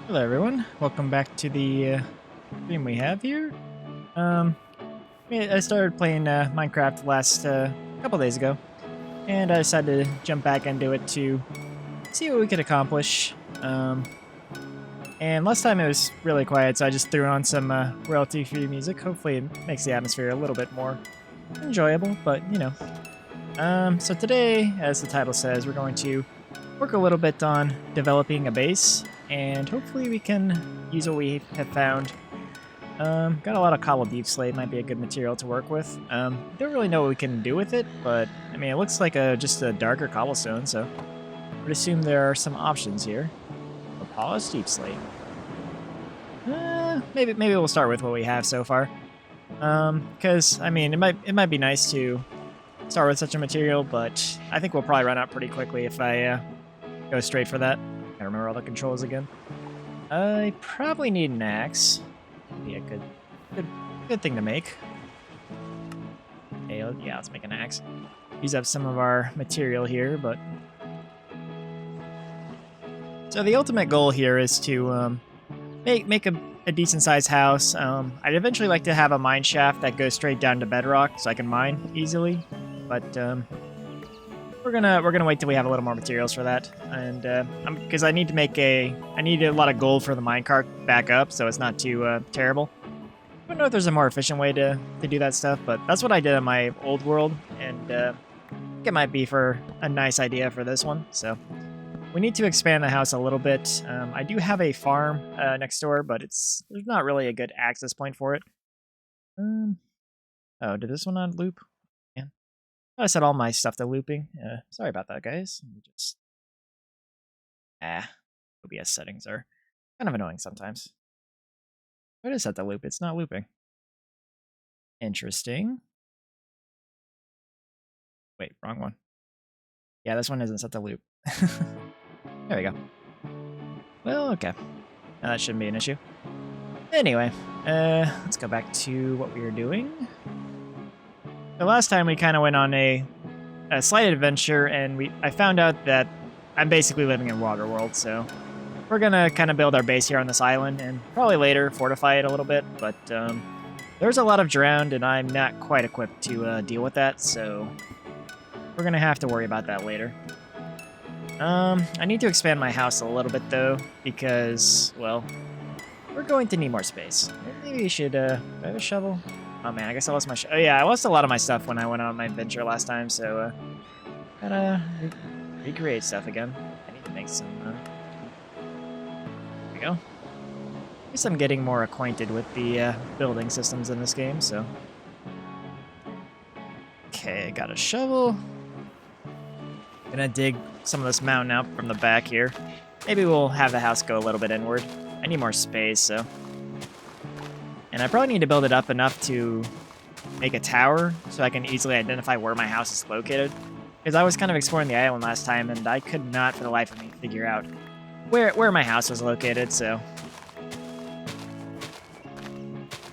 Hello everyone, welcome back to the stream we have here. Um, I started playing Minecraft last couple days ago, and I decided to jump back into it to see what we could accomplish. And last time it was really quiet, so I just threw on some royalty-free music. Hopefully it makes the atmosphere a little bit more enjoyable, but you know. So today, as the title says, we're going to work a little bit on developing a base, and hopefully we can use what we have found. Got a lot of cobble deep slate, might be a good material to work with. Don't really know what we can do with it, but I mean, it looks like just a darker cobblestone, so I would assume there are some options here. A polished deep slate. Maybe we'll start with what we have so far. Because I mean, it might be nice to start with such a material, but I think we'll probably run out pretty quickly if I go straight for that. I remember all the controls again. I probably need an axe. Be a good thing to make. Okay, yeah, let's make an axe. Use up some of our material here, but so the ultimate goal here is to make a decent sized house. I'd eventually like to have a mine shaft that goes straight down to bedrock, so I can mine easily. But we're gonna wait till we have a little more materials for that, and because I need a lot of gold for the minecart back up, so it's not too terrible. I don't know if there's a more efficient way to do that stuff, but that's what I did in my old world, and I think it might be for a nice idea for this one. So we need to expand the house a little bit. I do have a farm next door, but there's not really a good access point for it. Oh, did this one not loop? I set all my stuff to looping. Sorry about that, guys. Let me just... OBS settings are kind of annoying sometimes. What is set to loop? It's not looping. Interesting. Wait, wrong one. Yeah, this one isn't set to loop. There we go. Well, okay. Now that shouldn't be an issue. Anyway, let's go back to what we were doing. The last time we kind of went on a slight adventure, and I found out that I'm basically living in Waterworld, so we're gonna kind of build our base here on this island, and probably later fortify it a little bit, but there's a lot of drowned, and I'm not quite equipped to deal with that, so we're gonna have to worry about that later. I need to expand my house a little bit, though, because, well, we're going to need more space. Maybe we should, do I have a shovel? Oh man, I guess I lost my oh yeah, I lost a lot of my stuff when I went on my adventure last time, so gotta recreate stuff again. I need to make some, there we go. I guess I'm getting more acquainted with the building systems in this game, so. Okay, got a shovel. Gonna dig some of this mountain out from the back here. Maybe we'll have the house go a little bit inward. I need more space, so. And I probably need to build it up enough to make a tower so I can easily identify where my house is located. Because I was kind of exploring the island last time, and I could not for the life of me figure out where my house was located, so.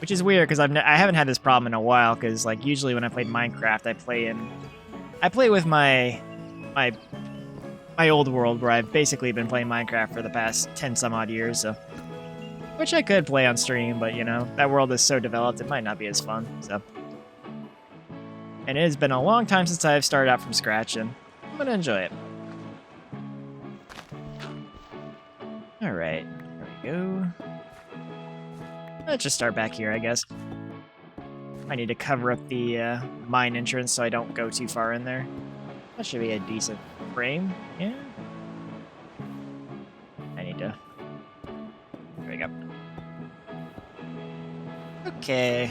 Which is weird, because I haven't had this problem in a while, because like usually when I played Minecraft, I play with my old world, where I've basically been playing Minecraft for the past 10 some odd years, so. Which I could play on stream, but you know, that world is so developed, it might not be as fun, so. And it has been a long time since I've started out from scratch, and I'm gonna enjoy it. Alright, there we go. Let's just start back here, I guess. I need to cover up the mine entrance so I don't go too far in there. That should be a decent frame, yeah. I need to... There we go. Okay.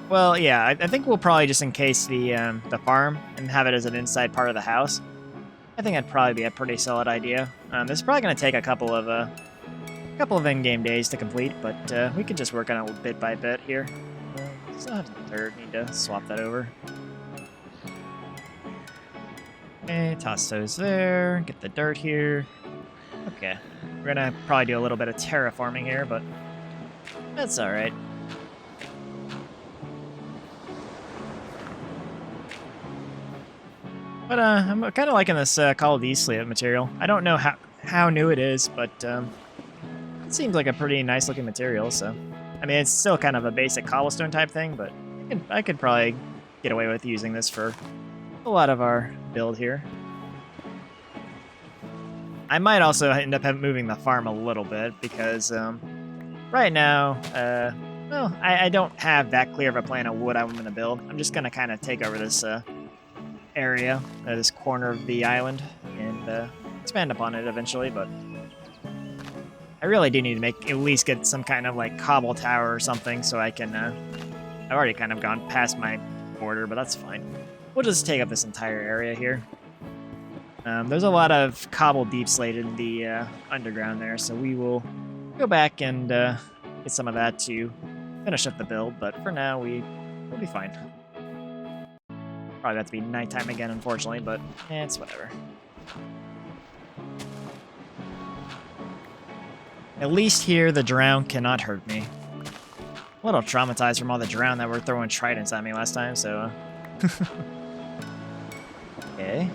Well, yeah, I think we'll probably just encase the farm and have it as an inside part of the house. I think that'd probably be a pretty solid idea. This is probably going to take a couple of in-game days to complete, but we could just work on it bit by bit here. Still have some dirt, need to swap that over. Okay, toss those there, get the dirt here. Okay, we're gonna probably do a little bit of terraforming here, but that's alright. But I'm kind of liking this Call of Duty slate material. I don't know how new it is, but it seems like a pretty nice looking material. So, I mean, it's still kind of a basic cobblestone type thing, but I could probably get away with using this for a lot of our build here. I might also end up moving the farm a little bit because right now, well, I don't have that clear of a plan of what I'm going to build. I'm just going to kind of take over this area, this corner of the island, and expand upon it eventually, but I really do need to at least get some kind of like cobble tower or something so I can, I've already kind of gone past my border, but that's fine. We'll just take up this entire area here. There's a lot of cobble deep slate in the underground there, so we will go back and get some of that to finish up the build, but for now we'll be fine. Probably have to be nighttime again, unfortunately, but it's whatever. At least here, the drown cannot hurt me. A little traumatized from all the drown that were throwing tridents at me last time, so... Okay.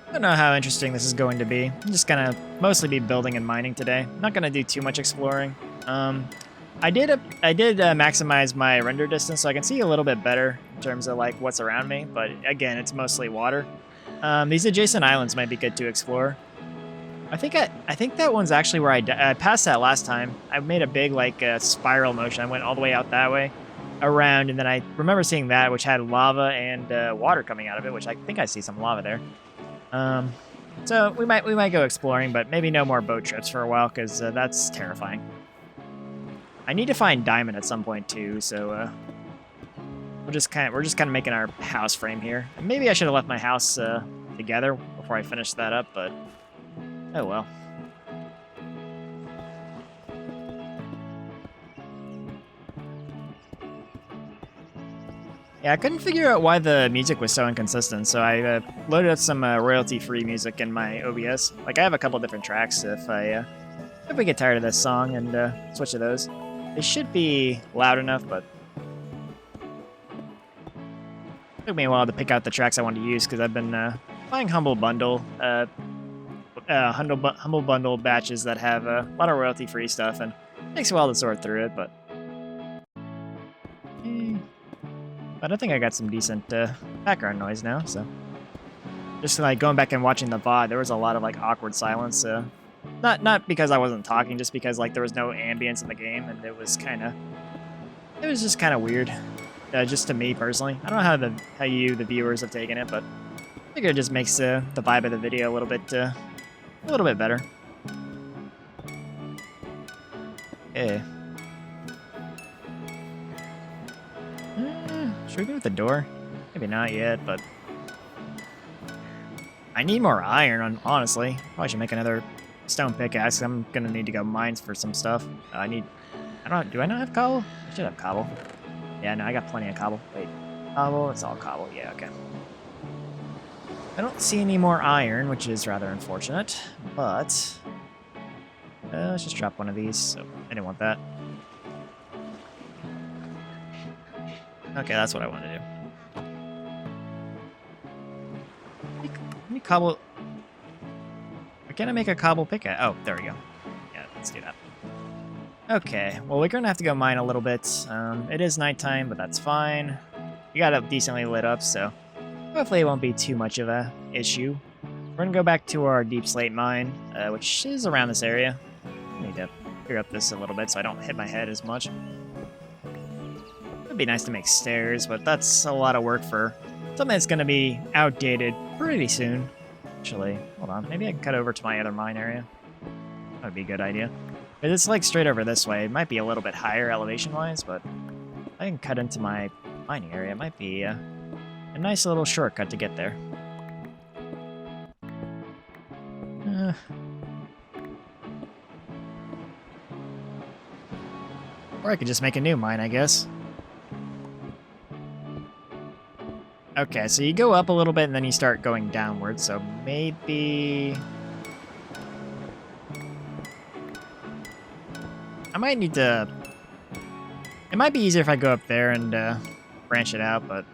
I don't know how interesting this is going to be. I'm just gonna mostly be building and mining today. I'm not gonna do too much exploring. I did maximize my render distance so I can see a little bit better in terms of like what's around me, but again, it's mostly water. These adjacent islands might be good to explore. I think that one's actually where I passed that last time. I made a big like spiral motion. I went all the way out that way, around, and then I remember seeing that, which had lava and water coming out of it, which I think I see some lava there. So we might go exploring, but maybe no more boat trips for a while because that's terrifying. I need to find diamond at some point too, so we're just kind of making our house frame here. And maybe I should have left my house together before I finished that up, but oh well. Yeah, I couldn't figure out why the music was so inconsistent, so I loaded up some royalty-free music in my OBS. Like, I have a couple different tracks if we get tired of this song and switch to those. They should be loud enough, but it took me a while to pick out the tracks I wanted to use because I've been buying Humble Bundle batches that have a lot of royalty-free stuff, and it takes a while to sort through it, but I think I got some decent background noise now, so just like going back and watching the VOD, there was a lot of like awkward silence. Not because I wasn't talking, just because like there was no ambience in the game, and it was just kind of weird, just to me personally. I don't know how you, the viewers, have taken it, but I think it just makes the vibe of the video a little bit better. Okay. Should we go with the door? Maybe not yet, but I need more iron, honestly. Probably should make another stone pickaxe. I'm gonna need to go mine for some stuff. Do I not have cobble? I should have cobble. Yeah, no, I got plenty of cobble. Wait, cobble? It's all cobble. Yeah, okay. I don't see any more iron, which is rather unfortunate, but let's just drop one of these. So I didn't want that. Okay, that's what I want to do. Let me cobble. Why can't I make a cobble pickaxe? Oh, there we go. Yeah, let's do that. Okay, well, we're going to have to go mine a little bit. It is nighttime, but that's fine. We got it decently lit up, so hopefully it won't be too much of a issue. We're going to go back to our deep slate mine, which is around this area. I need to clear up this a little bit so I don't hit my head as much. It'd be nice to make stairs, but that's a lot of work for something that's going to be outdated pretty soon. Actually, hold on. Maybe I can cut over to my other mine area. That would be a good idea. But it's like straight over this way. It might be a little bit higher elevation-wise, but I can cut into my mining area. It might be a nice little shortcut to get there. Or I could just make a new mine, I guess. Okay, so you go up a little bit and then you start going downward, so maybe I might need to... It might be easier if I go up there and branch it out, but...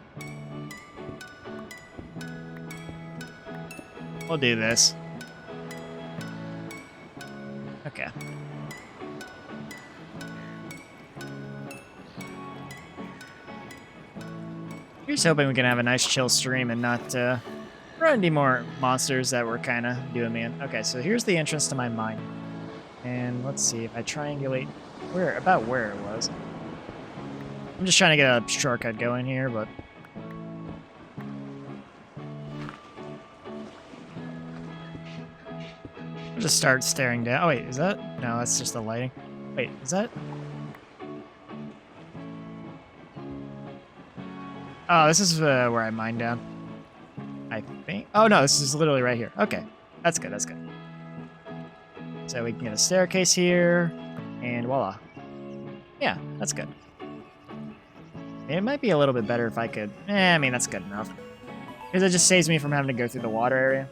We'll do this. Okay. Here's hoping we can have a nice chill stream and not run into more monsters that were kind of doing me in. Okay, so here's the entrance to my mine. And let's see if I triangulate where it was. I'm just trying to get a shortcut going here, but... I'll just start staring down. Oh, wait, is that? No, that's just the lighting. Wait, is that? Oh, this is where I mine down. I think. Oh, no, this is literally right here. Okay, that's good, that's good. So we can get a staircase here, and voila. Yeah, that's good. It might be a little bit better if I could... I mean, that's good enough. Because it just saves me from having to go through the water area.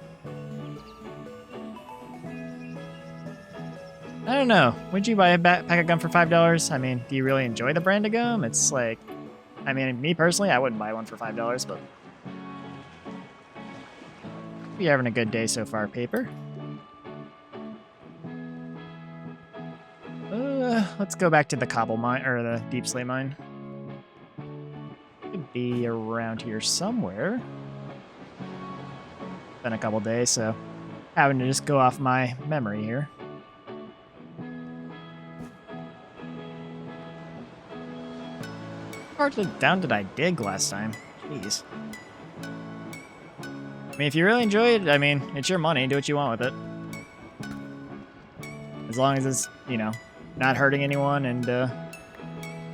I don't know. Would you buy a pack of gum for $5? I mean, do you really enjoy the brand of gum? It's like... I mean, me personally, I wouldn't buy one for $5, but... You're having a good day so far, paper. Let's go back to the cobble mine, or the deep slate mine. Could be around here somewhere. Been a couple days, so having to just go off my memory here. How far down did I dig last time? Jeez. I mean, if you really enjoy it, I mean, it's your money. Do what you want with it. As long as it's, you know, not hurting anyone and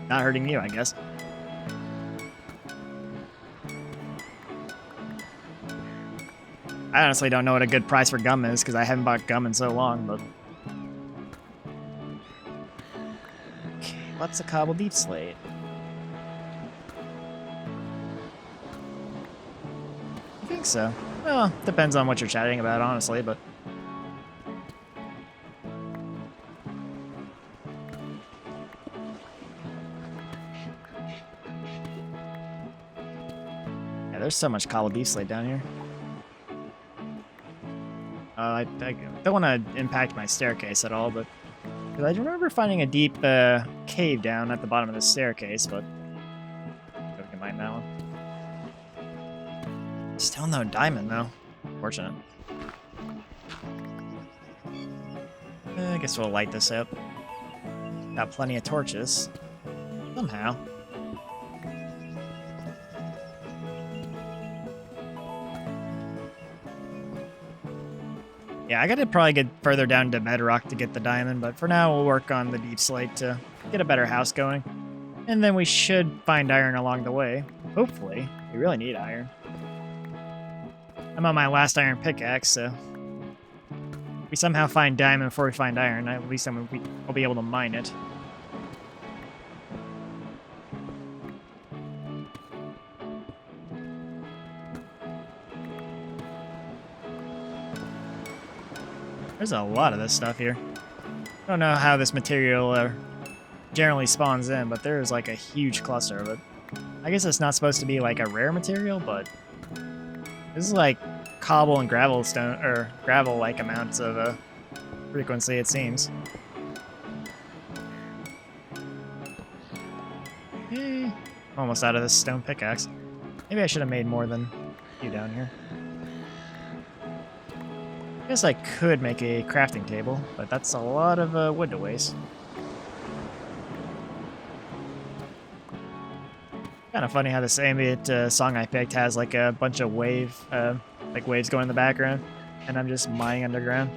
not hurting you, I guess. I honestly don't know what a good price for gum is because I haven't bought gum in so long, but... Okay, lots of cobble deep slate. I think so. Well, depends on what you're chatting about, honestly, but... Yeah, there's so much cobble deep slate down here. I don't want to impact my staircase at all, but... I remember finding a deep cave down at the bottom of the staircase, but... I can mine that one. Still no diamond, though. Fortunate. I guess we'll light this up. Got plenty of torches. Somehow. Yeah, I gotta probably get further down to bedrock to get the diamond, but for now we'll work on the deep slate to get a better house going. And then we should find iron along the way. Hopefully. We really need iron. I'm on my last iron pickaxe, so... If we somehow find diamond before we find iron, at least we'll be able to mine it. There's a lot of this stuff here. I don't know how this material generally spawns in, but there's like a huge cluster of it. I guess it's not supposed to be like a rare material, but this is like cobble and gravel stone, or gravel-like amounts of frequency, it seems. Almost out of this stone pickaxe. Maybe I should have made more than a few down here. I guess I could make a crafting table, but that's a lot of wood to waste. Kind of funny how this ambient song I picked has like a bunch of waves going in the background, and I'm just mining underground.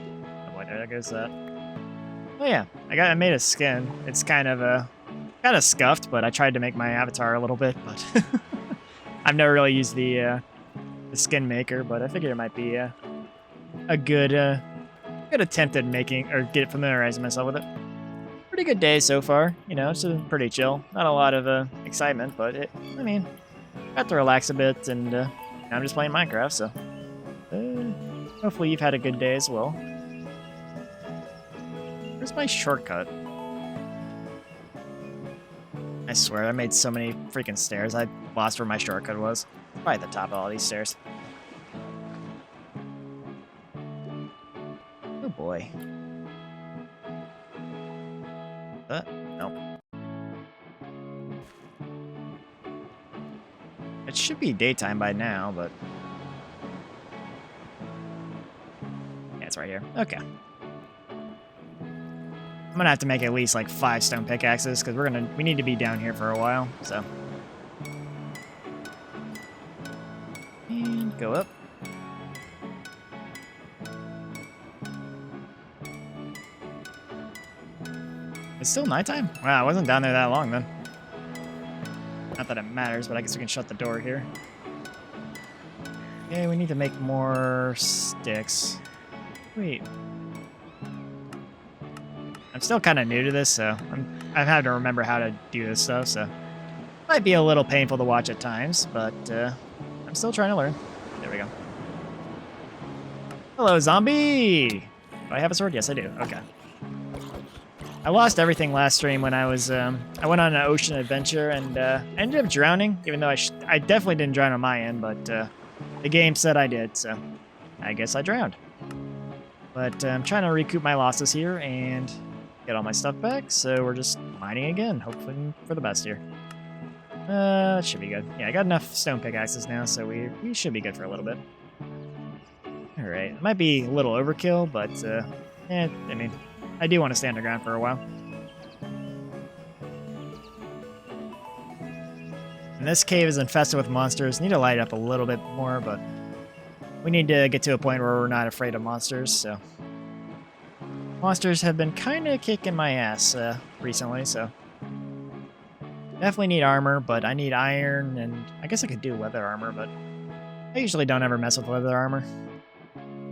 Oh, what the heck is that? Oh yeah, I made a skin. It's kind of scuffed, but I tried to make my avatar a little bit, but I've never really used the skin maker, but I figured it might be a good attempt at making or familiarizing myself with it. Pretty good day so far, you know, it's pretty chill. Not a lot of excitement, but I mean, got to relax a bit, and now I'm just playing Minecraft, so hopefully you've had a good day as well. Where's my shortcut? I swear, I made so many freaking stairs. I lost where my shortcut was. Probably at the top of all these stairs. Oh boy. Nope. It should be daytime by now, but... yeah, it's right here. Okay. I'm gonna have to make at least like 5 stone pickaxes, because we need to be down here for a while, so... and go up. It's still nighttime? Wow, I wasn't down there that long then. Not that it matters, but I guess we can shut the door here. Okay, we need to make more sticks. Wait. I'm still kind of new to this, so I've had to remember how to do this stuff, so... might be a little painful to watch at times, but I'm still trying to learn. There we go. Hello, zombie! Do I have a sword? Yes, I do. Okay. I lost everything last stream when I was, I went on an ocean adventure and I ended up drowning, even though I definitely didn't drown on my end, but the game said I did, so I guess I drowned. But I'm trying to recoup my losses here and get all my stuff back, so we're just mining again, hoping for the best here. That should be good. Yeah, I got enough stone pickaxes now, so we should be good for a little bit. Alright, it might be a little overkill, but, I mean... I do want to stay underground for a while. And this cave is infested with monsters. Need to light up a little bit more, but we need to get to a point where we're not afraid of monsters, so... monsters have been kind of kicking my ass recently, so... definitely need armor, but I need iron, and I guess I could do leather armor, but I usually don't ever mess with leather armor.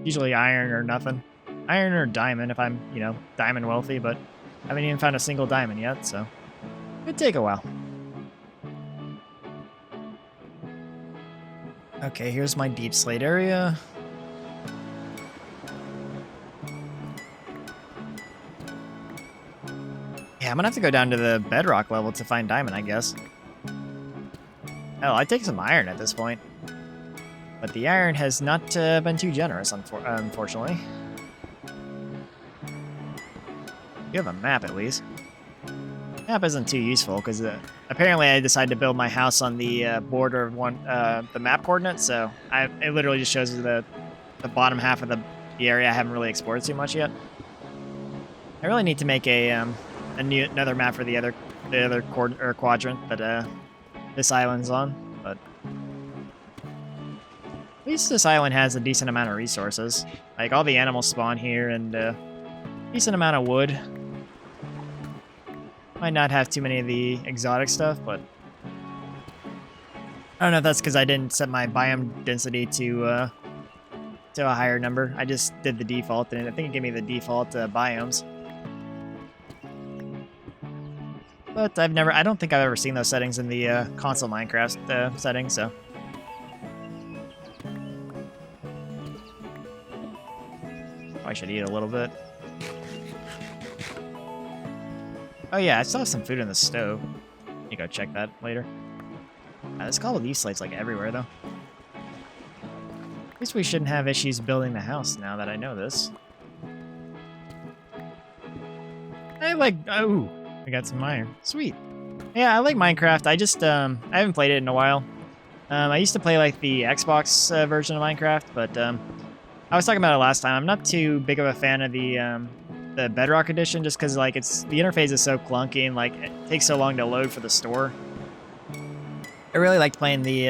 Usually iron or nothing. Iron or diamond if I'm, you know, diamond wealthy, but I haven't even found a single diamond yet, so it'd take a while. Okay, here's my deep slate area. Yeah, I'm gonna have to go down to the bedrock level to find diamond, I guess. Hell, I'd take some iron at this point. But the iron has not been too generous, unfortunately. You have a map, at least. Map isn't too useful, because apparently I decided to build my house on the border of the map coordinates, so it literally just shows you the bottom half of the area I haven't really explored too much yet. I really need to make another map for the other quadrant that this island's on, but at least this island has a decent amount of resources. Like, all the animals spawn here, and decent amount of wood. Might not have too many of the exotic stuff, but I don't know if that's because I didn't set my biome density to a higher number. I just did the default, and I think it gave me the default biomes. But I don't think I've ever seen those settings in the console Minecraft settings, so. I should eat a little bit. Oh yeah, I still have some food in the stove. You go check that later. This Call of Leaf slate's like everywhere though. At least we shouldn't have issues building the house now that I know this. Oh, I got some iron. Sweet. Yeah, I like Minecraft. I just, I haven't played it in a while. I used to play like the Xbox version of Minecraft, but I was talking about it last time. I'm not too big of a fan of the Bedrock edition, just because like the interface is so clunky and like it takes so long to load for the store. I really liked playing the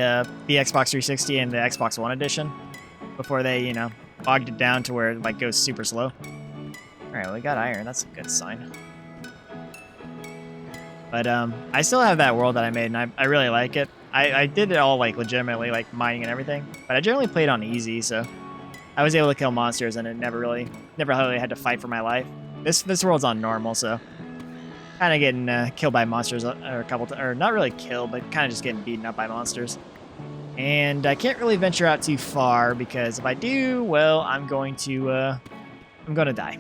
Xbox 360 and the Xbox One edition before they, you know, bogged it down to where it like goes super slow. All right, well, we got iron. That's a good sign. But I still have that world that I made, and I really like it. I did it all like legitimately, like mining and everything, but I generally played on easy, so I was able to kill monsters, and it never really had to fight for my life. This world's on normal, so kind of getting killed by monsters a couple or not really killed, but kind of just getting beaten up by monsters. And I can't really venture out too far because if I do, well, I'm going to die.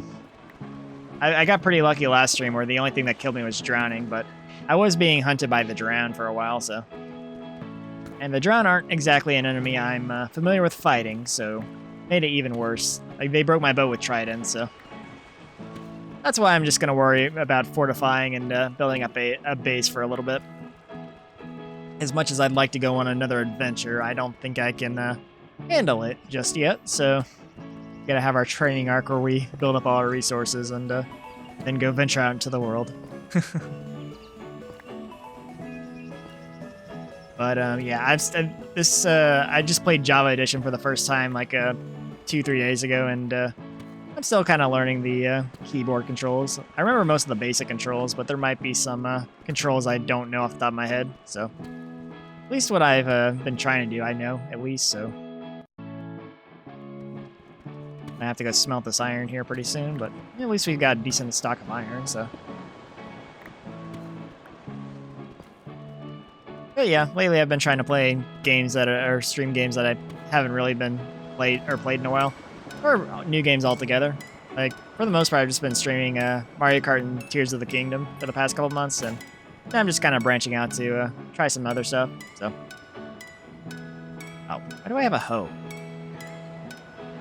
I got pretty lucky last stream where the only thing that killed me was drowning, but I was being hunted by the Drown for a while, so. And the Drown aren't exactly an enemy I'm familiar with fighting, so made it even worse. Like, they broke my boat with tridents, so. That's why I'm just going to worry about fortifying and building up a base for a little bit. As much as I'd like to go on another adventure, I don't think I can handle it just yet, so gotta have our training arc where we build up all our resources and then go venture out into the world. But yeah, I just played Java Edition for the first time like 2-3 days ago, and I'm still kind of learning the keyboard controls. I remember most of the basic controls, but there might be some controls I don't know off the top of my head, so. At least what I've been trying to do, I know, at least, so. I have to go smelt this iron here pretty soon, but at least we've got a decent stock of iron, so. But yeah, lately I've been trying to play games that are stream games that I haven't really been played in a while, or new games altogether. Like, for the most part, I've just been streaming Mario Kart and Tears of the Kingdom for the past couple months, and now I'm just kind of branching out to try some other stuff, so. Oh, why do I have a hoe?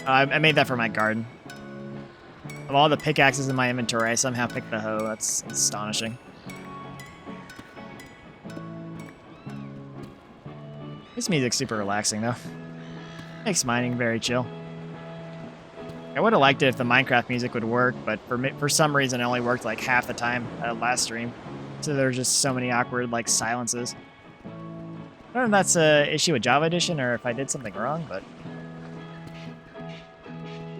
I made that for my garden. Of all the pickaxes in my inventory, I somehow picked the hoe. That's astonishing. This music's super relaxing, though. Makes mining very chill. I would have liked it if the Minecraft music would work, but for some reason it only worked like half the time last stream. So there's just so many awkward like silences. I don't know if that's an issue with Java Edition or if I did something wrong, but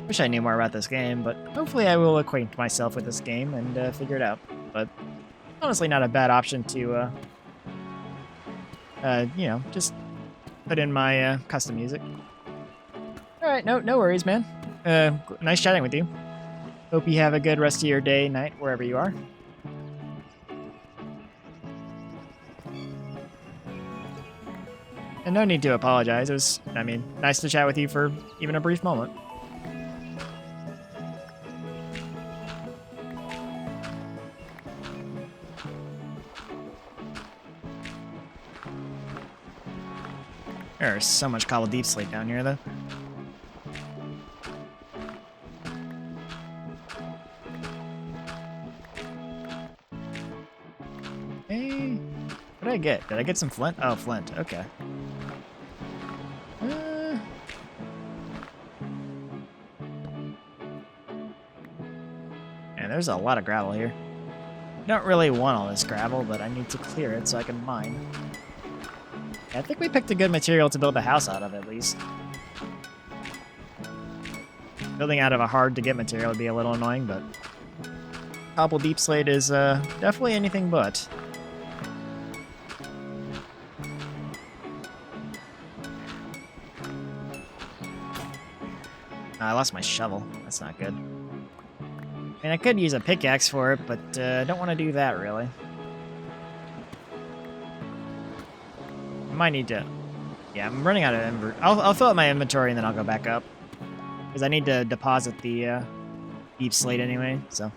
wish I knew more about this game, but hopefully I will acquaint myself with this game and figure it out. But honestly, not a bad option to, you know, just put in my custom music. All right, no worries, man. Nice chatting with you. Hope you have a good rest of your day, night, wherever you are. And no need to apologize. It was, I mean, nice to chat with you for even a brief moment. There's so much cobble deep slate down here, though. Hey, what did I get? Did I get some flint? Oh, flint. Okay. And there's a lot of gravel here. I don't really want all this gravel, but I need to clear it so I can mine. I think we picked a good material to build a house out of, at least. Building out of a hard-to-get material would be a little annoying, but cobble deep slate is definitely anything but. I lost my shovel. That's not good. I mean, I could use a pickaxe for it, but I don't want to do that, really. I might need to... Yeah, I'm running out of inventory. I'll fill up my inventory and then I'll go back up. Because I need to deposit the deep slate anyway, so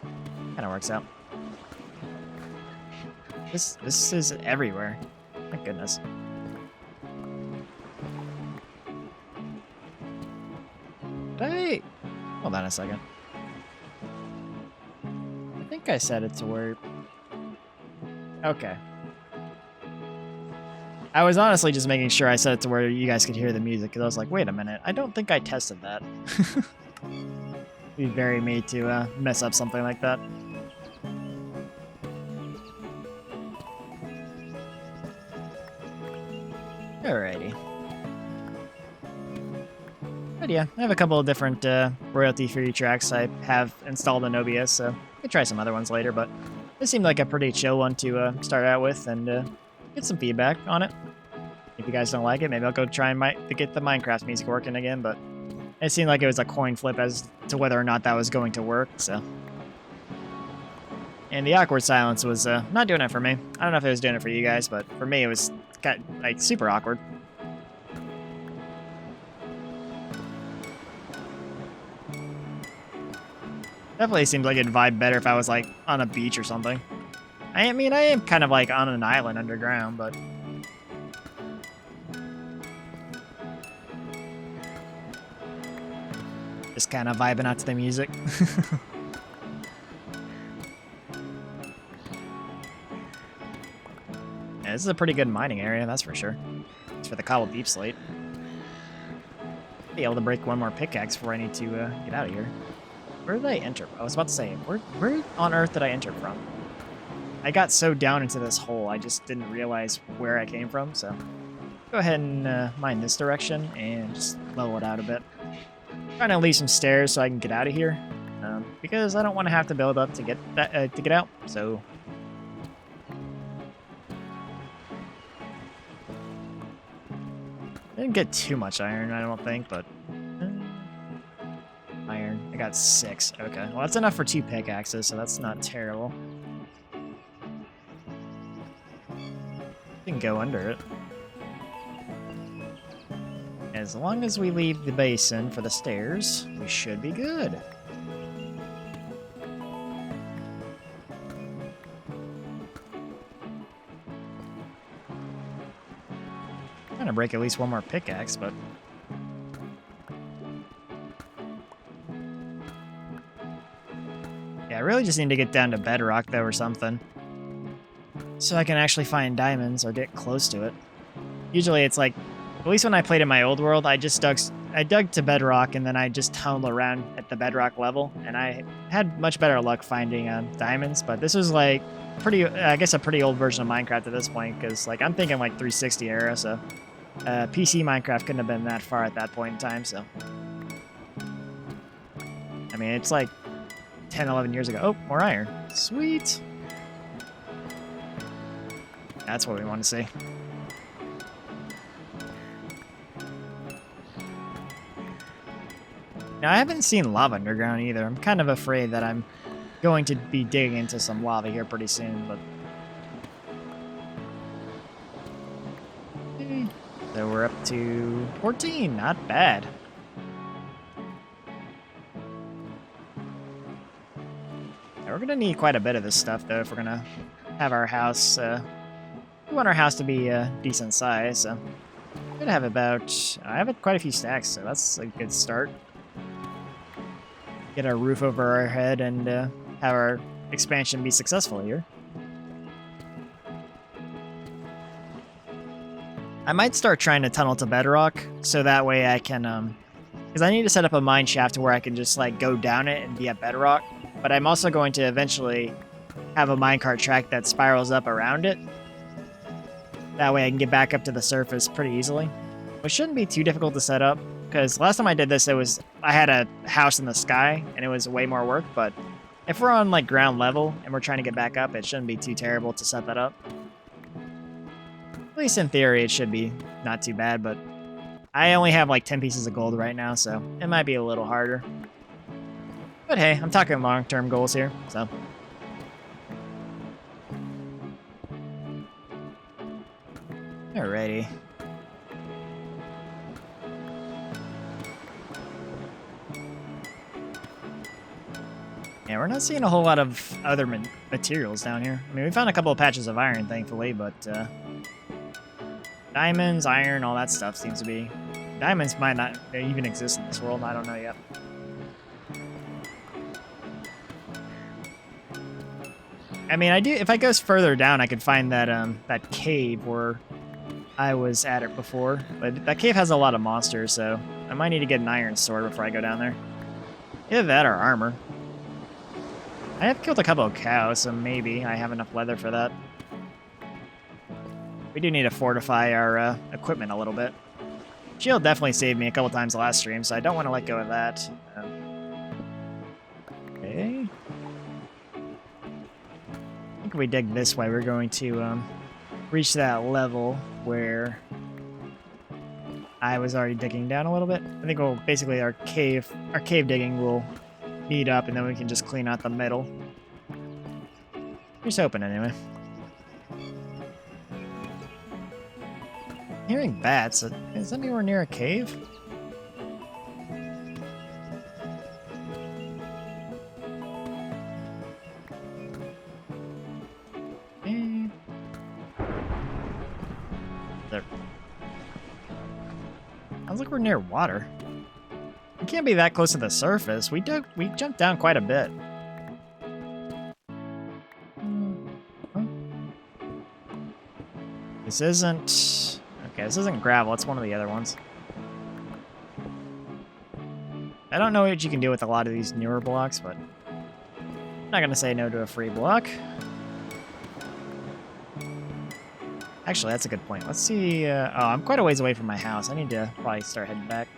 kind of works out. This is everywhere. Thank goodness. Hey! Hold on a second. I think I set it to where... Okay. I was honestly just making sure I set it to where you guys could hear the music, because I was like, wait a minute, I don't think I tested that. It'd be very me to mess up something like that. Alrighty. But yeah, I have a couple of different royalty-free tracks I have installed in OBS, so I could try some other ones later, but this seemed like a pretty chill one to start out with and get some feedback on it. If you guys don't like it, maybe I'll go try and get the Minecraft music working again, but it seemed like it was a coin flip as to whether or not that was going to work, so. And the awkward silence was not doing it for me. I don't know if it was doing it for you guys, but for me it was like super awkward. Definitely seems like it'd vibe better if I was like on a beach or something. I mean, I am kind of like on an island underground, but... just kind of vibing out to the music. Yeah, this is a pretty good mining area, that's for sure. It's for the cobble deep slate. Be able to break one more pickaxe before I need to get out of here. Where did I enter? I was about to say, where on earth did I enter from? I got so down into this hole, I just didn't realize where I came from, so... go ahead and mine this direction and just level it out a bit. Trying to leave some stairs so I can get out of here, because I don't want to have to build up to get that to get out. So I didn't get too much iron, I don't think, but iron. I got 6. Okay, well that's enough for 2 pickaxes, so that's not terrible. You can go under it. As long as we leave the basin for the stairs, we should be good. Trying to break at least one more pickaxe, but... yeah, I really just need to get down to bedrock, though, or something. So I can actually find diamonds or get close to it. Usually it's like... at least when I played in my old world, I dug to bedrock and then I just tunneled around at the bedrock level, and I had much better luck finding diamonds. But this was like I guess a pretty old version of Minecraft at this point, because like I'm thinking like 360 era, so PC Minecraft couldn't have been that far at that point in time. So I mean, it's like 10, 11 years ago. Oh, more iron, sweet. That's what we want to see. Now, I haven't seen lava underground either. I'm kind of afraid that I'm going to be digging into some lava here pretty soon, but... so we're up to 14, not bad. Now, we're going to need quite a bit of this stuff, though, if we're going to have our house... we want our house to be a decent size, so... I'm going to have about... I have quite a few stacks, so that's a good start. Get our roof over our head and have our expansion be successful here. I might start trying to tunnel to bedrock, so that way I can, because I need to set up a mine shaft to where I can just like go down it and be at bedrock, but I'm also going to eventually have a minecart track that spirals up around it. That way I can get back up to the surface pretty easily, which shouldn't be too difficult to set up. Because last time I did this, I had a house in the sky, and it was way more work, but if we're on, like, ground level, and we're trying to get back up, it shouldn't be too terrible to set that up. At least in theory, it should be not too bad, but I only have, like, 10 pieces of gold right now, so it might be a little harder. But hey, I'm talking long-term goals here, so... alrighty. Yeah, we're not seeing a whole lot of other materials down here. I mean, we found a couple of patches of iron, thankfully, but diamonds, iron, all that stuff seems to be... diamonds might not even exist in this world, I don't know yet. I mean, if I go further down, I could find that that cave where I was at it before, but that cave has a lot of monsters, so I might need to get an iron sword before I go down there. Either that or armor. I have killed a couple of cows, so maybe I have enough leather for that. We do need to fortify our equipment a little bit. Shield definitely saved me a couple times last stream, so I don't want to let go of that. Okay. I think if we dig this way, we're going to reach that level where I was already digging down a little bit. I think we'll basically our cave digging will meet up, and then we can just clean out the middle. Here's hoping anyway. Hearing bats. Is anywhere near a cave? like we're near water. We can't be that close to the surface. We jumped down quite a bit. This isn't... Okay, this isn't gravel. It's one of the other ones. I don't know what you can do with a lot of these newer blocks, but I'm not going to say no to a free block. Actually, that's a good point. Let's see... oh, I'm quite a ways away from my house. I need to probably start heading back.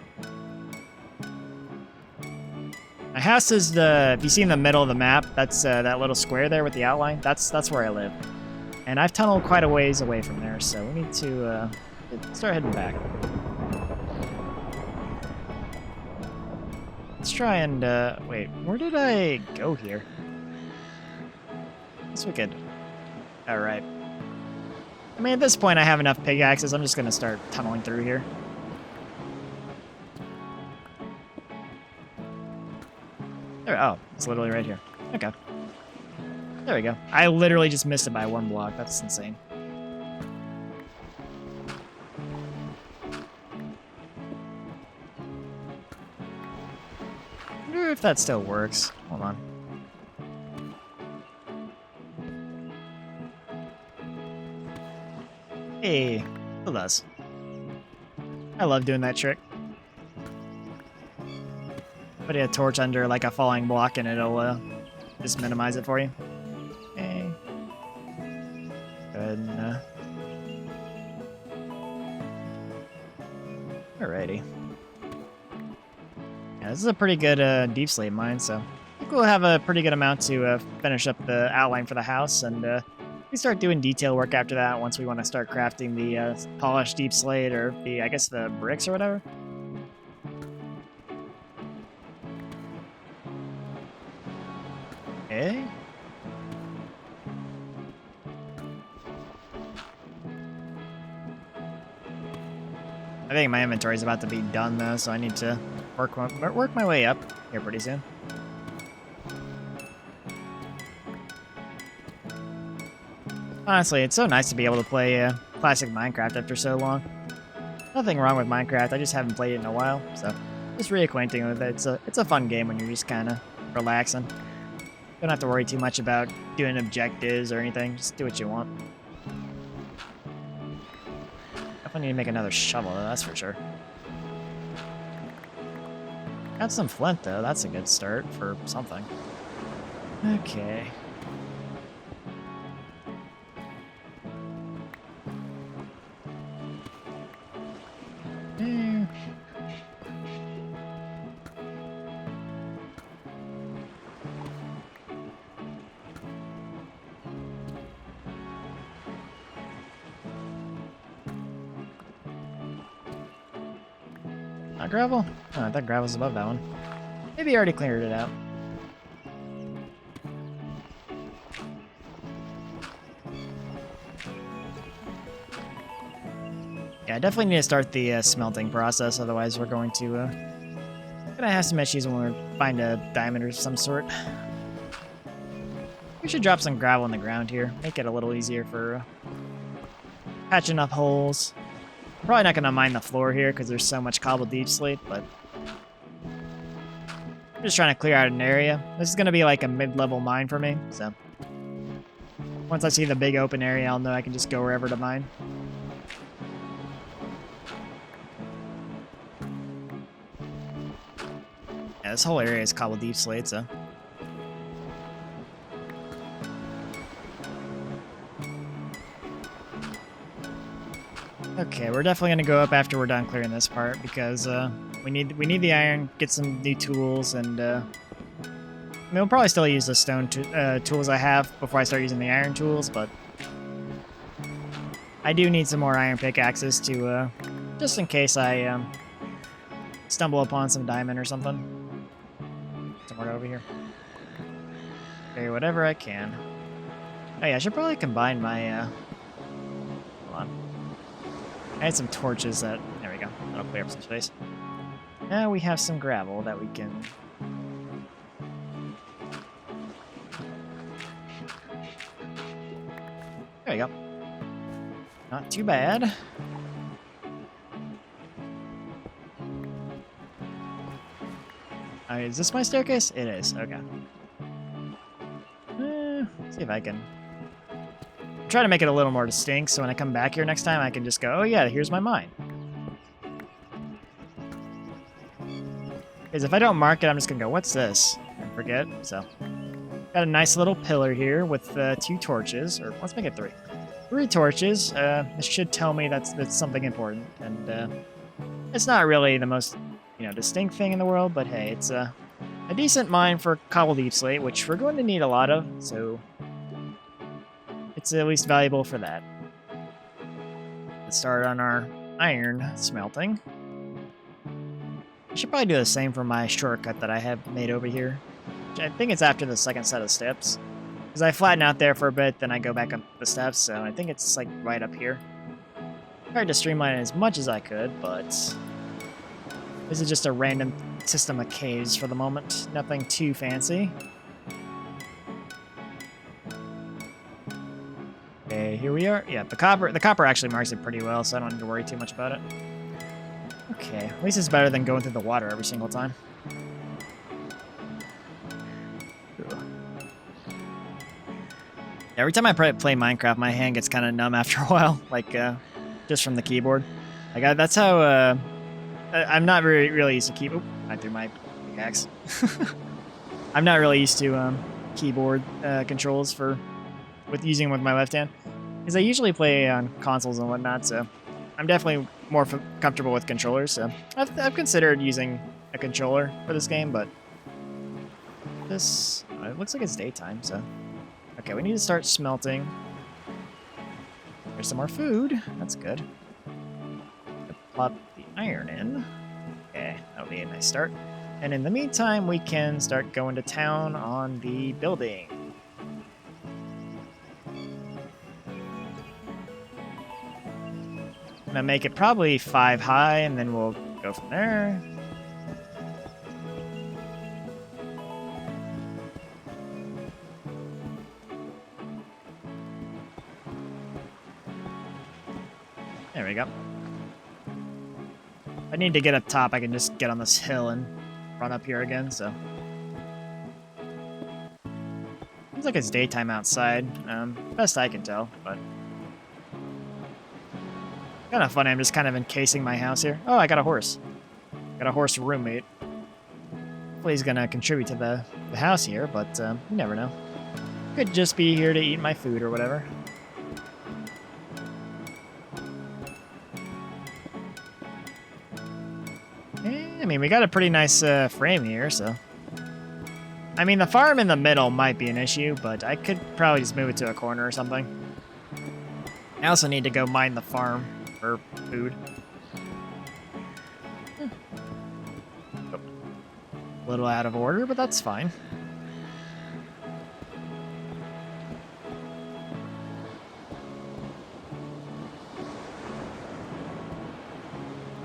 My house is the... If you see in the middle of the map, that's that little square there with the outline. That's where I live. And I've tunneled quite a ways away from there, so we need to start heading back. Let's try and... wait, where did I go here? I guess we could... Alright. I mean, at this point, I have enough pickaxes. I'm just going to start tunneling through here. There, oh, it's literally right here. Okay. There we go. I literally just missed it by one block. That's insane. I wonder if that still works. Hold on. Hey, still does. I love doing that trick. Put a torch under like a falling block and it'll just minimize it for you. Okay. Good. Alrighty. Yeah, this is a pretty good deep slate mine, so I think we'll have a pretty good amount to finish up the outline for the house, and we start doing detail work after that once we want to start crafting the polished deep slate or the, I guess, the bricks or whatever. Okay. I think my inventory is about to be done though, so I need to work my way up here pretty soon. Honestly, it's so nice to be able to play classic Minecraft after so long. Nothing wrong with Minecraft, I just haven't played it in a while, so just reacquainting with it. It's a fun game when you're just kind of relaxing. Don't have to worry too much about doing objectives or anything, just do what you want. Definitely need to make another shovel though, that's for sure. Got some flint though, that's a good start for something. Okay. Not gravel? Oh, I thought gravel's above that one. Maybe I already cleared it out. Yeah, I definitely need to start the smelting process, otherwise we're going to gonna have some issues when we find a diamond of some sort. We should drop some gravel in the ground here, make it a little easier for patching up holes. Probably not gonna mine the floor here because there's so much cobbled deep slate, but I'm just trying to clear out an area. This is gonna be like a mid-level mine for me, so once I see the big open area, I'll know I can just go wherever to mine. Yeah, this whole area is cobbled deep slate, so. Okay, we're definitely gonna go up after we're done clearing this part because we need the iron, get some new tools, and I mean, we'll probably still use the stone tools I have before I start using the iron tools, but I do need some more iron pickaxes to just in case I stumble upon some diamond or something. Somewhere over here. Okay, whatever I can. Oh yeah, I should probably combine my hold on. I had some torches that... There we go. That'll clear up some space. Now we have some gravel that we can... There you go. Is this my staircase? It is. Okay. See if I can try to make it a little more distinct, so when I come back here next time, I can just go, oh yeah, here's my mine. Because if I don't mark it, I'm just going to go, what's this? And forget. So, got a nice little pillar here with 2 torches. Or let's make it 3. 3 torches. This should tell me that's something important. And it's not really the most, distinct thing in the world, but hey, it's a decent mine for cobble deep slate, which we're going to need a lot of, so it's at least valuable for that. Let's start on our iron smelting. I should probably do the same for my shortcut that I have made over here. I think it's after the second set of steps. Because I flatten out there for a bit, then I go back up the steps, so I think it's like right up here. Tried to streamline it as much as I could, but this is just a random system of caves for the moment. Nothing too fancy. Okay, here we are. Yeah, the copper actually marks it pretty well, so I don't need to worry too much about it. Okay, at least it's better than going through the water every single time. Every time I play Minecraft, my hand gets kind of numb after a while, like just from the keyboard. Like that's how I'm not really used to keyboard. I threw my pickaxe. I'm not really used to keyboard controls with using with my left hand, because I usually play on consoles and whatnot. So I'm definitely more comfortable with controllers. So I've considered using a controller for this game, but this it looks like it's daytime. So okay, we need to start smelting. There's some more food. That's good. Plop the iron in. Okay, that'll be a nice start. And in the meantime, we can start going to town on the building. I'm gonna make it probably 5 high, and then we'll go from there. There we go. I need to get up top. I can just get on this hill and run up here again, so. Seems like it's daytime outside. Best I can tell, but. Kind of funny, I'm just kind of encasing my house here. Oh, I got a horse. Got a horse roommate. Hopefully he's gonna contribute to the house here, but you never know. Could just be here to eat my food or whatever. I mean, we got a pretty nice frame here, so. I mean, the farm in the middle might be an issue, but I could probably just move it to a corner or something. I also need to go mine the farm for food. Oh. A little out of order, but that's fine.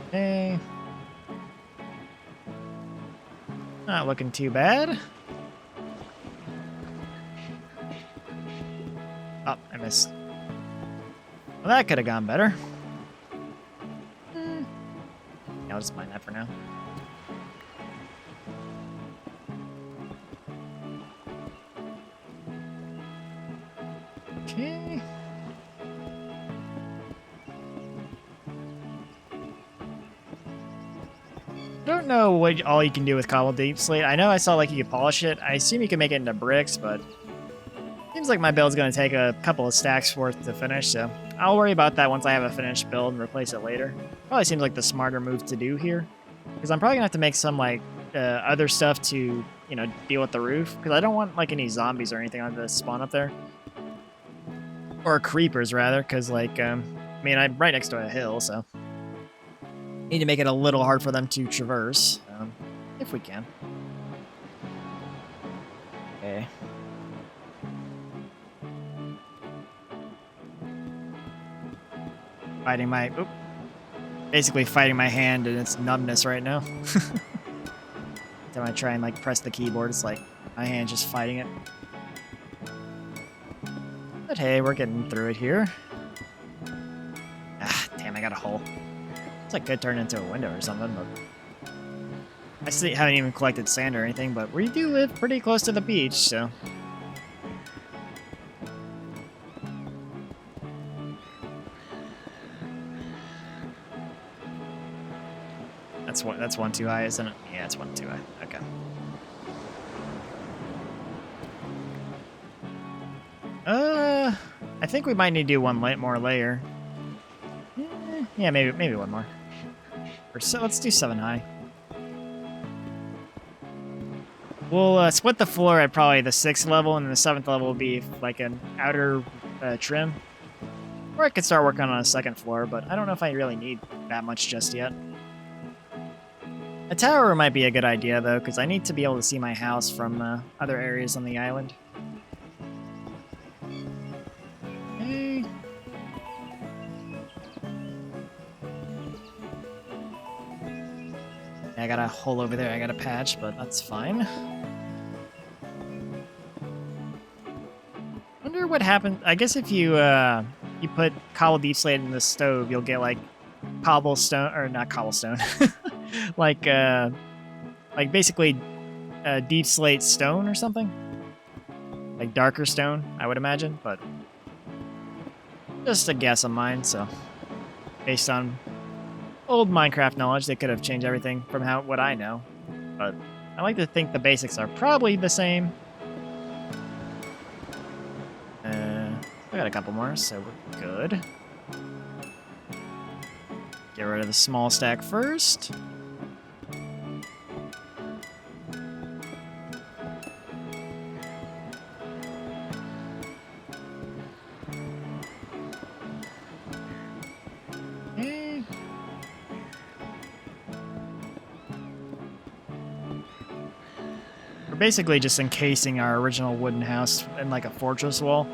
Okay. Not looking too bad. Oh, I missed. Well, that could have gone better. Yeah, I'll just mine that for now. Okay. Don't know what all you can do with cobble deep slate. I know I saw like you could polish it. I assume you can make it into bricks, but seems like my build's going to take a couple of stacks worth to finish, so I'll worry about that once I have a finished build and replace it later. Probably seems like the smarter move to do here, because I'm probably going to have to make some like other stuff to, deal with the roof, because I don't want like any zombies or anything on the spawn up there. Or creepers rather, because like, I mean, I'm right next to a hill, so need to make it a little hard for them to traverse, if we can. Okay. Basically fighting my hand and its numbness right now. Every time I try and like press the keyboard, it's like my hand's just fighting it. But hey, we're getting through it here. Ah, damn, I got a hole. It's like could turn into a window or something, but I still haven't even collected sand or anything, but we do live pretty close to the beach, so... That's one too high, isn't it? Yeah, it's one too high. Okay. I think we might need to do one more layer. Yeah, maybe one more. Or so let's do 7 high. We'll split the floor at probably the 6th level, and then the 7th level will be like an outer trim. Or I could start working on a 2nd floor, but I don't know if I really need that much just yet. A tower might be a good idea, though, because I need to be able to see my house from other areas on the island. Hey. I got a hole over there I gotta patch, but that's fine. Wonder what happened. I guess if you you put cobble deep slate in the stove, you'll get like cobblestone, or not cobblestone, like basically deep slate stone or something, like darker stone, I would imagine, but just a guess of mine. So based on old Minecraft knowledge, they could have changed everything from what I know, but I like to think the basics are probably the same. I got a couple more, so we're good. Get rid of the small stack first. Okay. We're basically just encasing our original wooden house in like a fortress wall.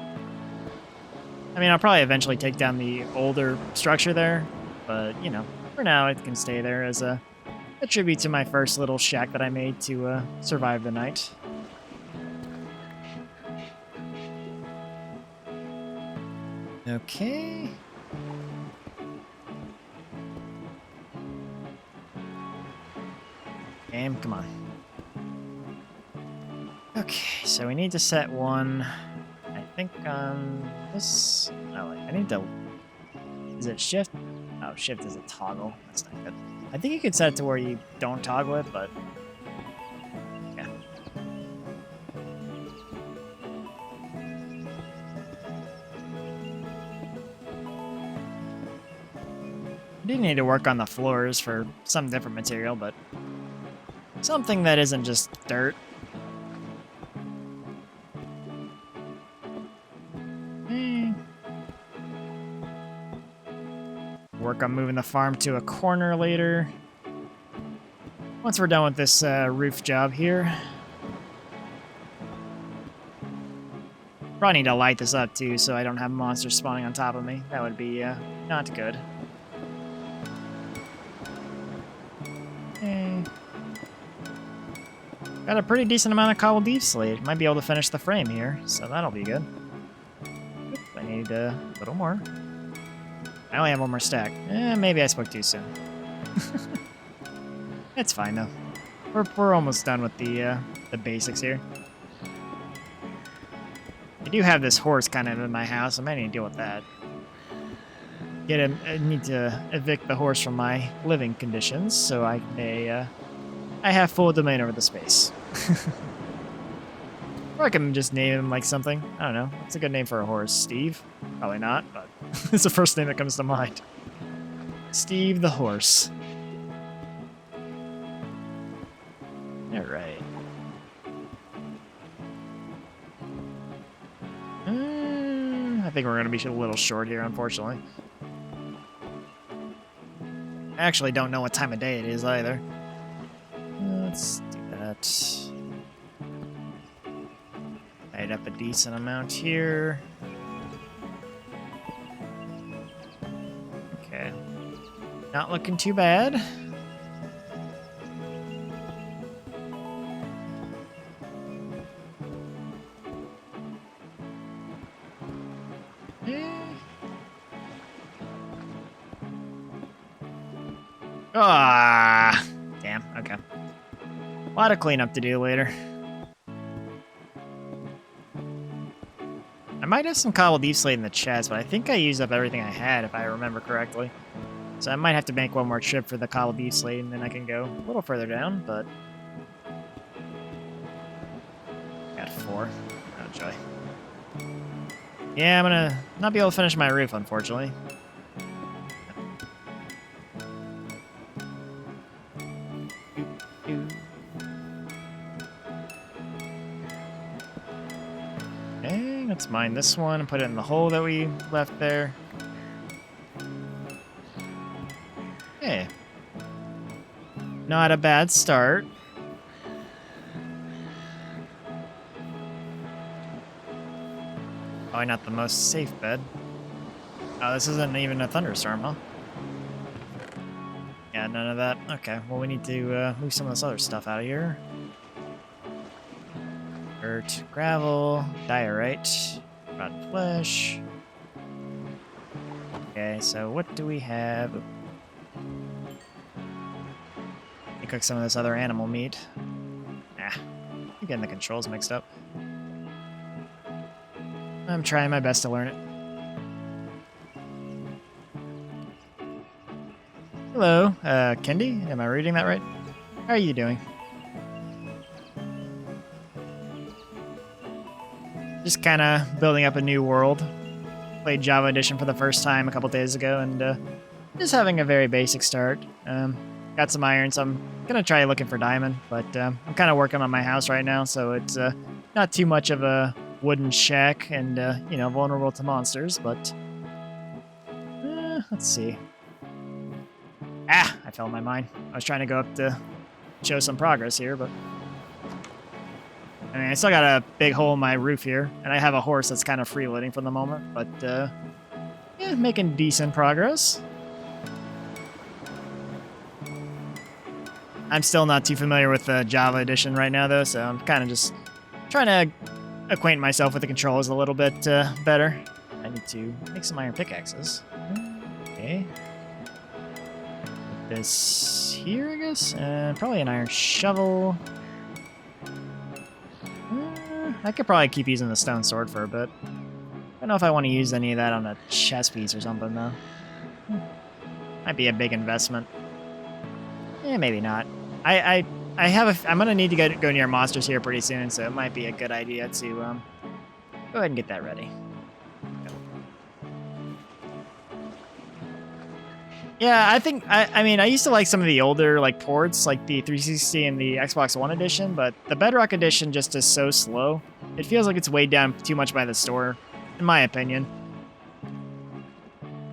I mean, I'll probably eventually take down the older structure there, but, you know, for now it can stay there as a tribute to my first little shack that I made to survive the night. Okay. Game, come on. Okay, so we need to set one... I think on this... Oh, I need to... Is it shift? Oh, shift is a toggle. That's not good. I think you could set it to where you don't toggle it, but... Yeah. I do need to work on the floors for some different material, but... something that isn't just dirt. Work on moving the farm to a corner later. Once we're done with this roof job here. Probably need to light this up too so I don't have monsters spawning on top of me. That would be not good. Okay. Got a pretty decent amount of cobble deep slate. Might be able to finish the frame here, so that'll be good. Oop, I need a little more. I only have one more stack. Maybe I spoke too soon. It's fine though. We're almost done with the basics here. I do have this horse kind of in my house. I might need to deal with that. I need to evict the horse from my living conditions so I have full domain over the space. Or I can just name him like something. I don't know. What's a good name for a horse? Steve? Probably not, but it's the first name that comes to mind. Steve the horse. Alright. I think we're going to be a little short here, unfortunately. I actually don't know what time of day it is either. Let's do that. Light up a decent amount here. Okay. Not looking too bad. Ah, damn. Okay. A lot of cleanup to do later. I might have some cobble deep slate in the chest, but I think I used up everything I had, if I remember correctly. So I might have to make one more trip for the cobble deep slate, and then I can go a little further down, but... Got 4. Oh, joy. Yeah, I'm gonna not be able to finish my roof, unfortunately. Okay, let's mine this one and put it in the hole that we left there. Okay. Not a bad start. Probably not the most safe bed. Oh, this isn't even a thunderstorm, huh? Yeah, none of that. Okay, well we need to move some of this other stuff out of here. Dirt, gravel, diorite, rotten flesh. Okay, so what do we have? You cook some of this other animal meat. I'm getting the controls mixed up. I'm trying my best to learn it. Hello, Kendi? Am I reading that right? How are you doing? Just kind of building up a new world. Played Java Edition for the first time a couple days ago, and just having a very basic start. Got some iron, so I'm gonna try looking for diamond, but I'm kind of working on my house right now, so it's not too much of a wooden shack and, you know, vulnerable to monsters, but let's see. I fell in my mine. I was trying to go up to show some progress here, but I mean, I still got a big hole in my roof here, and I have a horse that's kind of freeloading for the moment, but yeah, making decent progress. I'm still not too familiar with the Java Edition right now, though, so I'm kind of just trying to acquaint myself with the controls a little bit better. I need to make some iron pickaxes. Okay. Put this here, I guess. Probably an iron shovel. I could probably keep using the stone sword for a bit. I don't know if I want to use any of that on a chest piece or something, though. Might be a big investment. Yeah, maybe not. I'm gonna need to go near monsters here pretty soon, so it might be a good idea to go ahead and get that ready. Yeah, I think I mean I used to like some of the older like ports, like the 360 and the Xbox One edition, but the Bedrock edition just is so slow. It feels like it's weighed down too much by the store, in my opinion.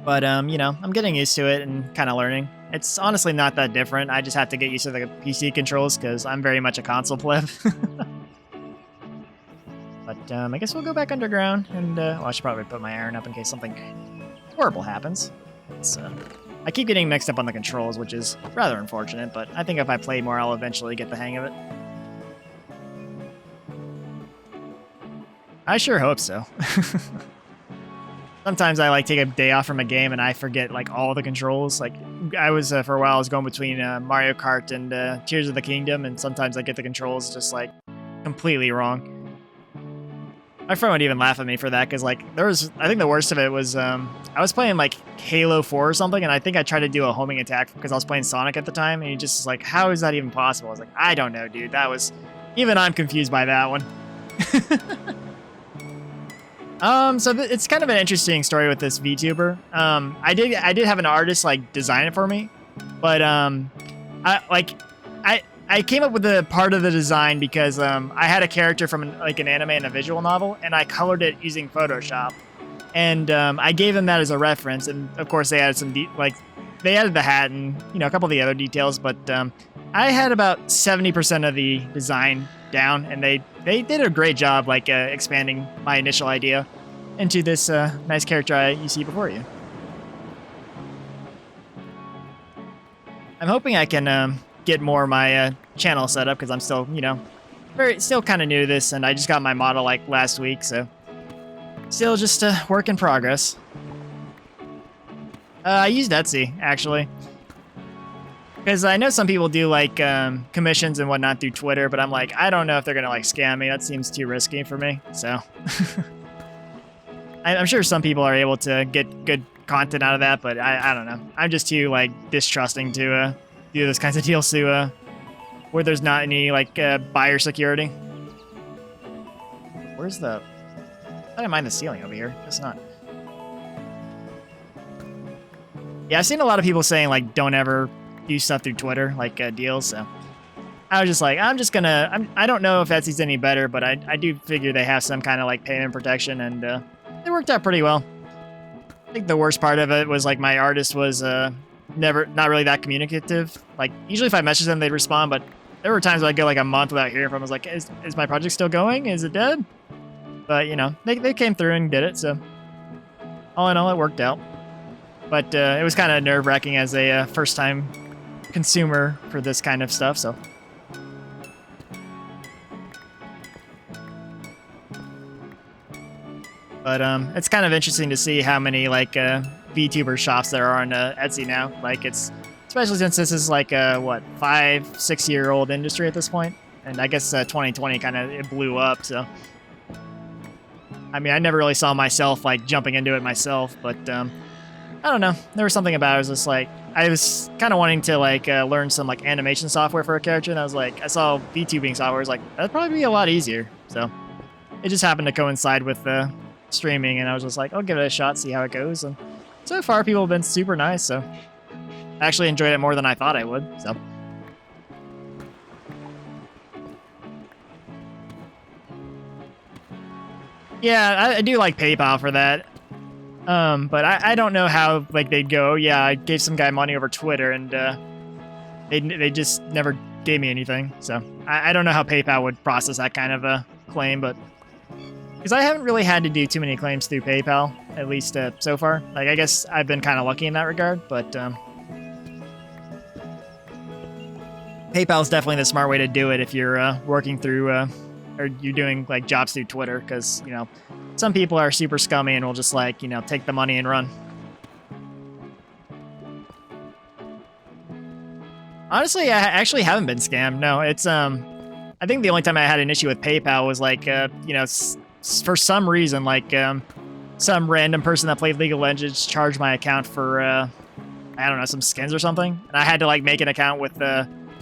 But you know, I'm getting used to it and kind of learning. It's honestly not that different. I just have to get used to the PC controls because I'm very much a console pleb. But I guess we'll go back underground, and well, I should probably put my iron up in case something horrible happens. I keep getting mixed up on the controls, which is rather unfortunate, but I think if I play more, I'll eventually get the hang of it. I sure hope so. Sometimes I like take a day off from a game and I forget like all the controls. Like I was for a while I was going between Mario Kart and Tears of the Kingdom, and sometimes I get the controls just like completely wrong. My friend would even laugh at me for that because like I think the worst of it was I was playing like Halo 4 or something, and I think I tried to do a homing attack because I was playing Sonic at the time, and he just was like, how is that even possible? I was like, I don't know, dude. Even I'm confused by that one. So it's kind of an interesting story with this VTuber. I did have an artist like design it for me, but I came up with the part of the design because I had a character from an anime and a visual novel, and I colored it using Photoshop, and I gave them that as a reference, and of course they added they added the hat and a couple of the other details, but I had about 70% of the design down, and they did a great job expanding my initial idea into this nice character you see before you. I'm hoping I can get more of my channel set up because I'm still, still kind of new to this, and I just got my model last week, so still just a work in progress. I used Etsy, actually. Because I know some people do like commissions and whatnot through Twitter, but I'm like, I don't know if they're gonna like scam me. That seems too risky for me. So I'm sure some people are able to get good content out of that, but I don't know. I'm just too like distrusting to do those kinds of deals to where there's not any like buyer security. Where's the? I don't mind the ceiling over here. It's not. Yeah, I've seen a lot of people saying like don't ever do stuff through Twitter, like deals. So I was just like, I'm just gonna. I don't know if Etsy's any better, but I do figure they have some kind of like payment protection, and it worked out pretty well. I think the worst part of it was like my artist was not really that communicative. Like usually if I message them, they'd respond, but there were times where I'd go like a month without hearing from them. I was like, is my project still going? Is it dead? But you know, they came through and did it. So all in all, it worked out. But it was kind of nerve-wracking as a first-time consumer for this kind of stuff. So. But it's kind of interesting to see how many like VTuber shops there are on Etsy now. Like it's especially since this is like a what 5-6 year old industry at this point, and I guess 2020 kind of it blew up. So I mean, I never really saw myself like jumping into it myself, but I don't know. There was something about it. I was just like I was kind of wanting to like learn some like animation software for a character, and I was like I saw VTubing software. I was like that'd probably be a lot easier. So it just happened to coincide with streaming, and I was just like, I'll give it a shot, see how it goes. And so far, people have been super nice, so I actually enjoyed it more than I thought I would. So yeah, I do like PayPal for that. But I don't know how like they'd go. Yeah, I gave some guy money over Twitter, and they just never gave me anything. So I don't know how PayPal would process that kind of a claim, but. Because I haven't really had to do too many claims through PayPal, at least so far. Like, I guess I've been kind of lucky in that regard, but PayPal is definitely the smart way to do it if you're working through, or you're doing, like, jobs through Twitter, because, you know, some people are super scummy and will just, like, you know, take the money and run. Honestly, I actually haven't been scammed. No, it's, I think the only time I had an issue with PayPal was, like, you know, for some reason, like, some random person that played League of Legends charged my account for, I don't know, some skins or something. And I had to, like, make an account with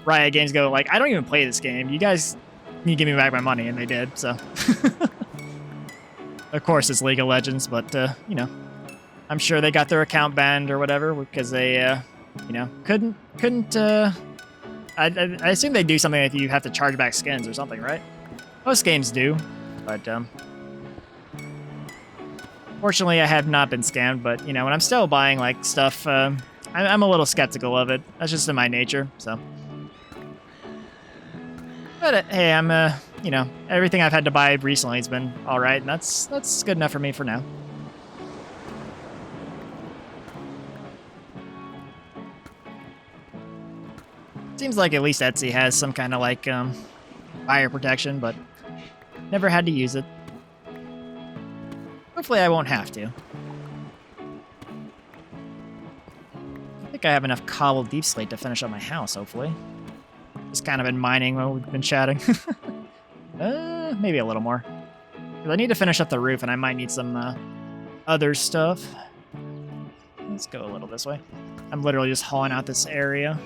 Riot Games go, like, I don't even play this game. You guys need to give me back my money. And they did, so. Of course, it's League of Legends, but, you know, I'm sure they got their account banned or whatever because they, you know, couldn't, I assume they do something if you have to charge back skins or something, right? Most games do, but, fortunately, I have not been scammed, but, you know, when I'm still buying, like, stuff, I'm a little skeptical of it. That's just in my nature, so. But, hey, I'm, you know, everything I've had to buy recently has been alright, and that's good enough for me for now. Seems like at least Etsy has some kind of, like, buyer protection, but never had to use it. Hopefully I won't have to. I think I have enough cobbled deep slate to finish up my house, hopefully. Just kind of been mining while we've been chatting. Maybe a little more. Because I need to finish up the roof, and I might need some other stuff. Let's go a little this way. I'm literally just hauling out this area.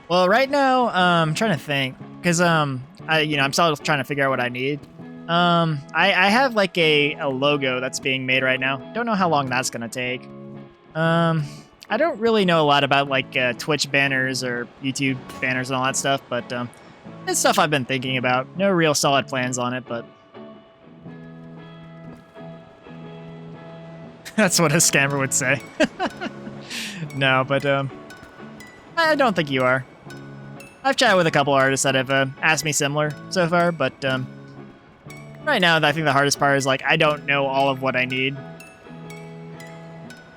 Well, right now, I'm trying to think, because I'm still trying to figure out what I need. I have like a logo that's being made right now. Don't know how long that's gonna take. I don't really know a lot about like Twitch banners or YouTube banners and all that stuff, but it's stuff I've been thinking about. No real solid plans on it, but that's what a scammer would say. No, but I don't think you are. I've chatted with a couple artists that have asked me similar so far, but right now I think the hardest part is like I don't know all of what I need.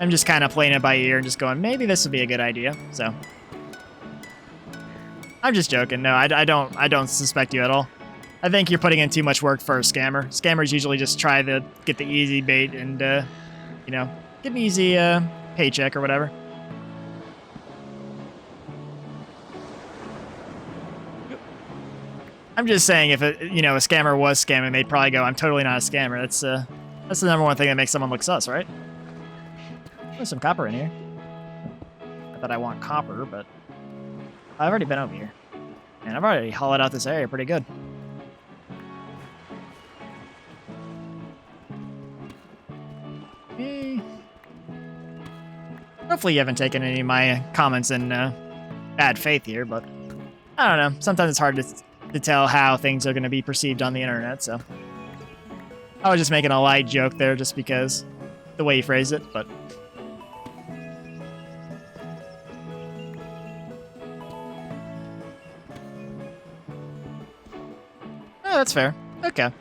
I'm just kind of playing it by ear and just going, maybe this would be a good idea. So I'm just joking. No, I don't suspect you at all. I think you're putting in too much work for a scammer. Scammers usually just try to get the easy bait and, you know, get an easy paycheck or whatever. I'm just saying, if a scammer was scamming, they'd probably go, "I'm totally not a scammer." That's the number one thing that makes someone look sus, right? There's some copper in here. Not that I want copper, but I've already been over here, and I've already hollowed out this area pretty good. Hopefully you haven't taken any of my comments in bad faith here, but I don't know. Sometimes it's hard to tell how things are going to be perceived on the internet, so I was just making a light joke there just because the way you phrased it, but oh, that's fair. Okay.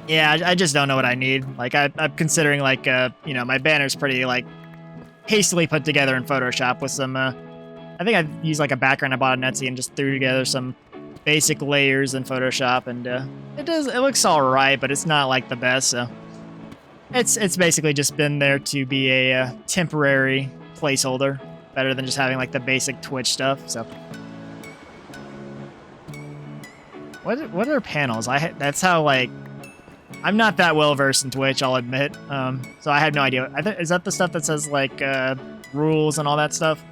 Yeah, I just don't know what I need. Like, I'm considering, like, my banner's pretty, like, hastily put together in Photoshop with some, I think I used, like, a background I bought on Etsy and just threw together some basic layers in Photoshop, and it looks alright, but it's not, like, the best, so it's basically just been there to be a temporary placeholder, better than just having, like, the basic Twitch stuff, so. What are panels? That's how, like, I'm not that well versed in Twitch, I'll admit. So I have no idea. Is that the stuff that says like rules and all that stuff?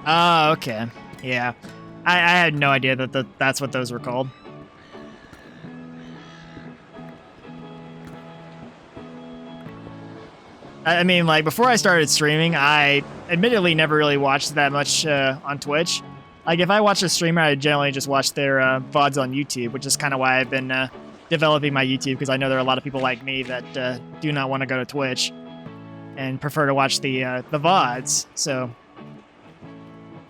Oh, okay. Yeah. I had no idea that's what those were called. I mean, like, before I started streaming, I admittedly never really watched that much on Twitch. Like, if I watch a streamer, I generally just watch their VODs on YouTube, which is kind of why I've been developing my YouTube, because I know there are a lot of people like me that do not want to go to Twitch and prefer to watch the VODs. So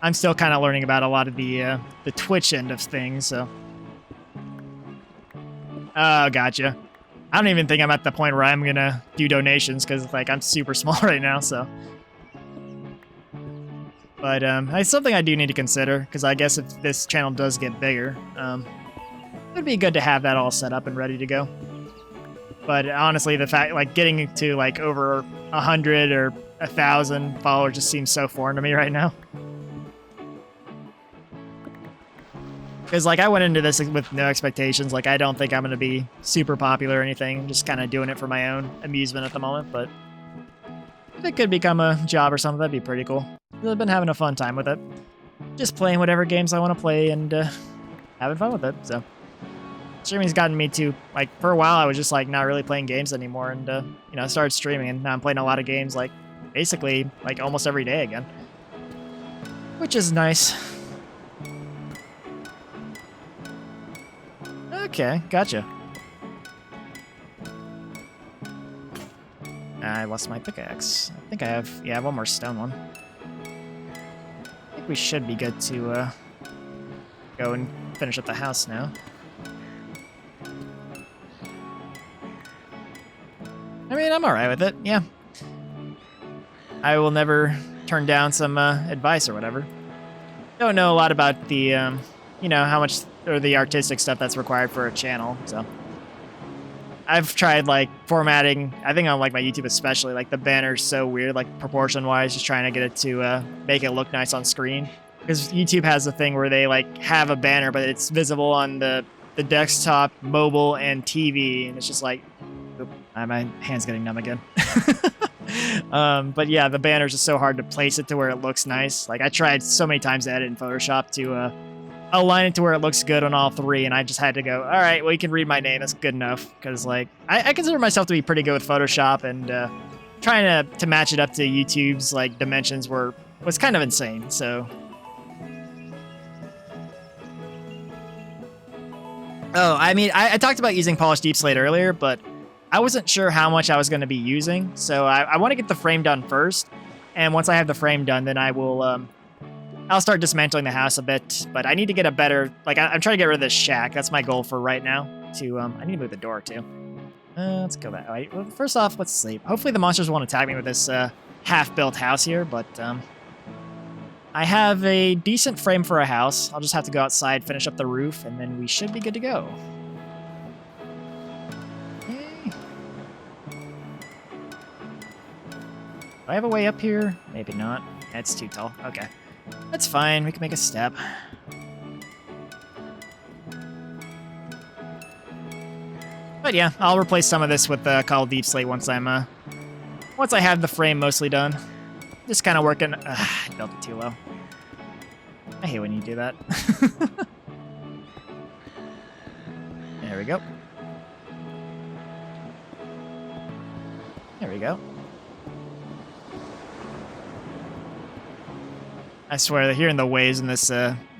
I'm still kind of learning about a lot of the Twitch end of things, so. Oh, gotcha. I don't even think I'm at the point where I'm gonna do donations, because, like, I'm super small right now, so. But it's something I do need to consider, because I guess if this channel does get bigger, it'd be good to have that all set up and ready to go. But honestly, the fact, like, getting to, like, over 100 or 1,000 followers just seems so foreign to me right now. Because, like, I went into this with no expectations. Like, I don't think I'm going to be super popular or anything. I'm just kind of doing it for my own amusement at the moment. But if it could become a job or something, that'd be pretty cool. I've been having a fun time with it. Just playing whatever games I want to play and having fun with it. So, streaming's gotten me to, like, for a while, I was just, like, not really playing games anymore. And, I started streaming, and now I'm playing a lot of games, like, basically, like, almost every day again. Which is nice. Okay, gotcha. I lost my pickaxe. I think I have one more stone one. I think we should be good to go and finish up the house now. I mean, I'm alright with it, yeah. I will never turn down some advice or whatever. Don't know a lot about the, how much, or the artistic stuff that's required for a channel, so. I've tried, like, formatting, I think on, like, my YouTube especially, like, the banner's so weird, like, proportion-wise, just trying to get it to make it look nice on screen. Because YouTube has a thing where they, like, have a banner, but it's visible on the desktop, mobile, and TV, and it's just like, oop, my hand's getting numb again. But yeah, the banner's just so hard to place it to where it looks nice. Like, I tried so many times to edit in Photoshop to align it to where it looks good on all three, and I just had to go, all right, well, you can read my name, that's good enough. Because, like, I consider myself to be pretty good with Photoshop, and trying to match it up to YouTube's, like, dimensions was kind of insane, so. Oh, I mean, I talked about using Polished Deep Slate earlier, but I wasn't sure how much I was going to be using, so I want to get the frame done first, and once I have the frame done, then I will I'll start dismantling the house a bit, but I need to get a better, like, I'm trying to get rid of this shack. That's my goal for right now. I need to move the door too. Let's go back. All right, well, first off, let's sleep. Hopefully the monsters won't attack me with this half-built house here, but I have a decent frame for a house. I'll just have to go outside, finish up the roof, and then we should be good to go. Okay. Do I have a way up here? Maybe not. That's too tall. Okay. That's fine. We can make a step. But yeah, I'll replace some of this with Call Deep Slate once I have the frame mostly done. Just kind of working. I built it too low. I hate when you do that. There we go. There we go. I swear that hearing the waves in this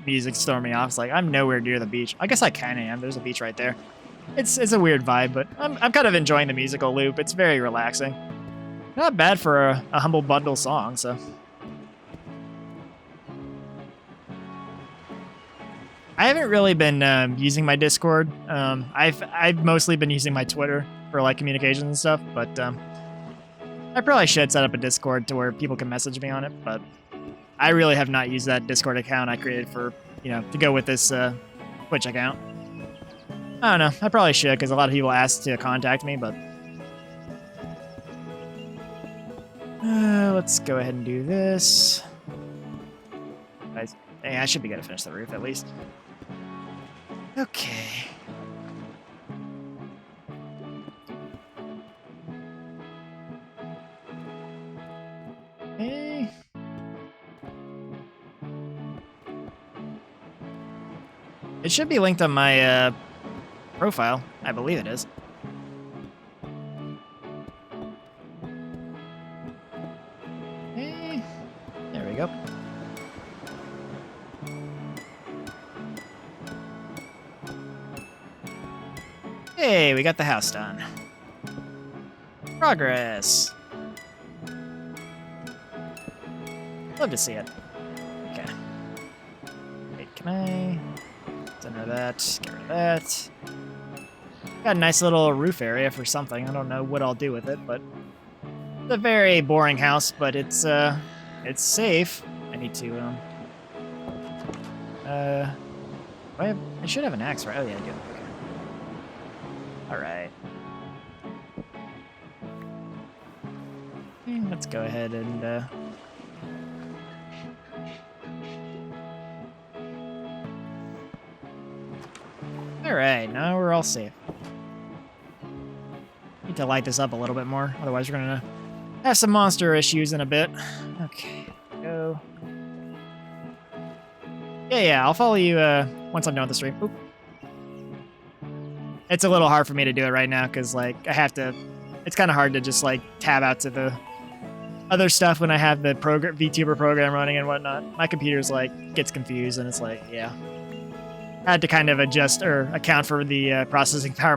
music storm me off. It's like I'm nowhere near the beach. I guess I kind of am. There's a beach right there. It's a weird vibe, but I'm kind of enjoying the musical loop. It's very relaxing. Not bad for a Humble Bundle song, so. I haven't really been using my Discord. I've mostly been using my Twitter for like communications and stuff, but I probably should set up a Discord to where people can message me on it, but I really have not used that Discord account I created for, to go with this Twitch account. I don't know. I probably should, because a lot of people asked to contact me, but... let's go ahead and do this. I should be able to finish the roof, at least. Okay. Hey. It should be linked on my profile. I believe it is. Hey. There we go. Hey, we got the house done. Progress. Love to see it. Okay. Wait, can I... Center that, get rid of that. Got a nice little roof area for something. I don't know what I'll do with it, but it's a very boring house, but it's safe. I need to I should have an axe, right? Oh yeah, I do. Okay. Alright. Let's go ahead and Alright, now we're all safe. Need to light this up a little bit more, otherwise we're gonna have some monster issues in a bit. Okay, go. Yeah, I'll follow you once I'm done with the stream. Oop. It's a little hard for me to do it right now, because, like, I have to... It's kind of hard to just, like, tab out to the other stuff when I have the VTuber program running and whatnot. My computer's, like, gets confused, and it's like, yeah. I had to kind of adjust or account for the processing power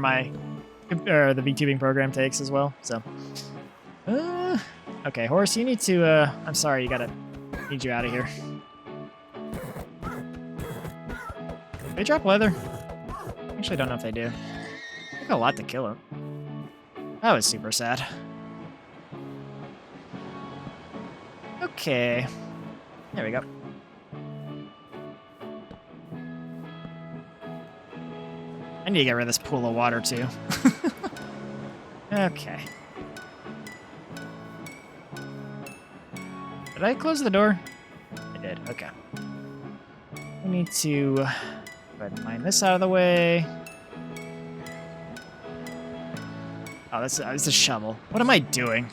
the VTubing program takes as well, so. Okay, horse, you need to, I'm sorry, need you out of here. They drop leather? Actually, don't know if they do. Took a lot to kill him. That was super sad. Okay. There we go. I need to get rid of this pool of water, too. Okay. Did I close the door? I did, okay. We need to go ahead and mine this out of the way. Oh, that's a shovel. What am I doing?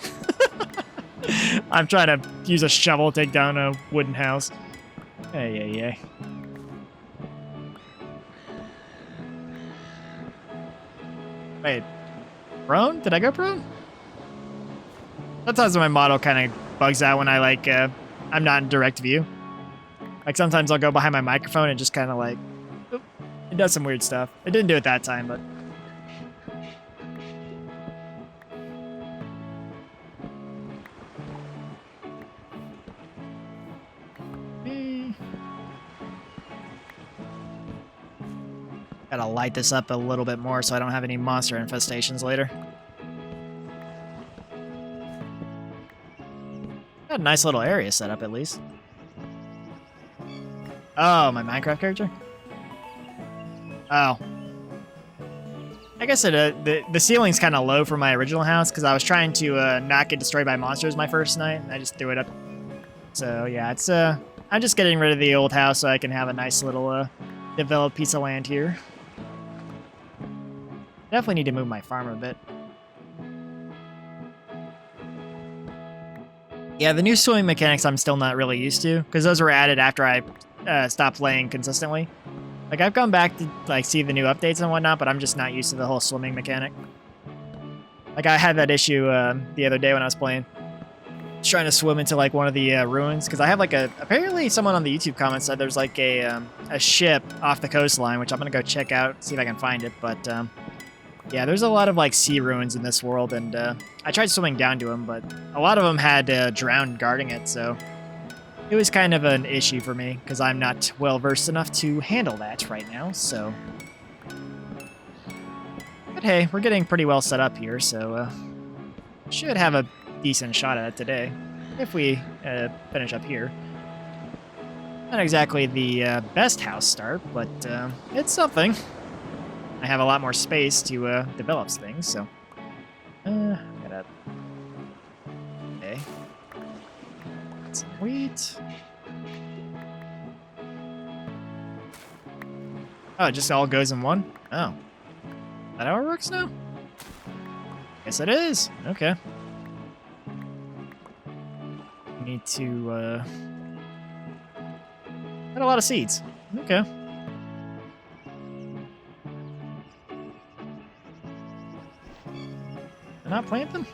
I'm trying to use a shovel to take down a wooden house. Hey. Wait, prone? Did I go prone? Sometimes my model kind of bugs out when I, like, I'm not in direct view. Like, sometimes I'll go behind my microphone and just kind of, like, oop, it does some weird stuff. It didn't do it that time, but... Gotta light this up a little bit more so I don't have any monster infestations later. Got a nice little area set up at least. Oh, my Minecraft character? Oh. I guess the ceiling's kind of low for my original house because I was trying to not get destroyed by monsters my first night, and I just threw it up. So yeah, it's I'm just getting rid of the old house so I can have a nice little developed piece of land here. Definitely need to move my farm a bit. Yeah, the new swimming mechanics I'm still not really used to because those were added after I stopped playing consistently. Like, I've gone back to, like, see the new updates and whatnot, but I'm just not used to the whole swimming mechanic. Like, I had that issue the other day when I was playing. Trying to swim into, like, one of the ruins, because I have, like, apparently someone on the YouTube comments said there's, like, a ship off the coastline, which I'm going to go check out, see if I can find it, but, yeah, there's a lot of, like, sea ruins in this world, and I tried swimming down to them, but a lot of them had drowned guarding it, so it was kind of an issue for me, because I'm not well-versed enough to handle that right now, so. But hey, we're getting pretty well set up here, so should have a decent shot at it today, if we finish up here. Not exactly the best house start, but it's something. I have a lot more space to develop things, so. Gotta. Okay. Some wheat. Oh, it just all goes in one? Oh. Is that how it works now? Guess it is. Okay. Need to, got a lot of seeds. Okay. Not plant them?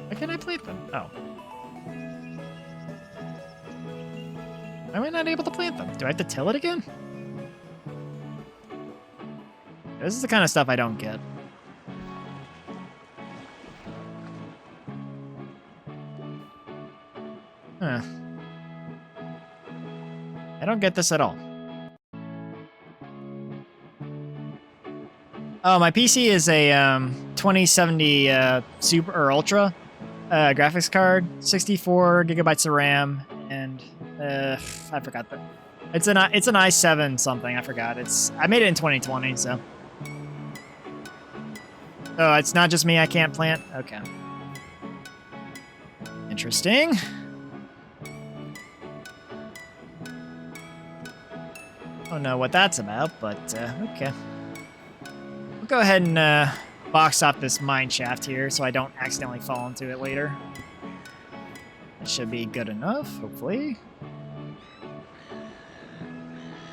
Why can't I plant them? Oh. Why am I not able to plant them? Do I have to till it again? This is the kind of stuff I don't get. Huh. I don't get this at all. Oh, my PC is a 2070 Super or Ultra graphics card, 64 gigabytes of RAM, and I forgot that. It's an i7 something. I forgot. I made it in 2020, so. Oh, it's not just me. I can't plant. Okay. Interesting. Don't know what that's about, but okay. We'll go ahead and box off this mine shaft here so I don't accidentally fall into it later. That should be good enough, hopefully.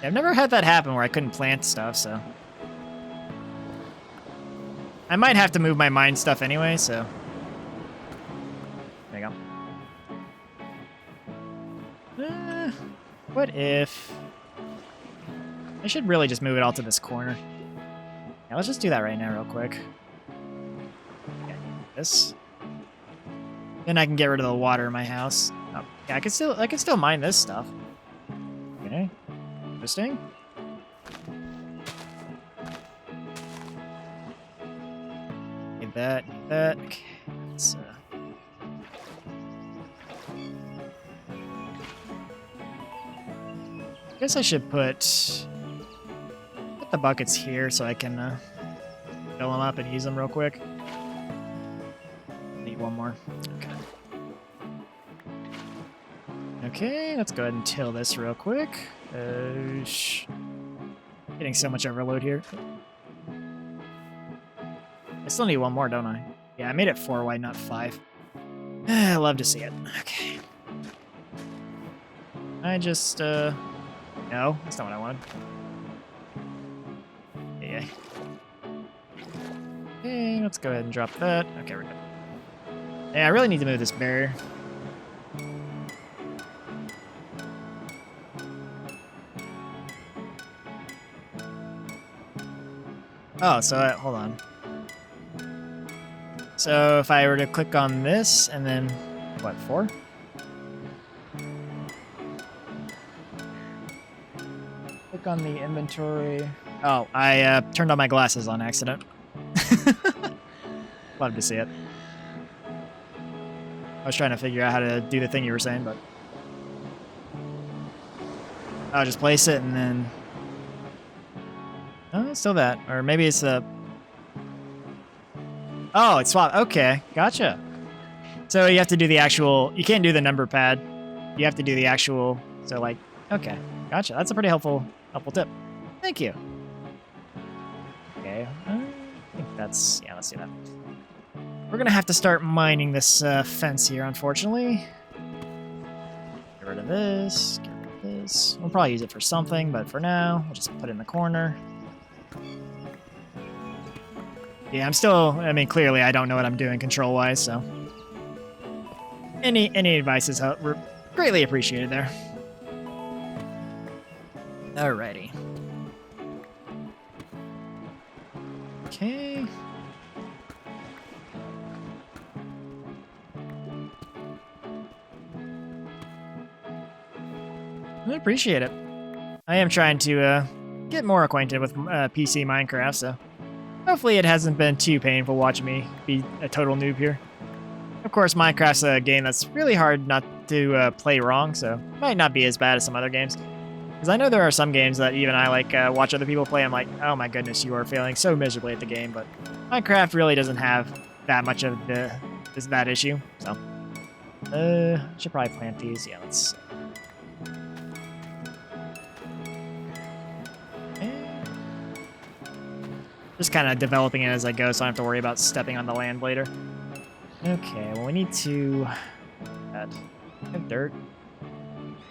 Yeah, I've never had that happen where I couldn't plant stuff, so. I might have to move my mine stuff anyway, so. There you go. What if... I should really just move it all to this corner. Yeah, let's just do that right now real quick. Okay, this. Then I can get rid of the water in my house. Oh, yeah, I can still mine this stuff. Okay. Interesting. Need that, need that. Okay. Let's I guess I should put the buckets here so I can fill them up and use them real quick. Need one more. Okay. Okay, let's go ahead and till this real quick. Getting so much overload here. I still need one more, don't I? Yeah, I made it 4 wide, not 5. I love to see it. Okay. I just, no, that's not what I wanted. Yeah. Okay, let's go ahead and drop that. Okay, we're good. Yeah, I really need to move this barrier. Oh, so hold on. So if I were to click on this and then, what, 4? Click on the inventory. Oh, I turned on my glasses on accident. Love to see it. I was trying to figure out how to do the thing you were saying, but I'll just place it and then. Oh, it's still that, or maybe it's a. Oh, it's swap. Okay, gotcha. So you have to do the actual. You can't do the number pad. You have to do the actual. So like, okay, gotcha. That's a pretty helpful tip. Thank you. Okay, I think that's yeah. Let's do that. We're gonna have to start mining this fence here, unfortunately. Get rid of this. Get rid of this. We'll probably use it for something, but for now, we'll just put it in the corner. Yeah, I'm still. I mean, clearly, I don't know what I'm doing control-wise, so any advice is greatly appreciated there. Alrighty. Okay. I appreciate it. I am trying to get more acquainted with PC Minecraft, so hopefully it hasn't been too painful watching me be a total noob here. Of course, Minecraft's a game that's really hard not to play wrong, so it might not be as bad as some other games. Because I know there are some games that even I watch other people play, I'm like, oh my goodness, you are failing so miserably at the game, but Minecraft really doesn't have that much of that issue, so. Should probably plant these, yeah, let's. Just kind of developing it as I go, so I don't have to worry about stepping on the land later. Okay, well we need to. Have dirt.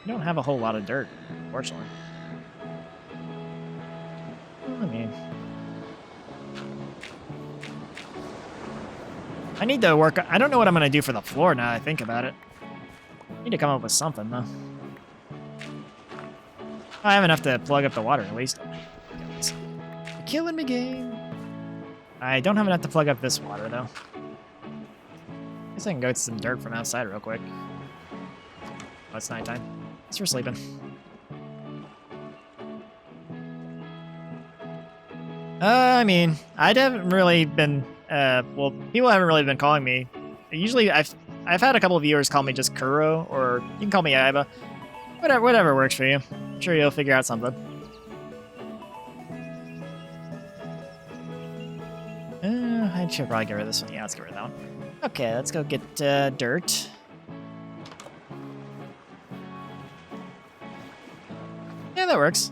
We don't have a whole lot of dirt, unfortunately. Well, I mean, I need to work. I don't know what I'm gonna do for the floor now that I think about it. I need to come up with something though. I have enough to plug up the water at least. You're killing me, game. I don't have enough to plug up this water though. Guess I can go get some dirt from outside real quick. Oh, it's nighttime. Guess we're sleeping. I mean, I haven't really been. Well, people haven't really been calling me. Usually, I've had a couple of viewers call me just Kuro, or you can call me Aiba. Whatever works for you. I'm sure you'll figure out something. I should probably get rid of this one. Yeah, let's get rid of that one. Okay, let's go get dirt. Yeah, that works.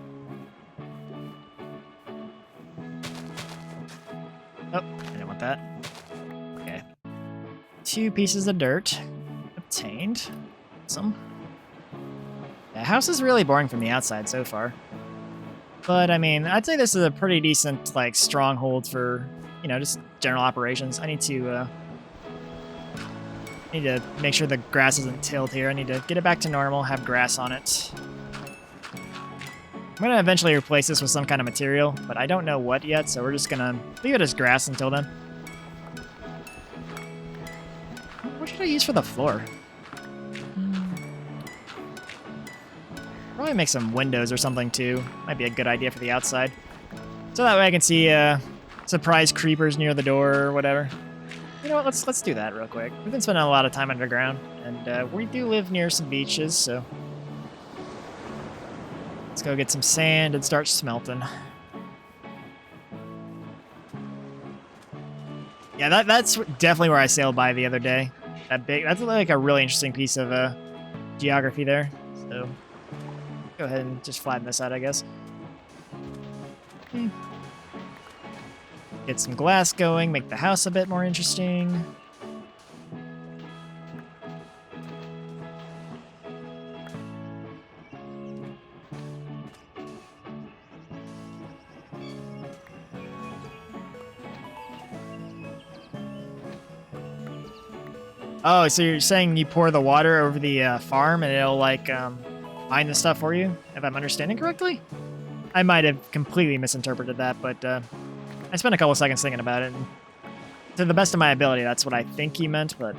Oh, I didn't want that. Okay. 2 pieces of dirt. Obtained. Awesome. The house is really boring from the outside so far. But, I mean, I'd say this is a pretty decent, stronghold for, just general operations. I need to make sure the grass isn't tilled here. I need to get it back to normal, have grass on it. I'm going to eventually replace this with some kind of material, but I don't know what yet, so we're just going to leave it as grass until then. What should I use for the floor? Probably make some windows or something too. Might be a good idea for the outside. So that way I can see surprise creepers near the door or whatever. You know what, let's do that real quick. We've been spending a lot of time underground, and we do live near some beaches, so let's go get some sand and start smelting. Yeah, that's definitely where I sailed by the other day. That's like a really interesting piece of geography there. So go ahead and just flatten this out, I guess. Get some glass going, make the house a bit more interesting. Oh, so you're saying you pour the water over the farm and it'll mine the stuff for you, if I'm understanding correctly? I might have completely misinterpreted that, but I spent a couple seconds thinking about it, and to the best of my ability, that's what I think he meant, but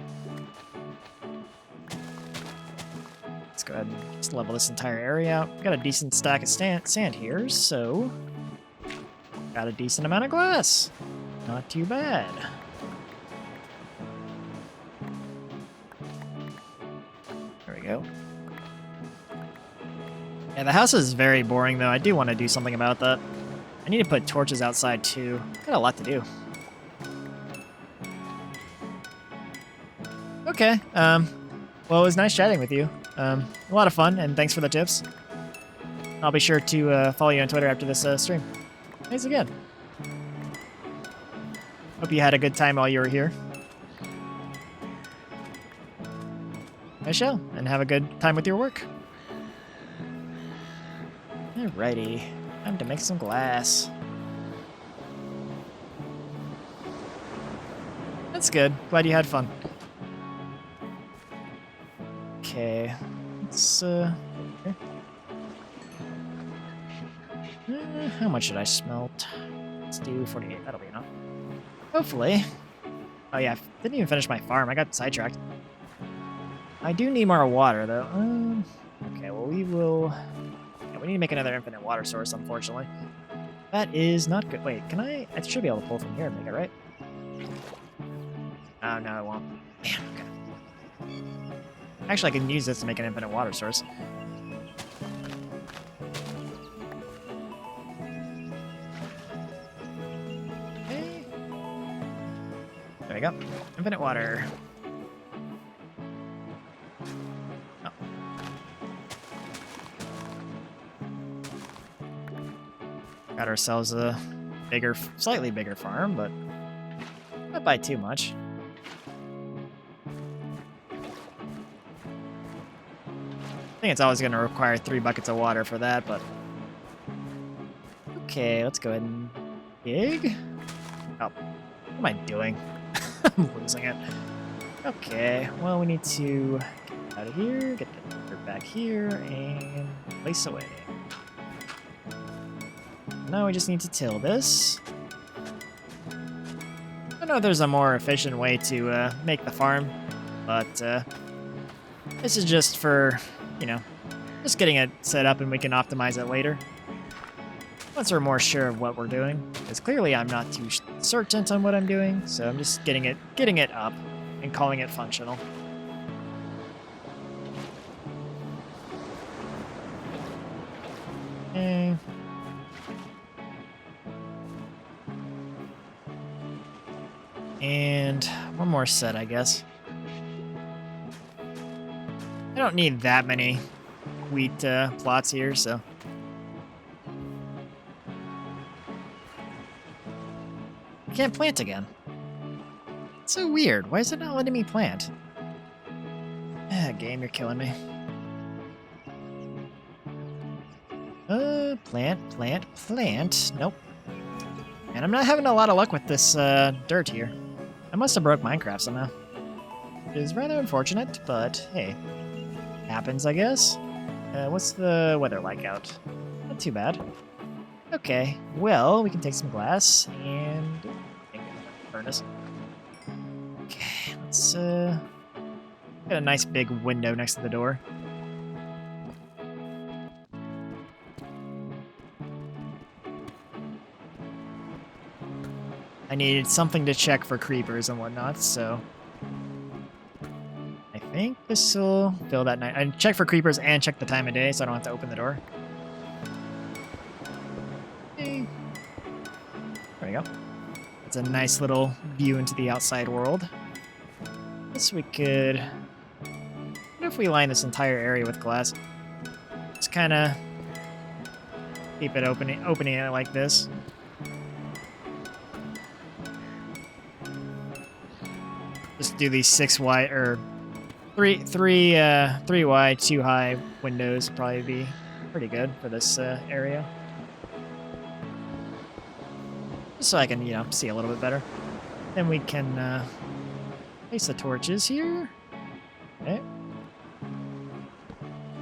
go ahead and just level this entire area out. Got a decent stack of sand here, so got a decent amount of glass. Not too bad. There we go. Yeah, the house is very boring, though. I do want to do something about that. I need to put torches outside, too. Got a lot to do. Okay, well, it was nice chatting with you. A lot of fun, and thanks for the tips. I'll be sure to follow you on Twitter after this stream. Thanks again. Hope you had a good time while you were here. I shall, and have a good time with your work. Alrighty, time to make some glass. That's good. Glad you had fun. Okay, let's how much should I smelt? Let's do 48. That'll be enough. Hopefully. Oh yeah, I didn't even finish my farm. I got sidetracked. I do need more water though. Okay, well we will. Yeah, we need to make another infinite water source. Unfortunately, that is not good. Wait, can I? I should be able to pull from here and make it right. Oh no, I won't. Damn. Okay. Actually, I can use this to make an infinite water source. Okay. There we go. Infinite water. Oh. Got ourselves a bigger, slightly bigger farm, but not by too much. I think it's always going to require 3 buckets of water for that, but... Okay, let's go ahead and dig. Oh, what am I doing? I'm losing it. Okay, well, we need to get out of here, get the dirt back here, and place away. Now we just need to till this. I know there's a more efficient way to make the farm, but this is just for... You know, just getting it set up and we can optimize it later. Once we're more sure of what we're doing. Because clearly I'm not too certain on what I'm doing, so I'm just getting it up and calling it functional. Okay. And one more set, I guess. I don't need that many wheat plots here, so... I can't plant again. It's so weird. Why is it not letting me plant? Game, you're killing me. Plant. Nope. And I'm not having a lot of luck with this dirt here. I must have broke Minecraft somehow. It is rather unfortunate, but hey. Happens, I guess. What's the weather like out? Not too bad. Okay, well, we can take some glass and furnace. Okay, let's get a nice big window next to the door. I needed something to check for creepers and whatnot, so I think this will fill that night. I check for creepers and check the time of day, so I don't have to open the door. Okay. There we go. It's a nice little view into the outside world. Guess we could... What if we line this entire area with glass? Just kind of keep it opening it like this. Just do these 6 wide or 3 wide, 2 high windows would probably be pretty good for this area. Just so I can, you know, see a little bit better. Then we can place the torches here. Okay.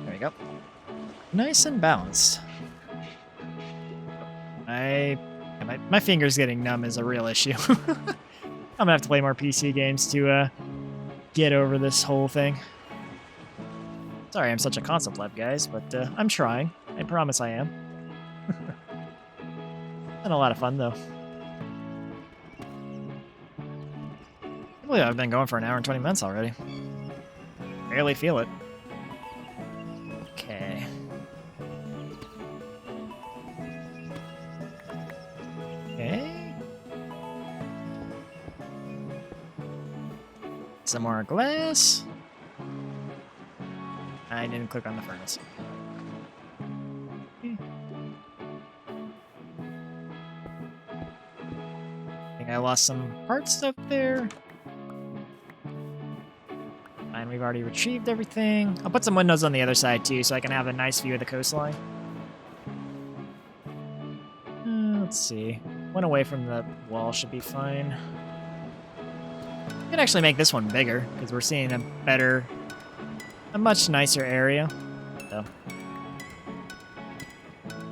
There we go. Nice and balanced. My finger's getting numb is a real issue. I'm gonna have to play more PC games to get over this whole thing. Sorry I'm such a concept lab, guys, but I'm trying. I promise I am. Been a lot of fun, though. I believe I've been going for an hour and 20 minutes already. Barely feel it. Okay. Okay. Some more glass. I didn't click on the furnace. I think I lost some parts up there. Fine, we've already retrieved everything. I'll put some windows on the other side too, so I can have a nice view of the coastline. Let's see. One away from the wall should be fine. I can actually make this one bigger, because we're seeing a much nicer area. So,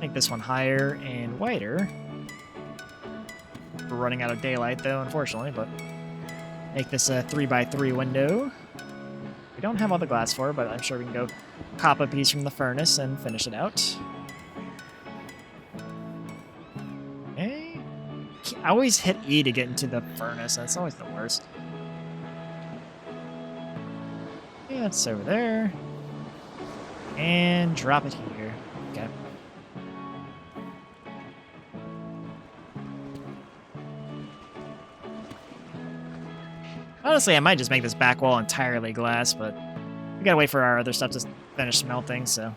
make this one higher and wider. We're running out of daylight though, unfortunately, but make this a 3x3 window. We don't have all the glass for it, but I'm sure we can go cop a piece from the furnace and finish it out. Okay. I always hit E to get into the furnace. That's always the worst. Yeah, that's over there. And drop it here. Okay. Honestly, I might just make this back wall entirely glass, but we gotta wait for our other stuff to finish melting, so...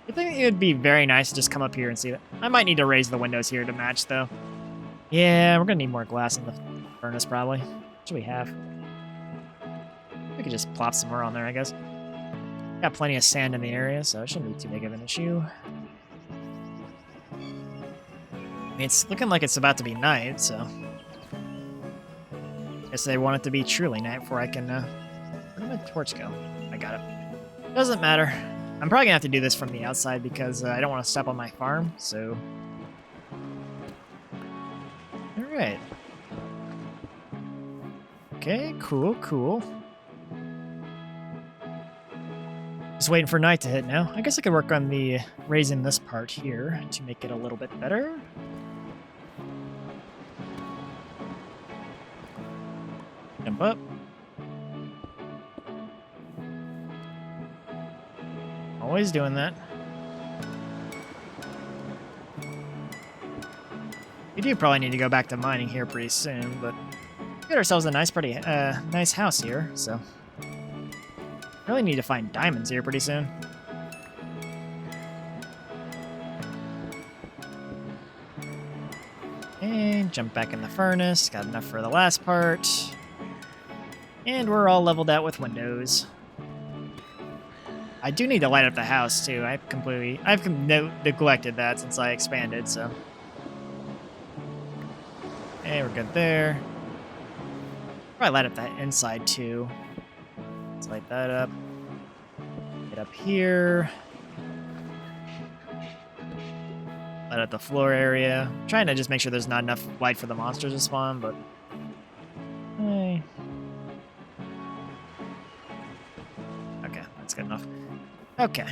I think it would be very nice to just come up here and see that. I might need to raise the windows here to match, though. Yeah, we're gonna need more glass in the furnace, probably. What should we have? We could just plop some more on there, I guess. Got plenty of sand in the area, so it shouldn't be too big of an issue. I mean, it's looking like it's about to be night, so... Guess they want it to be truly night before I can, where did my torch go? I got it. Doesn't matter. I'm probably gonna have to do this from the outside because I don't want to step on my farm, so... Alright. Okay, cool, cool. Just waiting for night to hit now. I guess I could work on the raising this part here to make it a little bit better. Jump up. Always doing that. We do probably need to go back to mining here pretty soon, but we got ourselves a nice, nice house here, so really need to find diamonds here pretty soon. And jump back in the furnace. Got enough for the last part. And we're all leveled out with windows. I do need to light up the house too. I've neglected that since I expanded, so. Okay, we're good there. Probably light up that inside too. Let's light that up. Get up here. Light up the floor area. I'm trying to just make sure there's not enough light for the monsters to spawn, but. Hey. Okay, that's good enough. Okay.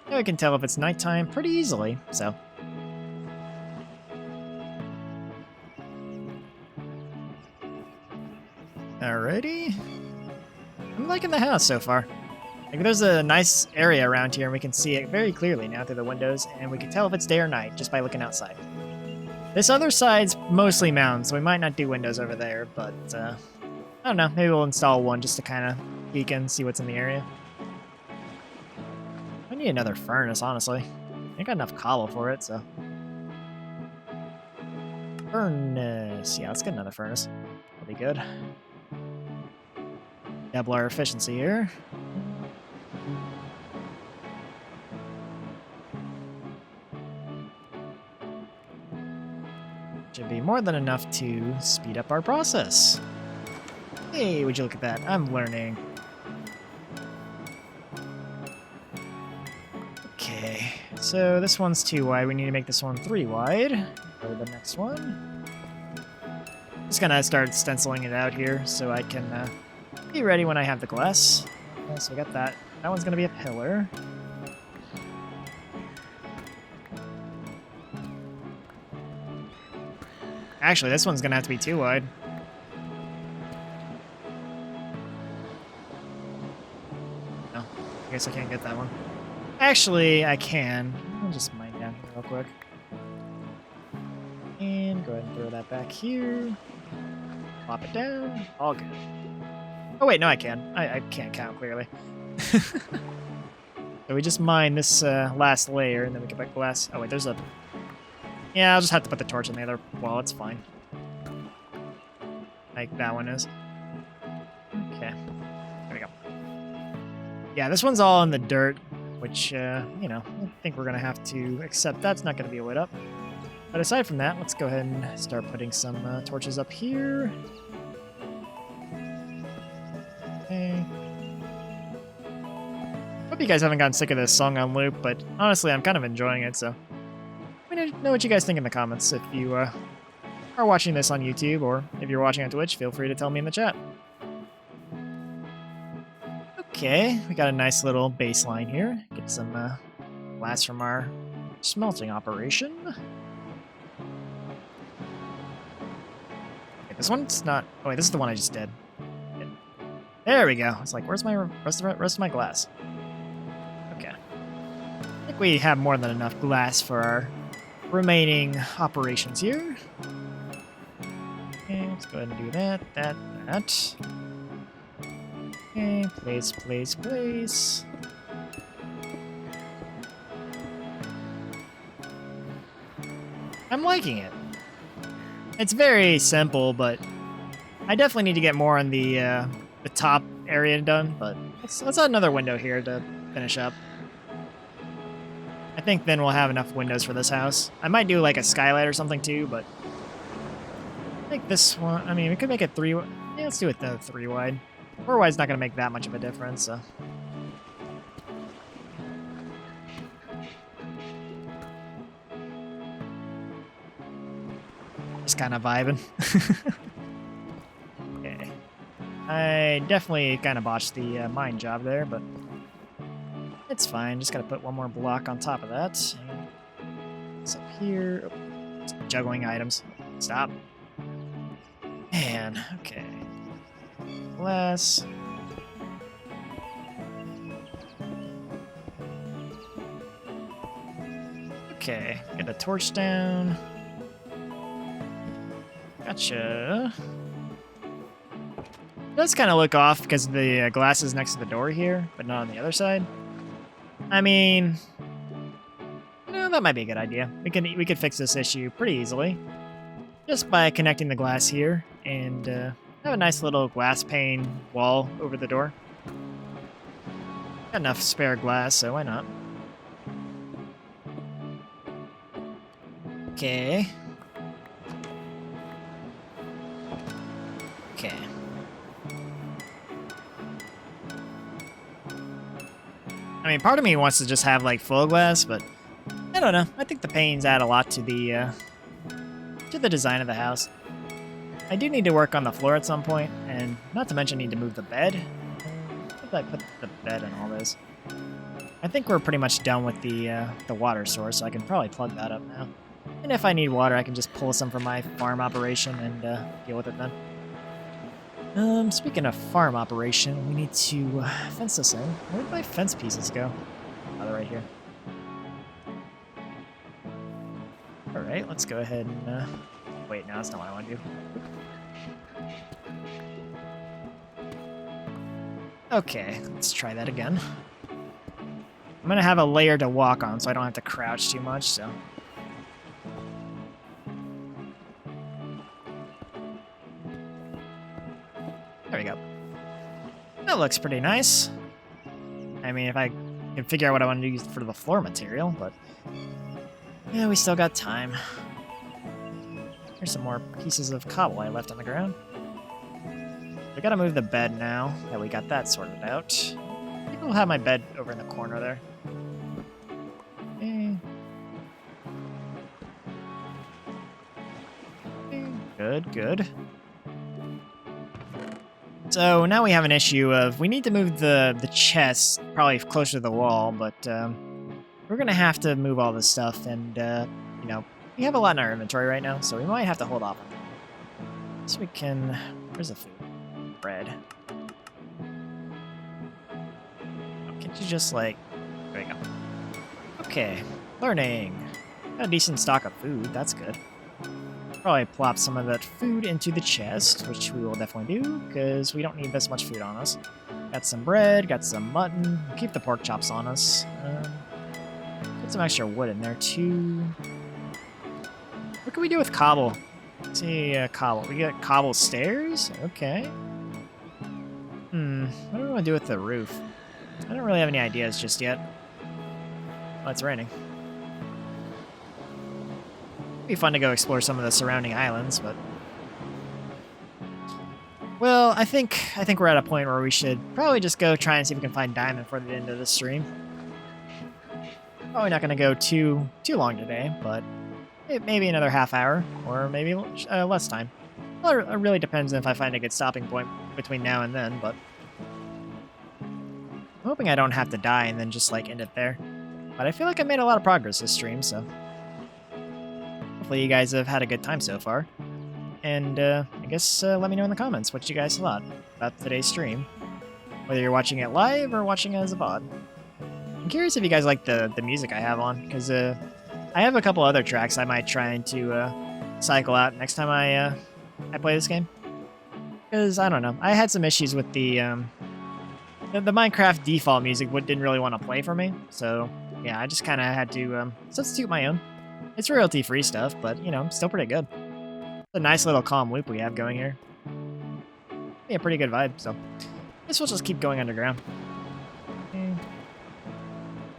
Now we can tell if it's nighttime pretty easily, so. Alrighty. I'm liking the house so far. Like, there's a nice area around here, and we can see it very clearly now through the windows, and we can tell if it's day or night just by looking outside. This other side's mostly mountains, so we might not do windows over there, but, I don't know. Maybe we'll install one just to kind of peek and see what's in the area. I need another furnace, honestly. I ain't got enough cobble for it, so. Furnace. Yeah, let's get another furnace. That'll be good. Double our efficiency here. Should be more than enough to speed up our process. Hey, would you look at that? I'm learning. Okay, so this one's 2 wide. We need to make this one 3 wide. Go to the next one. Just gonna start stenciling it out here so I can be ready when I have the glass. So we got that. That one's gonna be a pillar. Actually, this one's gonna have to be too wide. No, I guess I can't get that one. Actually, I can. I'll just mine down here real quick. And go ahead and throw that back here. Plop it down. All good. Oh wait, no I can. I can't count clearly. So we just mine this last layer, and then we get back the last... Oh wait, there's a... Yeah, I'll just have to put the torch on the other wall, it's fine. Like that one is. Okay, there we go. Yeah, this one's all in the dirt, which, you know, I think we're gonna have to accept that's not gonna be lit up. But aside from that, let's go ahead and start putting some torches up here. Okay. Hope you guys haven't gotten sick of this song on loop, but honestly, I'm kind of enjoying it, so let me know what you guys think in the comments. If you are watching this on YouTube, or if you're watching on Twitch, feel free to tell me in the chat. Okay, we got a nice little baseline here. Get some glass from our smelting operation. Okay, this one's not... Oh wait, this is the one I just did. There we go. It's like, where's my rest of my glass? Okay. I think we have more than enough glass for our remaining operations here. Okay, let's go ahead and do that, that. Okay, place. I'm liking it. It's very simple, but I definitely need to get more on the top area done, but let's add another window here to finish up. I think then we'll have enough windows for this house. I might do like a skylight or something too, but I think this one, I mean, we could make it 3, yeah, let's do it the 3 wide. 4 wide's not gonna make that much of a difference, so. Just kind of vibing. Okay. I definitely kind of botched the mine job there, but it's fine. Just gotta put one more block on top of that. It's up here. Oh, juggling items. Stop. Man, okay. Glass. Okay, get the torch down. Gotcha. It does kind of look off because the glass is next to the door here, but not on the other side. I mean, no, that might be a good idea. We could fix this issue pretty easily, just by connecting the glass here and have a nice little glass pane wall over the door. Got enough spare glass, so why not? Okay. Okay. I mean, part of me wants to just have, like, full glass, but I don't know. I think the panes add a lot to the design of the house. I do need to work on the floor at some point, and not to mention need to move the bed. Where did I put the bed and all this? I think we're pretty much done with the water source, so I can probably plug that up now. And if I need water, I can just pull some from my farm operation and deal with it then. Speaking of farm operation, we need to fence this in. Where did my fence pieces go? Oh, they're right here. Alright, let's go ahead and... Wait, no, that's not what I want to do. Okay, let's try that again. I'm gonna have a layer to walk on, so I don't have to crouch too much, so... There we go. That looks pretty nice. I mean, if I can figure out what I want to use for the floor material, but... Yeah, we still got time. Here's some more pieces of cobble I left on the ground. We gotta move the bed now that we got that sorted out. I think we'll have my bed over in the corner there. Okay. Okay, good, good. So now we have an issue of we need to move the chest probably closer to the wall, but we're gonna have to move all this stuff, and you know, we have a lot in our inventory right now, so we might have to hold off on that. So we can. Where's the food? Bread. Can't you just like? There you go. Okay, learning. Got a decent stock of food. That's good. Probably plop some of that food into the chest, which we will definitely do, because we don't need this much food on us. Got some bread, got some mutton. We'll keep the pork chops on us. Put some extra wood in there, too. What can we do with cobble? Let's see, cobble. We got cobble stairs? Okay. What do we want to do with the roof? I don't really have any ideas just yet. Oh, it's raining. Be fun to go explore some of the surrounding islands, but well, I think we're at a point where we should probably just go try and see if we can find diamond for the end of the stream. Probably not going to go too long today, but maybe another half hour or maybe less time. Well, it really depends if I find a good stopping point between now and then, but I'm hoping I don't have to die and then just like end it there. But I feel like I made a lot of progress this stream, so hopefully you guys have had a good time so far. And I guess let me know in the comments what you guys thought about today's stream. Whether you're watching it live or watching it as a VOD. I'm curious if you guys like the music I have on, because I have a couple other tracks I might try to cycle out next time I play this game. Because, I don't know, I had some issues with the Minecraft default music didn't really want to play for me, so yeah, I just kind of had to substitute my own. It's royalty-free stuff, but, you know, still pretty good. It's a nice little calm loop we have going here. Yeah, pretty good vibe, so I guess we'll just keep going underground.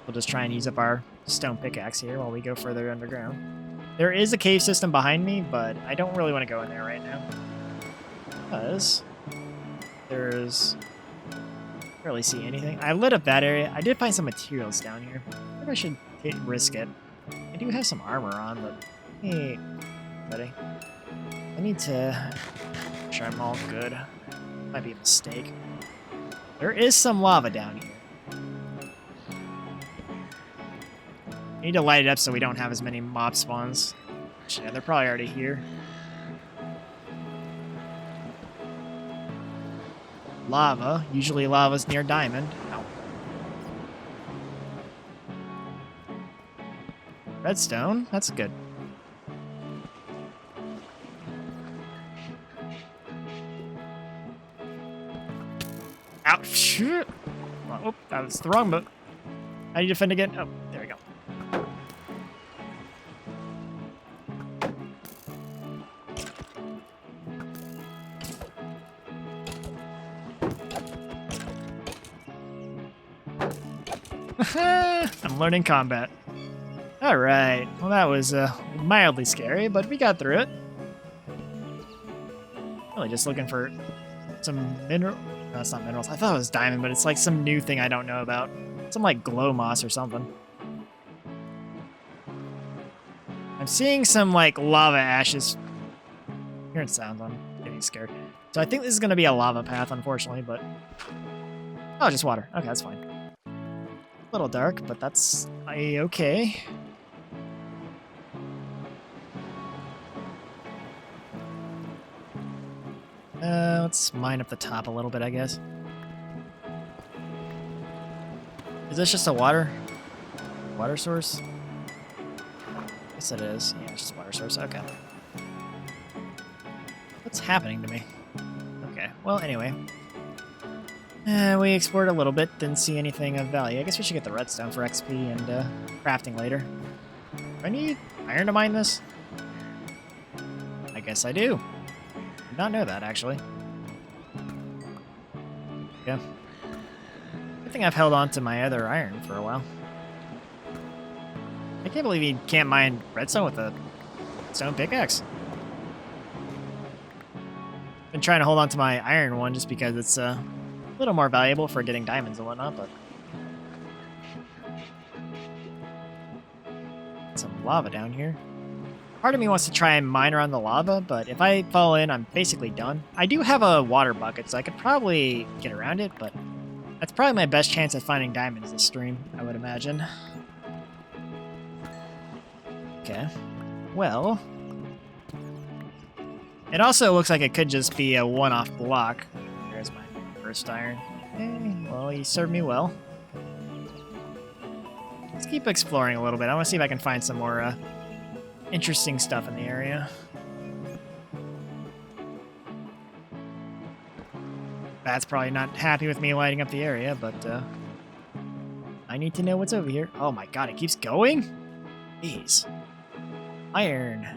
We'll just try and use up our stone pickaxe here while we go further underground. There is a cave system behind me, but I don't really want to go in there right now. Because there's... I don't really see anything. I lit up that area. I did find some materials down here. Maybe I should risk it. I do have some armor on, but hey, buddy. I need to make sure I'm all good. Might be a mistake. There is some lava down here. I need to light it up so we don't have as many mob spawns. Actually, yeah, they're probably already here. Lava. Usually lava's near diamond. Ow. Redstone. That's good. Ouch. Oh, that was the wrong boat. How do you defend again? Oh, there we go. I'm learning combat. Alright, well that was mildly scary, but we got through it. Really just looking for some mineral... No, it's not minerals. I thought it was diamond, but it's like some new thing I don't know about. Some like glow moss or something. I'm seeing some like lava ashes. Hearing sounds, I'm getting scared. So I think this is going to be a lava path, unfortunately, but... Oh, just water. Okay, that's fine. A little dark, but that's okay. Let's mine up the top a little bit, I guess. Is this just a water source? Yes, it is. Yeah, it's just a water source. Okay. What's happening to me? Okay. Well, anyway. We explored a little bit, didn't see anything of value. I guess we should get the redstone for XP and crafting later. Do I need iron to mine this? I guess I do. Did not know that, actually. Yeah. Good thing I've held on to my other iron for a while. I can't believe you can't mine redstone with a stone pickaxe. Been trying to hold on to my iron one just because it's a little more valuable for getting diamonds and whatnot, but... Some lava down here. Part of me wants to try and mine around the lava, but if I fall in, I'm basically done. I do have a water bucket, so I could probably get around it, but that's probably my best chance at finding diamonds this stream, I would imagine. Okay. Well, it also looks like it could just be a one-off block. There's my first iron. Okay, well, you served me well. Let's keep exploring a little bit. I want to see if I can find some more interesting stuff in the area. That's probably not happy with me lighting up the area, but I need to know what's over here. Oh my god, it keeps going? Jeez. Iron.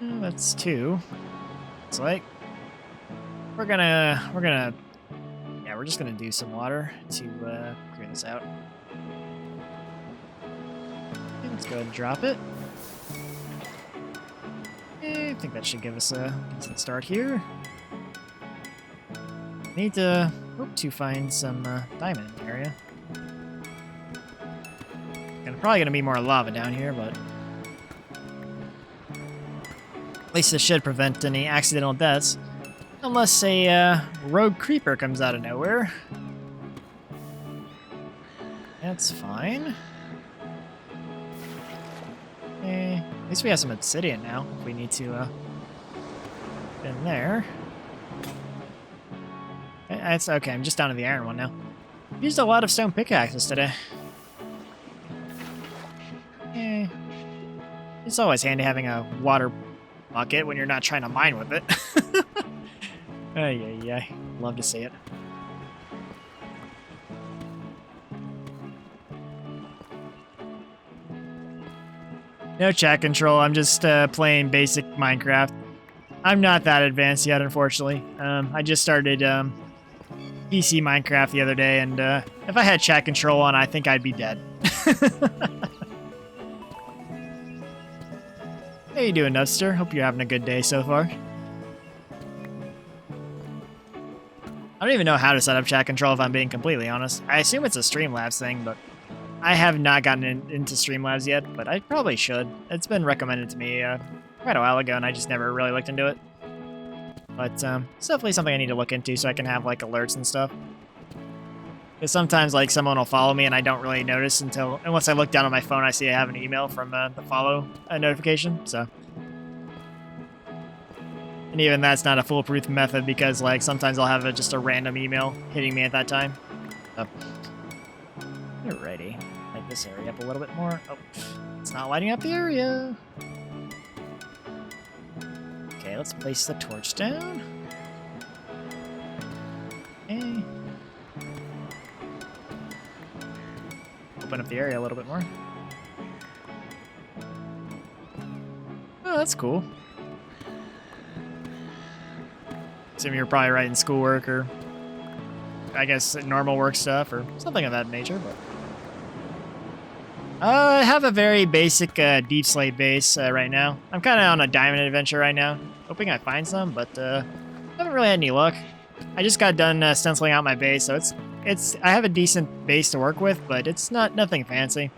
That's 2. It's like we're just gonna do some water to clear this out. Okay, let's go ahead and drop it. Okay, I think that should give us a decent start here. Need to hope to find some diamond in the area. Probably gonna be more lava down here, but at least this should prevent any accidental deaths. Unless a rogue creeper comes out of nowhere. That's fine. Okay. At least we have some obsidian now, if we need to get in there. It's okay, I'm just down to the iron one now. Used a lot of stone pickaxes today. It's always handy having a water bucket when you're not trying to mine with it. Yeah, love to see it. No chat control, I'm just playing basic Minecraft. I'm not that advanced yet, unfortunately. I just started PC Minecraft the other day, and if I had chat control on, I think I'd be dead. How you doing, Nutster? Hope you're having a good day so far. I don't even know how to set up chat control if I'm being completely honest. I assume it's a Streamlabs thing, but I have not gotten into Streamlabs yet, but I probably should. It's been recommended to me quite a while ago, and I just never really looked into it. But it's definitely something I need to look into so I can have like alerts and stuff. Because sometimes like someone will follow me and I don't really notice unless I look down on my phone, I see I have an email from the follow notification. So, and even that's not a foolproof method because like sometimes I'll have just a random email hitting me at that time. So, alrighty, light this area up a little bit more. Oh, it's not lighting up the area. Okay, let's place the torch down. Okay. Open up the area a little bit more. Oh, that's cool. Assume you're probably writing schoolwork or I guess normal work stuff or something of that nature, but I have a very basic deep slate base right now. I'm kind of on a diamond adventure right now, hoping I find some, but haven't really had any luck. I just got done stenciling out my base, so I have a decent base to work with, but it's nothing fancy.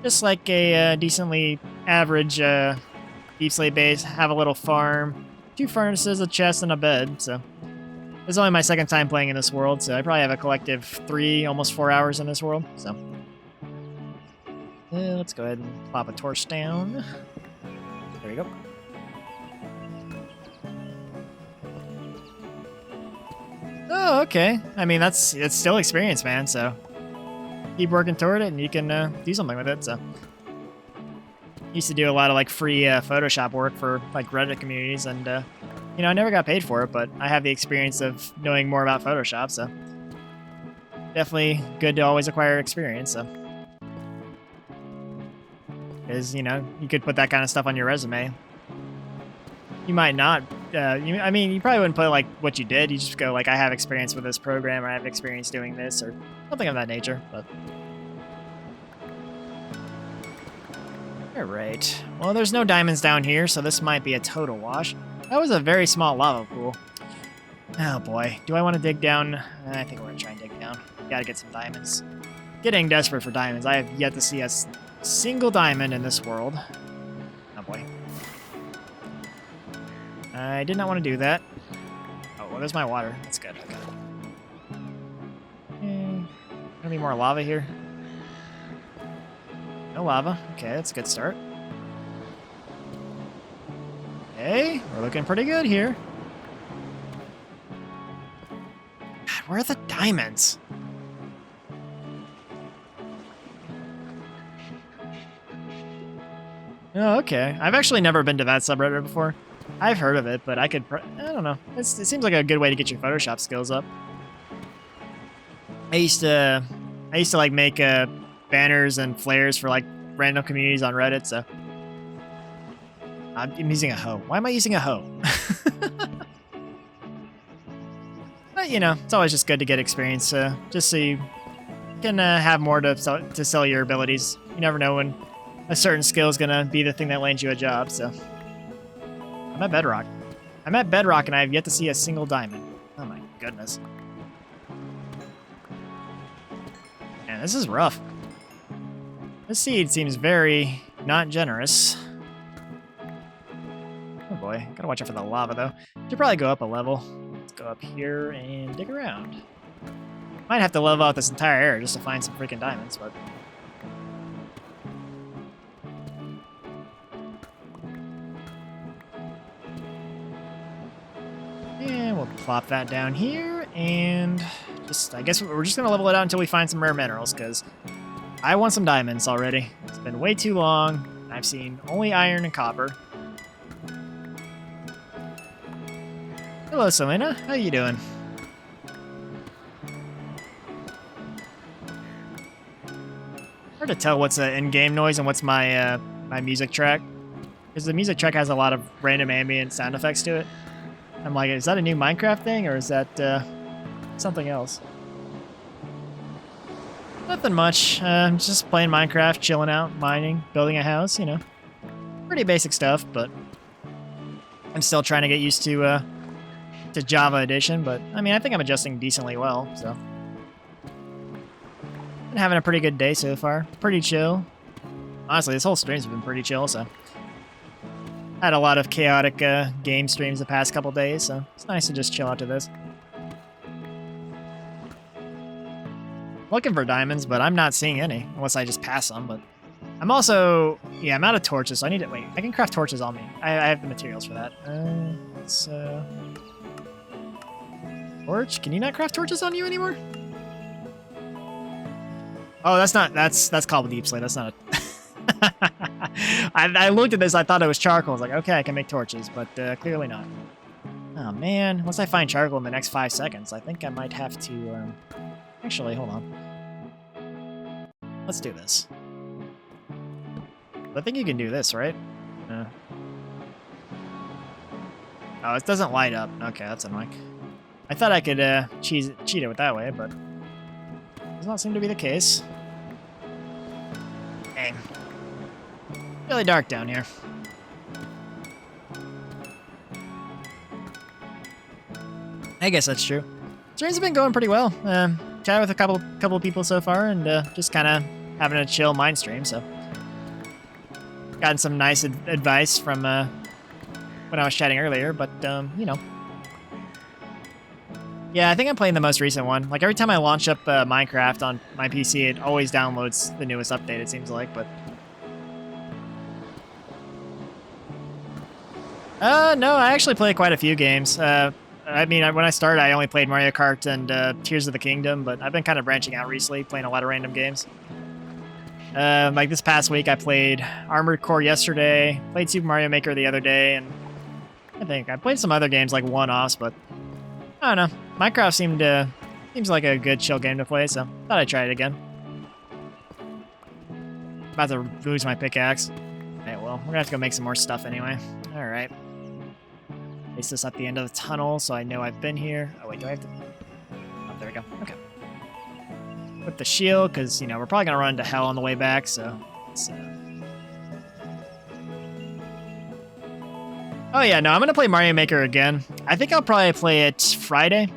Just like a decently average deep slate base. Have a little farm, 2 furnaces, a chest, and a bed. So this is only my second time playing in this world, so I probably have a collective 3, almost 4 hours in this world. So let's go ahead and plop a torch down. There we go. Oh, okay. I mean, it's still experience, man, so keep working toward it and you can do something with it, so. Used to do a lot of, like, free Photoshop work for, like, Reddit communities, and, you know, I never got paid for it, but I have the experience of knowing more about Photoshop, so. Definitely good to always acquire experience, so. Because, you know, you could put that kind of stuff on your resume. You might not. I mean, you probably wouldn't put, like, what you did. You just go, like, I have experience with this program, or I have experience doing this, or something of that nature, but... Alright. Well, there's no diamonds down here, so this might be a total wash. That was a very small lava pool. Oh, boy. Do I want to dig down? I think we're going to try and dig down. Gotta get some diamonds. getting desperate for diamonds. I have yet to see a single diamond in this world. Oh boy. I did not want to do that. Oh, well, there's my water. That's good. Okay. Gonna be more lava here. No lava. Okay, that's a good start. Okay, we're looking pretty good here. God, where are the diamonds? Oh, okay. I've actually never been to that subreddit before. I've heard of it, but I don't know. It seems like a good way to get your Photoshop skills up. I used to like make banners and flares for like random communities on Reddit, so I'm using a hoe. Why am I using a hoe? But you know, it's always just good to get experience, just so you can have more to sell your abilities. You never know when a certain skill is gonna be the thing that lands you a job. So I'm at Bedrock. I'm at Bedrock, and I have yet to see a single diamond. Oh my goodness. Man, this is rough. This seed seems very not generous. Oh boy, gotta watch out for the lava though. Should probably go up a level. Let's go up here and dig around. Might have to level out this entire area just to find some freaking diamonds, but... And we'll plop that down here, and I guess we're just gonna level it out until we find some rare minerals, because I want some diamonds already. It's been way too long. I've seen only iron and copper. Hello, Selena. How you doing? Hard to tell what's an in-game noise and what's my my music track, because the music track has a lot of random ambient sound effects to it. I'm like, is that a new Minecraft thing, or is that something else? Nothing much. Just playing Minecraft, chilling out, mining, building a house, you know. Pretty basic stuff, but I'm still trying to get used to Java Edition, but I mean, I think I'm adjusting decently well, so. Been having a pretty good day so far. Pretty chill. Honestly, this whole stream's been pretty chill, so. Had a lot of chaotic game streams the past couple days, so it's nice to just chill out to this. Looking for diamonds, but I'm not seeing any, unless I just pass them, but... I'm also... Yeah, I'm out of torches, so I need to... Wait, I can craft torches on me. I have the materials for that. Torch? Can you not craft torches on you anymore? Oh, that's not... That's called deep slate. That's not a... I looked at this, I thought it was charcoal. I was like, okay, I can make torches, but clearly not. Oh, man. Once I find charcoal in the next 5 seconds, I think I might have to... Actually, hold on. Let's do this. I think you can do this, right? Oh, it doesn't light up. Okay, that's annoying. I thought I could cheat it with that way, but does not seem to be the case. Dang. Really dark down here. I guess that's true. Streams have been going pretty well. Chatted with a couple people so far, and just kind of having a chill mine stream. So, gotten some nice advice from when I was chatting earlier. But you know, yeah, I think I'm playing the most recent one. Like every time I launch up Minecraft on my PC, it always downloads the newest update. It seems like, but no, I actually play quite a few games. I mean, when I started, I only played Mario Kart and Tears of the Kingdom, but I've been kind of branching out recently, playing a lot of random games. Like this past week, I played Armored Core yesterday, played Super Mario Maker the other day, and I think I played some other games like one-offs, but I don't know. Minecraft seems like a good chill game to play, so thought I'd try it again. About to lose my pickaxe. Okay, well, we're gonna have to go make some more stuff anyway. All right. Place this at the end of the tunnel so I know I've been here. Oh, wait, do I have to... Oh, there we go. Okay. Put the shield, because, you know, we're probably going to run into hell on the way back, so... Oh, yeah, no, I'm going to play Mario Maker again. I think I'll probably play it Friday.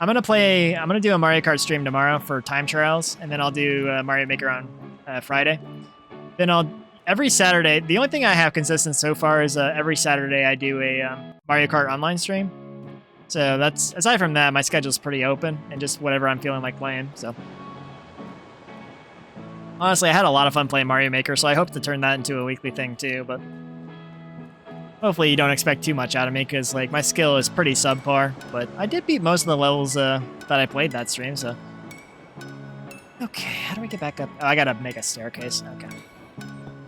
I'm gonna do a Mario Kart stream tomorrow for time trials, and then I'll do Mario Maker on Friday. Then every Saturday. The only thing I have consistent so far is every Saturday I do a Mario Kart online stream. So that's, aside from that, my schedule's pretty open and just whatever I'm feeling like playing. So honestly, I had a lot of fun playing Mario Maker, so I hope to turn that into a weekly thing too. But hopefully you don't expect too much out of me, because like my skill is pretty subpar. But I did beat most of the levels that I played that stream. So okay, how do we get back up? Oh, I gotta make a staircase. Okay.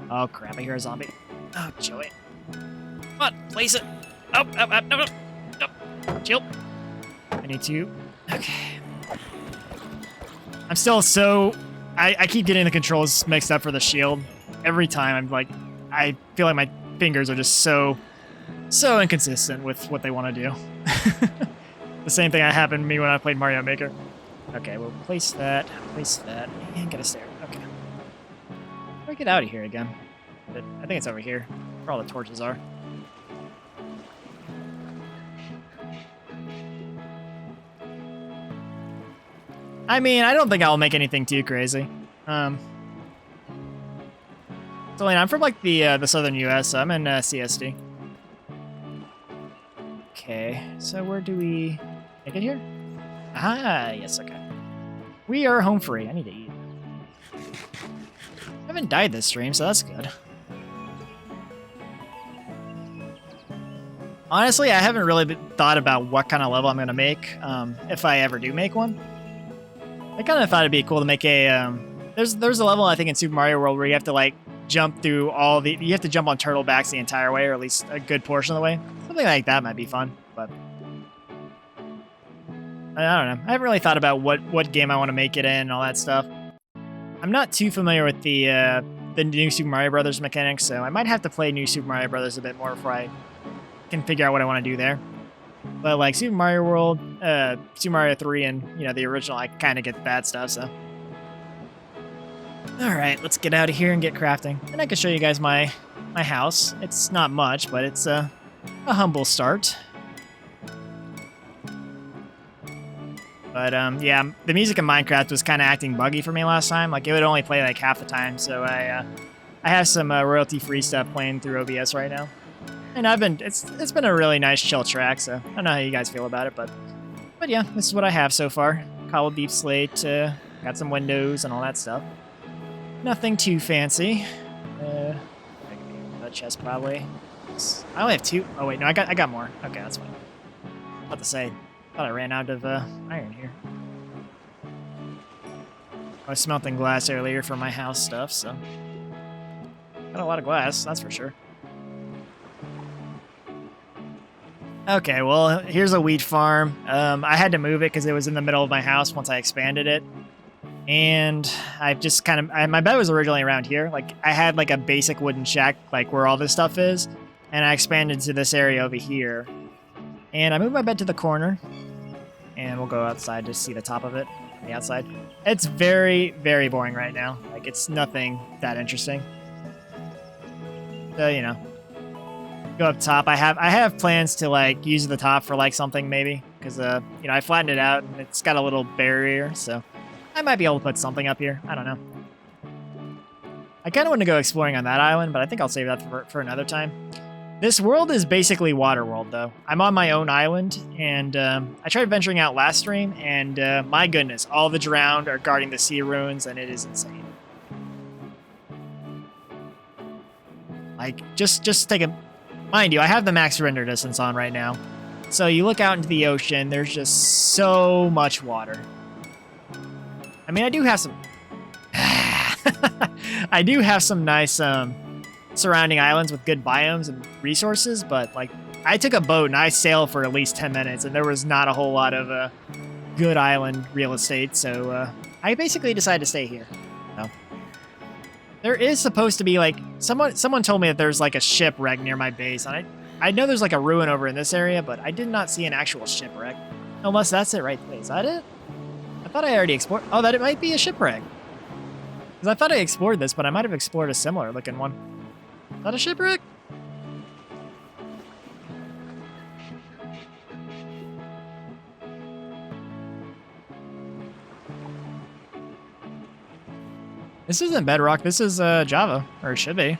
Oh crap! I hear a zombie. Oh joy! Come on, place it. Oh, no. Chill. I need to. Okay. I'm still so. I keep getting the controls mixed up for the shield. Every time I'm like, I feel like my fingers are just so inconsistent with what they want to do. The same thing that happened to me when I played Mario Maker. Okay, we'll place that, and get a stair. Okay. How do I get out of here again? I think it's over here, where all the torches are. I mean, I don't think I'll make anything too crazy. So I'm from like the southern U.S., so I'm in CSD. Okay, so where do we make it here? Ah, yes, okay. We are home free. I need to eat. I haven't died this stream, so that's good. Honestly, I haven't really thought about what kind of level I'm gonna make, if I ever do make one. I kind of thought it'd be cool to make a. There's a level I think in Super Mario World where you have to like jump through you have to jump on turtle backs the entire way, or at least a good portion of the way. Something like that might be fun, but I don't know. I haven't really thought about what game I want to make it in and all that stuff. I'm not too familiar with the new Super Mario Brothers mechanics, so I might have to play New Super Mario Brothers a bit more before I can figure out what I want to do there. But like Super Mario World, Super Mario 3, and the original, I kind of get that stuff. So, all right, let's get out of here and get crafting. And I can show you guys my house. It's not much, but it's a humble start. But yeah, the music in Minecraft was kind of acting buggy for me last time. Like it would only play like half the time. So I have some royalty-free stuff playing through OBS right now. And it's been a really nice chill track, so I don't know how you guys feel about it, but yeah, this is what I have so far. Cobbled deep slate, got some windows and all that stuff. Nothing too fancy. A chest probably. I only have 2. Oh wait, no, I got more. Okay, that's fine. What to say? Thought I ran out of iron here. I was smelting glass earlier for my house stuff, so got a lot of glass, that's for sure. Okay, well, here's a wheat farm. I had to move it because it was in the middle of my house once I expanded it. And I've just my bed was originally around here. Like, I had like a basic wooden shack, like where all this stuff is. And I expanded to this area over here. And I moved my bed to the corner. And we'll go outside to see the top of it, on the outside. It's very, very boring right now. Like, it's nothing that interesting. So, go up top. I have plans to like use the top for like something maybe, because I flattened it out and it's got a little barrier, so I might be able to put something up here. I don't know. I kind of want to go exploring on that island, but I think I'll save that for another time. This world is basically water world though. I'm on my own island, and I tried venturing out last stream, and my goodness, all the drowned are guarding the sea ruins, and it is insane. Like, just take a... Mind you, I have the max render distance on right now. So you look out into the ocean, there's just so much water. I mean, I do have some... I do have some nice surrounding islands with good biomes and resources, but like, I took a boat and I sailed for at least 10 minutes, and there was not a whole lot of good island real estate, so I basically decided to stay here. So, there is supposed to be like someone told me that there's like a shipwreck near my base, and I know there's like a ruin over in this area, but I did not see an actual shipwreck. Unless that's it right there. Is that it? I thought I already explored. Oh, that it might be a shipwreck. Because I thought I explored this, but I might have explored a similar looking one. Is that a shipwreck? This isn't Bedrock. This is Java, or it should be.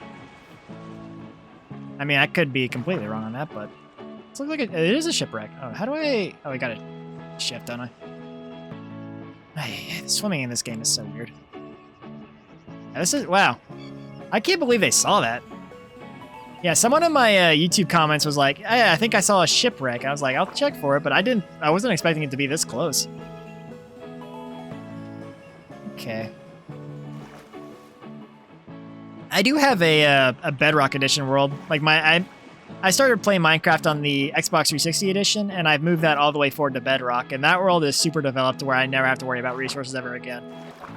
I mean, I could be completely wrong on that, but it looks like it is a shipwreck. Oh, how do I? Oh, I got to shift, don't I? Hey, swimming in this game is so weird. This is wow. I can't believe they saw that. Yeah, someone in my YouTube comments was like, hey, I think I saw a shipwreck. I was like, I'll check for it, but I wasn't expecting it to be this close. Okay. I do have a Bedrock Edition world. Like I started playing Minecraft on the Xbox 360 edition, and I've moved that all the way forward to Bedrock, and that world is super developed to where I never have to worry about resources ever again.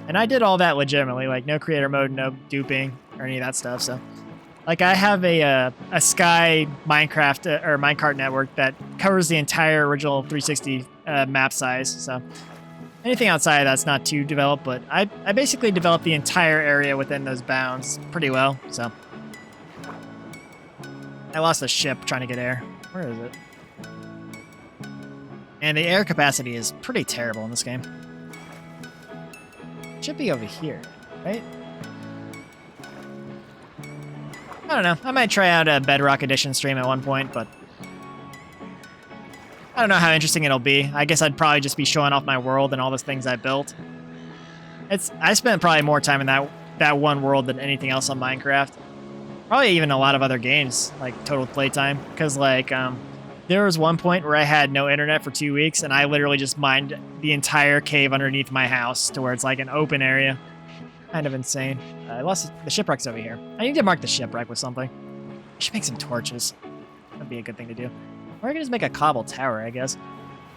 And I did all that legitimately, like no creator mode, no duping, or any of that stuff, so... Like, I have a Sky Minecraft, or Minecart network that covers the entire original 360 map size, so... Anything outside of that's not too developed, but I basically developed the entire area within those bounds pretty well, so... I lost a ship trying to get air. Where is it? And the air capacity is pretty terrible in this game. It should be over here, right? I don't know. I might try out a Bedrock Edition stream at one point, but... I don't know how interesting it'll be. I guess I'd probably just be showing off my world and all the things I built. I spent probably more time in that one world than anything else on Minecraft. Probably even a lot of other games, like total playtime. Because, like, there was one point where I had no internet for 2 weeks, and I literally just mined the entire cave underneath my house to where it's like an open area. Kind of insane. I lost the shipwreck's over here. I need to mark the shipwreck with something. I should make some torches. That'd be a good thing to do. Or I could just make a cobble tower, I guess.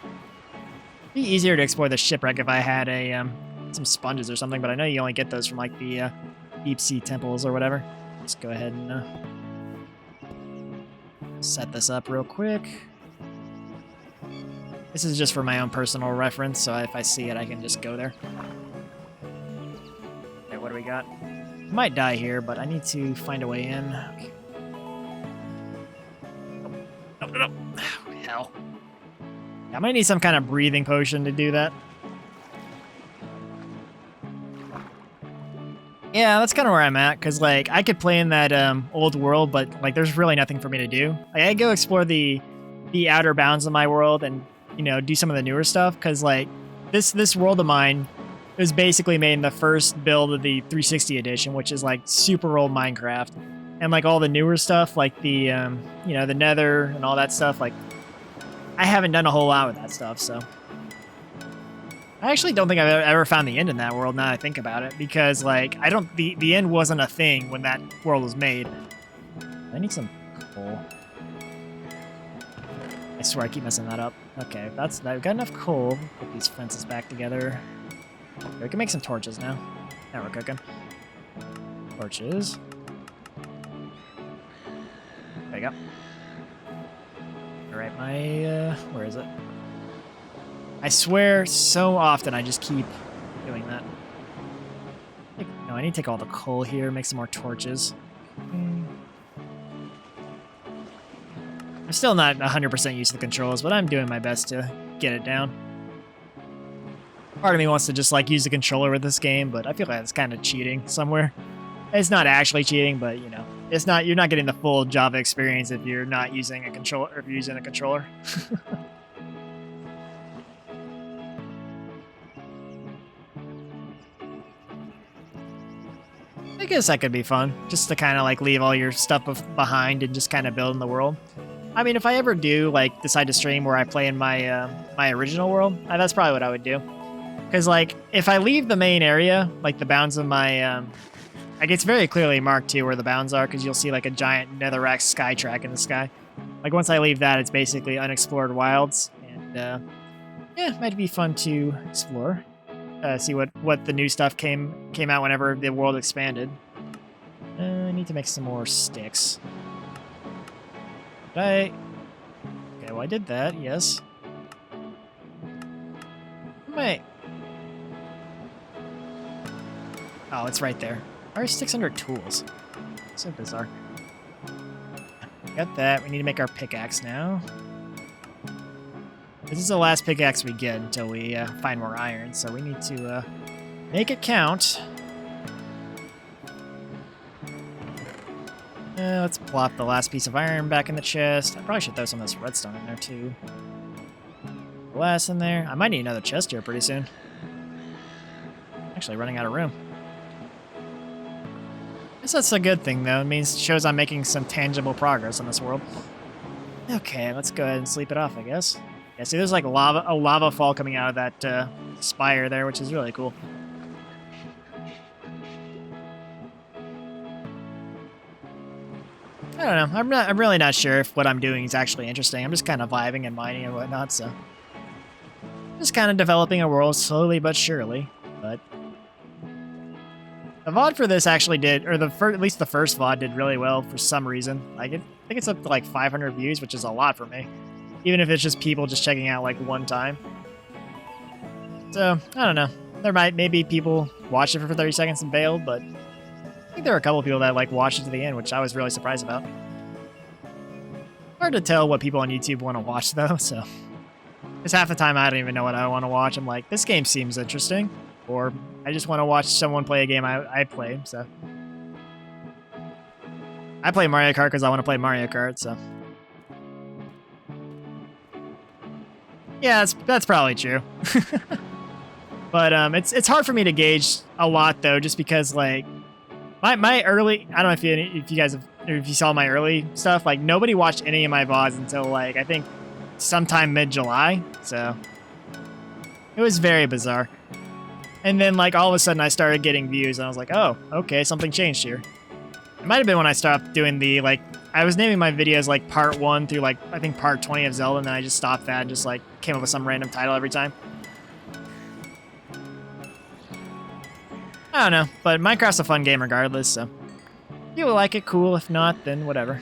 It'd be easier to explore the shipwreck if I had some sponges or something, but I know you only get those from like the deep sea temples or whatever. Let's go ahead and set this up real quick. This is just for my own personal reference, so if I see it, I can just go there. Okay, what do we got? I might die here, but I need to find a way in. Okay. No. Oh, hell. I might need some kind of breathing potion to do that. Yeah, that's kind of where I'm at, because, like, I could play in that old world, but, like, there's really nothing for me to do. Like, I go explore the outer bounds of my world and, you know, do some of the newer stuff, because, like, this world of mine was basically made in the first build of the 360 edition, which is, like, super old Minecraft. And, like, all the newer stuff, like the, you know, the Nether and all that stuff, like, I haven't done a whole lot with that stuff, so... I actually don't think I've ever found the end in that world, now that I think about it, because, like, the end wasn't a thing when that world was made. I need some coal. I swear I keep messing that up. Okay, I've got enough coal. Put these fences back together. Okay, we can make some torches now. Now we're cooking. Torches. There you go. Alright, where is it? I swear so often I just keep doing that. No, I need to take all the coal here, make some more torches. I'm still not 100% used to the controls, but I'm doing my best to get it down. Part of me wants to just, like, use the controller with this game, but I feel like it's kind of cheating somewhere. It's not actually cheating, but, you know, you're not getting the full Java experience if you're not using a controller, or if you're using a controller. I guess that could be fun, just to kind of like leave all your stuff behind and just kind of build in the world. I mean, if I ever do like decide to stream where I play in my my original world, that's probably what I would do. Because like if I leave the main area, like the bounds of my, like it's very clearly marked too where the bounds are, because you'll see like a giant netherrack sky track in the sky. Like once I leave that, it's basically unexplored wilds, and yeah, it might be fun to explore. See what the new stuff came out whenever the world expanded. I need to make some more sticks. Okay, well I did that, yes. Wait. Oh, it's right there. Why are sticks under tools? So bizarre. Got that. We need to make our pickaxe now. This is the last pickaxe we get until we find more iron, so we need to make it count. Let's plop the last piece of iron back in the chest. I probably should throw some of this redstone in there too. Glass in there. I might need another chest here pretty soon. Actually running out of room. Guess that's a good thing though. It shows I'm making some tangible progress in this world. Okay, let's go ahead and sleep it off, I guess. Yeah, see there's like a lava fall coming out of that spire there, which is really cool. I don't know. I'm really not sure if what I'm doing is actually interesting. I'm just kind of vibing and mining and whatnot, so just kind of developing a world slowly but surely. But the VOD for this actually did, or at least the first VOD did really well for some reason. Like I think it's up to like 500 views, which is a lot for me, even if it's just people just checking out like one time. So I don't know. Maybe people watched it for 30 seconds and bailed, but I think there were a couple of people that like watched it to the end, which I was really surprised about. Hard to tell what people on YouTube want to watch though, so because half the time I don't even know what I want to watch. I'm like, this game seems interesting, or I just want to watch someone play a game I play. So I play Mario Kart because I want to play Mario Kart. So yeah, that's probably true. But it's hard for me to gauge a lot though, just because like. My early, I don't know if you guys have, or if you saw my early stuff, like nobody watched any of my VODs until like, I think sometime mid-July. So it was very bizarre. And then like all of a sudden I started getting views and I was like, oh, okay, something changed here. It might have been when I stopped doing the like, I was naming my videos like part 1 through like, I think part 20 of Zelda, and then I just stopped that and just like came up with some random title every time. I don't know, but Minecraft's a fun game regardless, so if you like it, cool. If not, then whatever.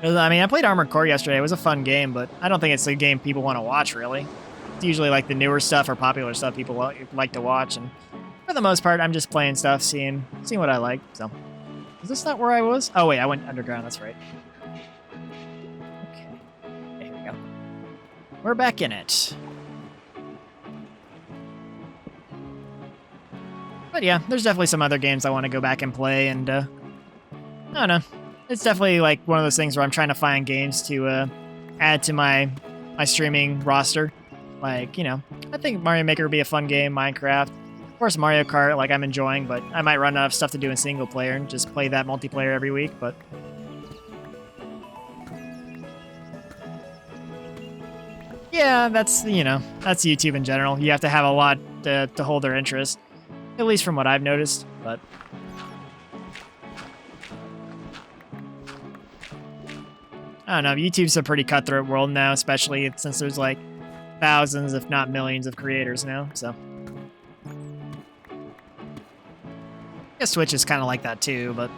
I mean, I played Armored Core yesterday. It was a fun game, but I don't think it's a game people want to watch, really. It's usually like the newer stuff or popular stuff people like to watch, and for the most part, I'm just playing stuff, seeing what I like, so. Is this not where I was? Oh, wait, I went underground, that's right. Okay, here we go. We're back in it. But yeah, there's definitely some other games I want to go back and play, and I don't know. It's definitely like one of those things where I'm trying to find games to add to my streaming roster. Like, you know, I think Mario Maker would be a fun game, Minecraft. Of course, Mario Kart, like I'm enjoying, but I might run out of stuff to do in single player and just play that multiplayer every week, but yeah, that's, you know, that's YouTube in general. You have to have a lot to hold their interest. At least from what I've noticed, but I don't know, YouTube's a pretty cutthroat world now, especially since there's like thousands, if not millions of creators now, so. I guess Twitch is kind of like that too, but.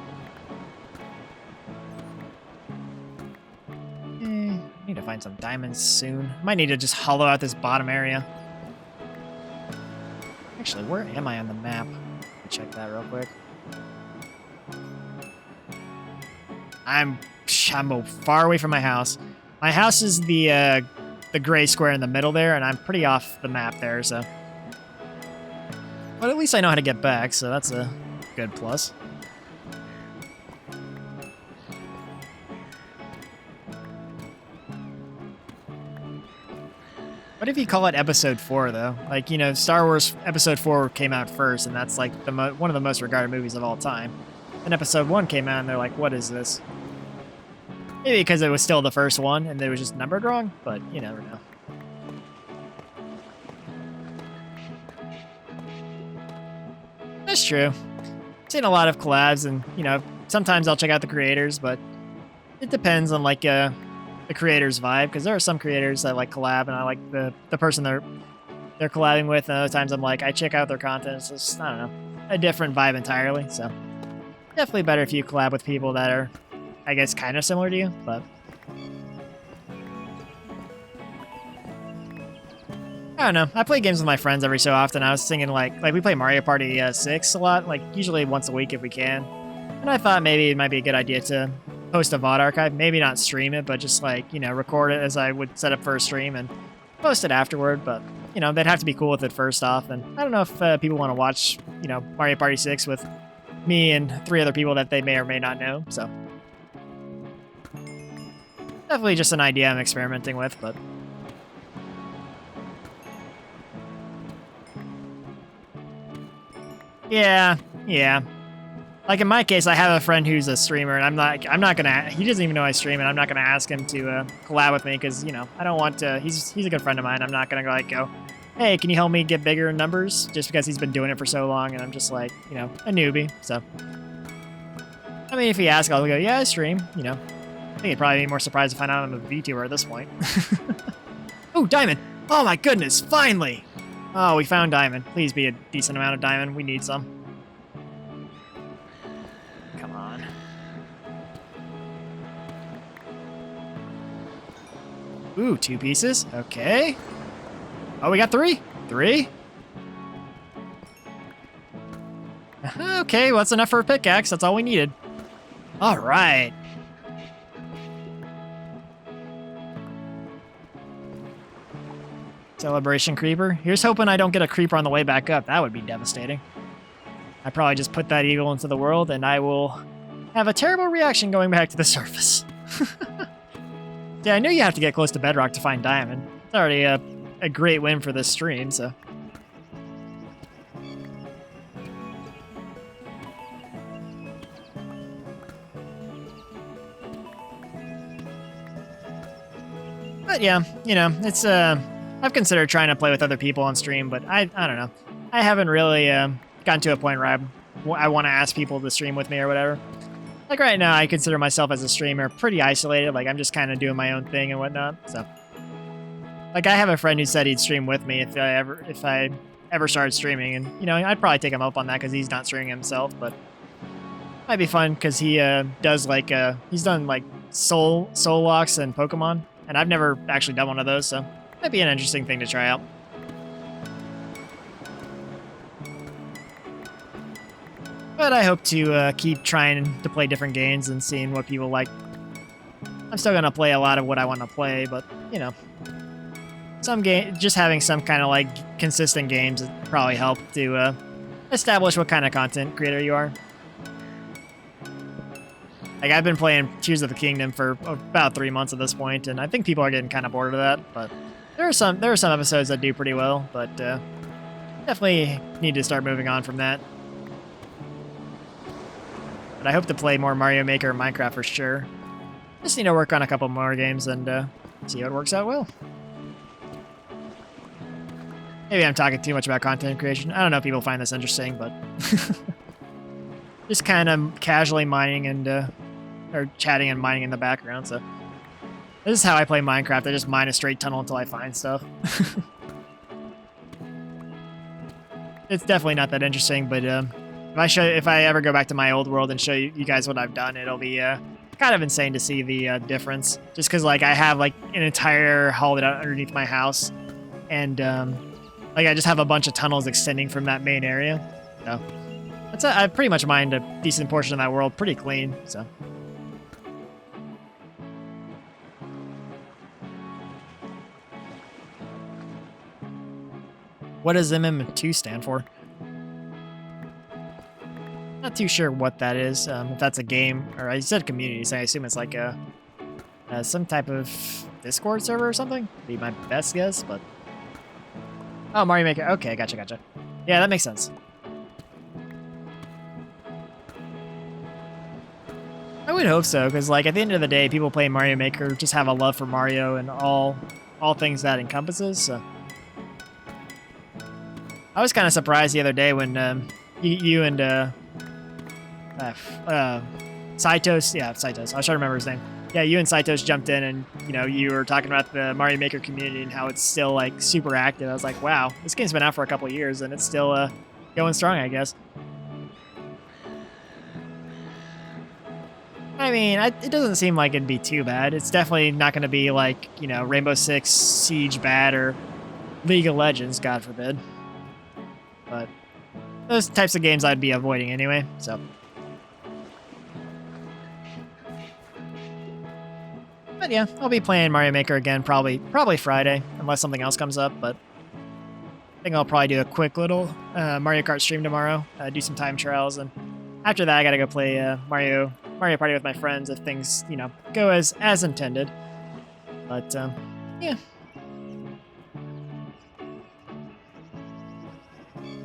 I need to find some diamonds soon. Might need to just hollow out this bottom area. Actually, where am I on the map? Let me check that real quick. I'm far away from my house. My house is the gray square in the middle there, and I'm pretty off the map there, so. But at least I know how to get back, so that's a good plus. What if you call it Episode 4, though? Like, you know, Star Wars Episode 4 came out first, and that's like one of the most regarded movies of all time. And Episode 1 came out, and they're like, what is this? Maybe because it was still the first one, and it was just numbered wrong, but you never know. That's true. I've seen a lot of collabs, and, you know, sometimes I'll check out the creators, but it depends on, like, the creator's vibe, because there are some creators that like collab, and I like the person they're collabing with, and other times I'm like, I check out their content. It's just, I don't know, a different vibe entirely, so definitely better if you collab with people that are, I guess, kind of similar to you, but I don't know. I play games with my friends every so often. I was thinking like we play Mario Party 6 a lot, like usually once a week if we can, and I thought maybe it might be a good idea to post a VOD archive, maybe not stream it, but just like, you know, record it as I would set up for a stream and post it afterward. But, you know, they'd have to be cool with it first off. And I don't know if people want to watch, you know, Mario Party 6 with me and 3 other people that they may or may not know, so. Definitely just an idea I'm experimenting with, but. Yeah. Like in my case, I have a friend who's a streamer, and I'm not gonna. He doesn't even know I stream, and I'm not gonna ask him to collab with me because I don't want to. He's a good friend of mine. I'm not gonna go, hey, can you help me get bigger in numbers? Just because he's been doing it for so long, and I'm just like, a newbie. So, I mean, if he asks, I'll go, yeah, I stream. I think he'd probably be more surprised to find out I'm a VTuber at this point. Oh, diamond! Oh my goodness! Finally! Oh, we found diamond. Please be a decent amount of diamond. We need some. Come on. Ooh, 2 pieces. Okay. Oh, we got 3. 3? Okay, well, that's enough for a pickaxe. That's all we needed. All right. Celebration creeper. Here's hoping I don't get a creeper on the way back up. That would be devastating. I probably just put that eagle into the world, and I will have a terrible reaction going back to the surface. Yeah, I knew you have to get close to bedrock to find diamond. It's already a great win for this stream, so. But yeah, it's I've considered trying to play with other people on stream, but I don't know. I haven't really gotten to a point where I want to ask people to stream with me or whatever. Like right now, I consider myself as a streamer pretty isolated. Like I'm just kind of doing my own thing and whatnot. So, like I have a friend who said he'd stream with me if I ever started streaming, and I'd probably take him up on that because he's not streaming himself. But might be fun because he does he's done like soul locks and Pokemon, and I've never actually done one of those, so might be an interesting thing to try out. But I hope to keep trying to play different games and seeing what people like. I'm still going to play a lot of what I want to play, but, some game, just having some kind of, consistent games would probably help to establish what kind of content creator you are. Like, I've been playing Tears of the Kingdom for about 3 months at this point, and I think people are getting kind of bored of that, but there are some episodes that do pretty well, but definitely need to start moving on from that. But I hope to play more Mario Maker and Minecraft for sure. Just need to work on a couple more games and see how it works out well. Maybe I'm talking too much about content creation. I don't know if people find this interesting, but just kind of casually mining and or chatting and mining in the background. So this is how I play Minecraft. I just mine a straight tunnel until I find stuff. It's definitely not that interesting, but if I ever go back to my old world and show you guys what I've done, it'll be kind of insane to see the difference. Just because I have an entire hollowed out underneath my house, and I just have a bunch of tunnels extending from that main area. So I pretty much mined a decent portion of that world pretty clean. So. What does MM2 stand for? Not too sure what that is. If that's a game, or I said community, so I assume it's like some type of Discord server or something. Be my best guess, but oh, Mario Maker. Okay, gotcha. Yeah, that makes sense. I would hope so, because at the end of the day, people playing Mario Maker just have a love for Mario and all things that encompasses. So I was kind of surprised the other day when you and Saitos, yeah, Saitos. I was trying to remember his name. Yeah, you and Saitos jumped in, and you were talking about the Mario Maker community and how it's still super active. I was like, wow, this game's been out for a couple of years and it's still going strong, I guess. I mean, it doesn't seem like it'd be too bad. It's definitely not going to be like Rainbow Six Siege bad or League of Legends, God forbid. But those types of games I'd be avoiding anyway. So. But yeah, I'll be playing Mario Maker again probably Friday, unless something else comes up, but I think I'll probably do a quick little Mario Kart stream tomorrow, do some time trials, and after that, I gotta go play Mario Party with my friends if things, you know, go as intended. But, yeah.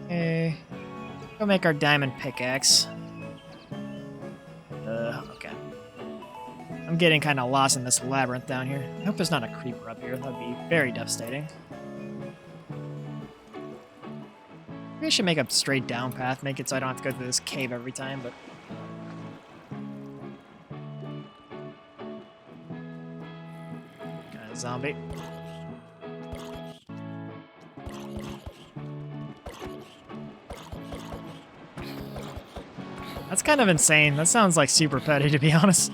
Okay. Go make our diamond pickaxe. Okay. I'm getting kind of lost in this labyrinth down here. I hope there's not a creeper up here. That would be very devastating. Maybe I should make a straight down path, make it so I don't have to go through this cave every time, but... Kind of zombie. That's kind of insane. That sounds like super petty, to be honest.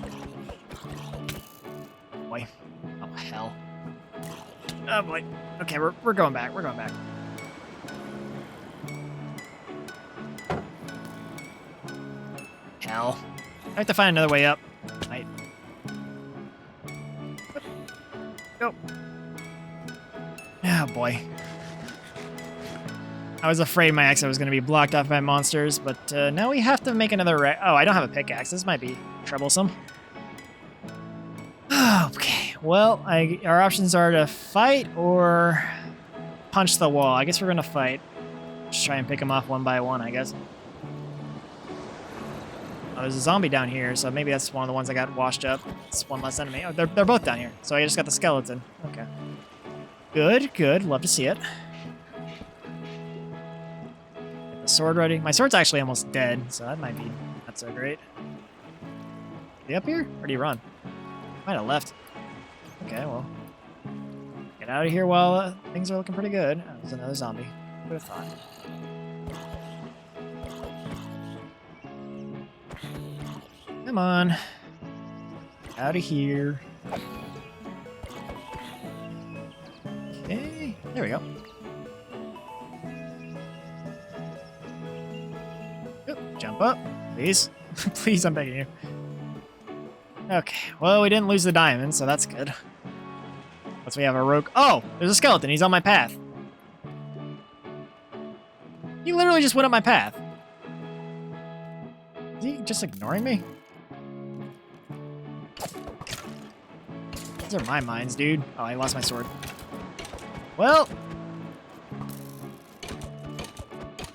Boy. Oh, hell. Oh, boy. Okay, we're going back. We're going back. Hell. I have to find another way up. Right. Go. Oh, boy. I was afraid my exit was going to be blocked off by monsters, but now we have to make another Oh, I don't have a pickaxe. This might be troublesome. Okay, well, our options are to fight or punch the wall. I guess we're going to fight. Just try and pick them off one by one, I guess. Oh, there's a zombie down here, so maybe that's one of the ones that got washed up. It's one less enemy. Oh, they're both down here, so I just got the skeleton. Okay. Good, good. Love to see it. The sword ready. My sword's actually almost dead, so that might be not so great. Is he up here? Where'd he run? Might have left. Okay, well. Get out of here while things are looking pretty good. Oh, there's another zombie. Who would have thought? Come on. Out of here. Okay, there we go. Jump up, please. Please, I'm begging you. Okay, well, we didn't lose the diamond, so that's good. Once we have a rogue... Oh, there's a skeleton. He's on my path. He literally just went up my path. Is he just ignoring me? These are my mines, dude. Oh, I lost my sword. Well...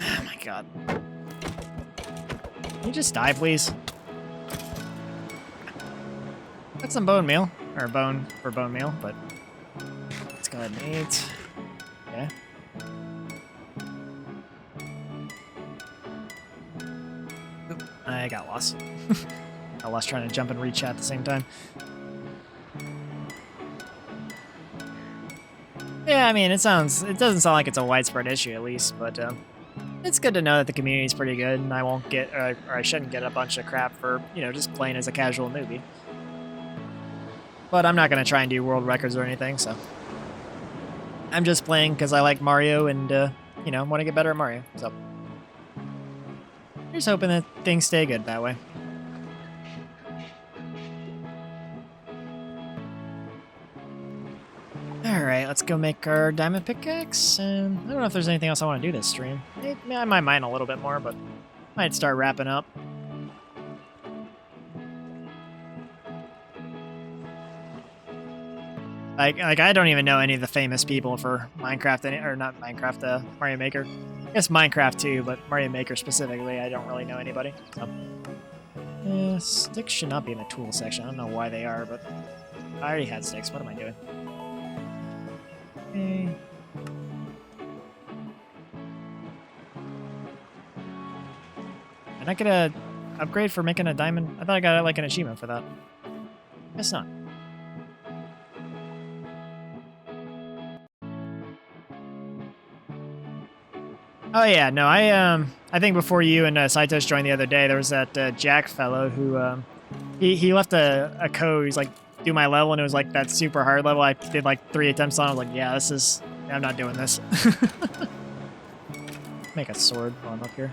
Oh my god. Can you just die, please? Got some bone meal. Or bone for bone meal, but... Let's go ahead and eat. Okay. Oop, I got lost. I lost trying to jump and reach at the same time. Yeah, I mean, it doesn't sound like it's a widespread issue, at least, but it's good to know that the community's pretty good, and I won't get, or I shouldn't get a bunch of crap for, you know, just playing as a casual newbie. But I'm not going to try and do world records or anything, so. I'm just playing because I like Mario and, you know, want to get better at Mario, so. Just hoping that things stay good that way. Alright, let's go make our diamond pickaxe, and I don't know if there's anything else I want to do this stream. I might mine a little bit more, but might start wrapping up. Like I don't even know any of the famous people for Minecraft, or not Minecraft, Mario Maker. I guess Minecraft too, but Mario Maker specifically, I don't really know anybody. So. Sticks should not be in the tool section. I don't know why they are, but I already had sticks. What am I doing? Okay. Did I get a upgrade for making a diamond? I thought I got like an achievement for that. Guess not. Oh yeah, no, I think before you and Saitos joined the other day, there was that Jack fellow who he left a code. He's like, do my level, and it was like that super hard level. I did like 3 attempts on. I was like, yeah, I'm not doing this. Make a sword while I'm up here.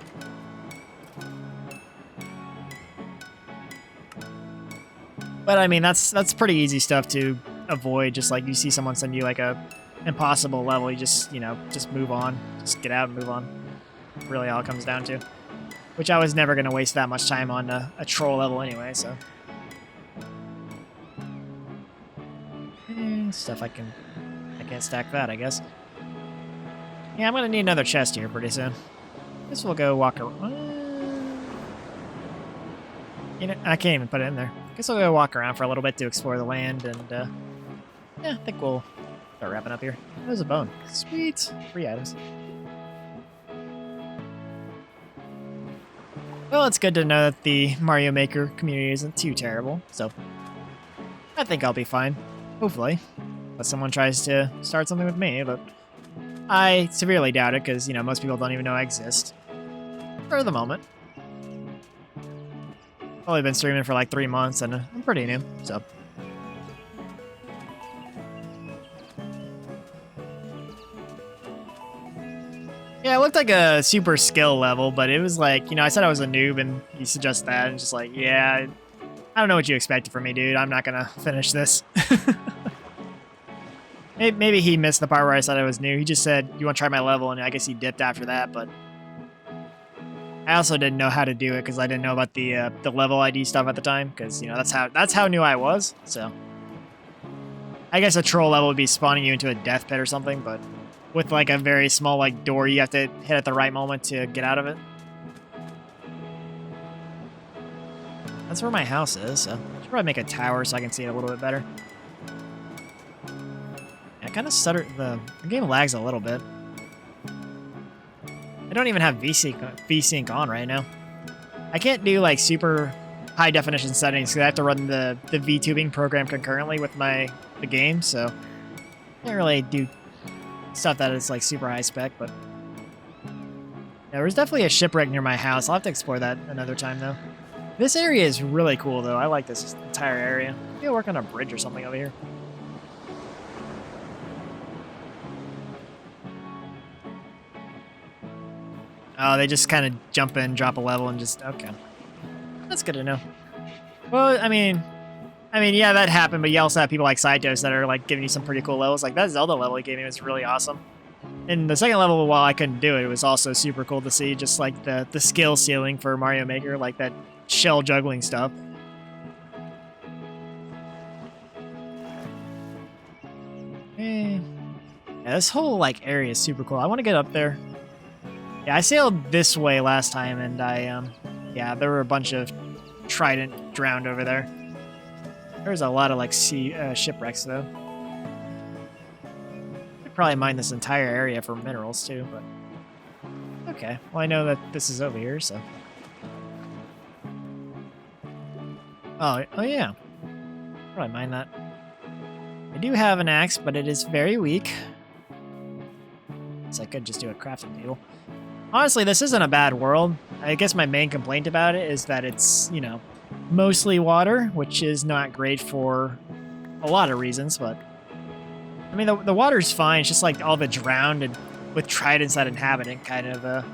But I mean, that's pretty easy stuff to avoid. Just like you see someone send you like a impossible level, you just, you know, just move on. Just get out and move on. Really all it comes down to. which I was never going to waste that much time on a troll level anyway, so. Stuff I can't stack that, I guess. Yeah, I'm going to need another chest here pretty soon. Guess we'll go walk around. You know, I can't even put it in there. Guess we'll go walk around for a little bit to explore the land, and yeah, I think we'll start wrapping up here. There's a bone. Sweet. 3 items. Well, it's good to know that the Mario Maker community isn't too terrible, so I think I'll be fine. Hopefully. Unless someone tries to start something with me, but I severely doubt it because, you know, most people don't even know I exist. For the moment. Only been streaming for like 3 months and I'm pretty new, so. Yeah, it looked like a super skill level, but it was like, you know, I said I was a noob and you suggest that and just like, yeah, I don't know what you expected from me, dude. I'm not gonna finish this. Maybe he missed the part where I said I was new. He just said, you want to try my level? And I guess he dipped after that, but I also didn't know how to do it because I didn't know about the level ID stuff at the time because, you know, that's how new I was, so. I guess a troll level would be spawning you into a death pit or something, but with like a very small like door you have to hit at the right moment to get out of it. That's where my house is, so I should probably make a tower so I can see it a little bit better. I kind of stuttered. The game lags a little bit. I don't even have VSync on right now. I can't do like super high definition settings because I have to run the VTubing program concurrently with the game, so I can't really do stuff that is like super high spec, but yeah, there's definitely a shipwreck near my house. I'll have to explore that another time though. This area is really cool though. I like this entire area. Maybe I'll work on a bridge or something over here. Oh, they just kind of jump in, drop a level, and just okay. That's good to know. Well, I mean, yeah, that happened, but you also have people like Saitos that are like giving you some pretty cool levels. Like that Zelda level he gave me was really awesome. And the second level, while I couldn't do it, it was also super cool to see just like the skill ceiling for Mario Maker, like that shell juggling stuff. Yeah, this whole like area is super cool. I want to get up there. Yeah, I sailed this way last time, and yeah, there were a bunch of Trident drowned over there. There's a lot of like shipwrecks though. Could probably mine this entire area for minerals too, but okay. Well, I know that this is over here, so. Oh yeah. Probably mine that. I do have an axe, but it is very weak. So I could just do a crafting table. Honestly, this isn't a bad world. I guess my main complaint about it is that it's, you know, mostly water, which is not great for a lot of reasons, but I mean, the water's fine. It's just like all the drowned and with tridents that inhabit it kind of